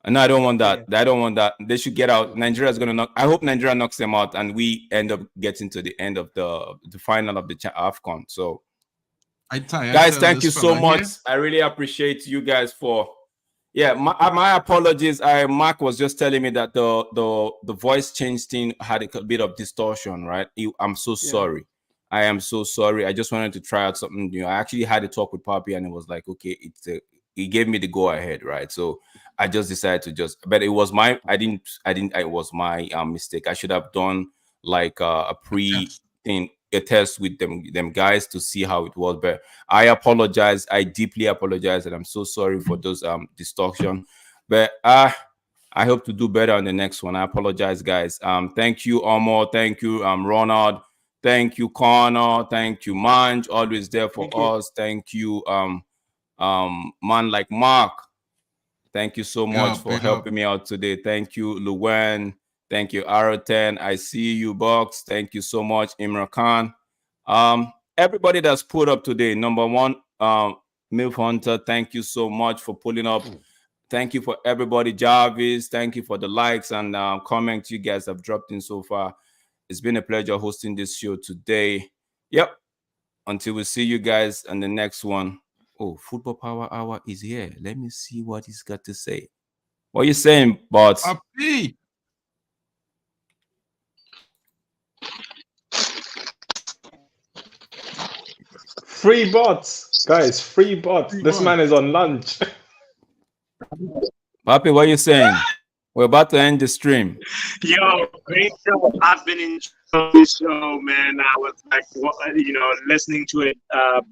No, I don't want that. I don't want that. They should get out. Nigeria is gonna knock. I hope Nigeria knocks them out, and we end up getting to the end of the final of the AFCON. So, guys, thank you so much. I really appreciate you guys for. Yeah, my apologies. Mark was just telling me that the voice change thing had a bit of distortion, right? I'm so sorry. I am so sorry. I just wanted to try out something new. I actually had a talk with Papi, and it was like, okay, he gave me the go ahead, right? So I just decided to but it was my, it was my mistake. I should have done like a test with them guys to see how it was. But I apologize. I deeply apologize, and I'm so sorry for those distortion. But I hope to do better on the next one. I apologize, guys. Thank you, Omo. Thank you, Ronald. Thank you, Connor. Thank you, Manj. Always there for us. Thank you, man like Mark. Thank you so much for helping me out today. Thank you, Luwen. Thank you, Aroten. I see you, Box. Thank you so much, Imran Khan. Everybody that's put up today. Number one, Milf Hunter. Thank you so much for pulling up. Thank you for everybody, Jarvis. Thank you for the likes and comments you guys have dropped in so far. It's been a pleasure hosting this show today. Yep. Until we see you guys on the next one. Oh, Football Power Hour is here. Let me see what he's got to say. What are you saying, bots? Free bots, guys. Free bots. This man is on lunch. Papi, what are you saying? We're about to end the stream. Yo, great show. I've been enjoying this show, man. I was like, listening to it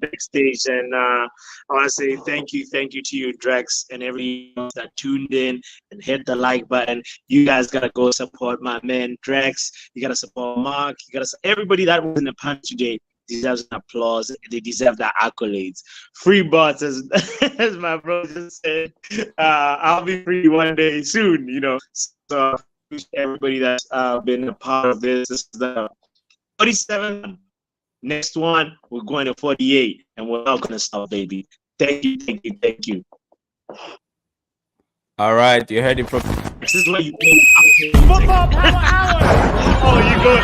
backstage, and I want to say thank you to you, Drex, and everyone that tuned in and hit the like button. You guys gotta go support my man Drex. You gotta support Mark. You gotta everybody that was in the punch today deserves an applause. They deserve the accolades. Free bots, as my brother just said. I'll be free one day soon, So everybody that's been a part of this. This is the 47. Next one, we're going to 48, and we're not going to stop, baby. Thank you. All right, you heard it from. This is what you. Football Power Hour. Oh, you go.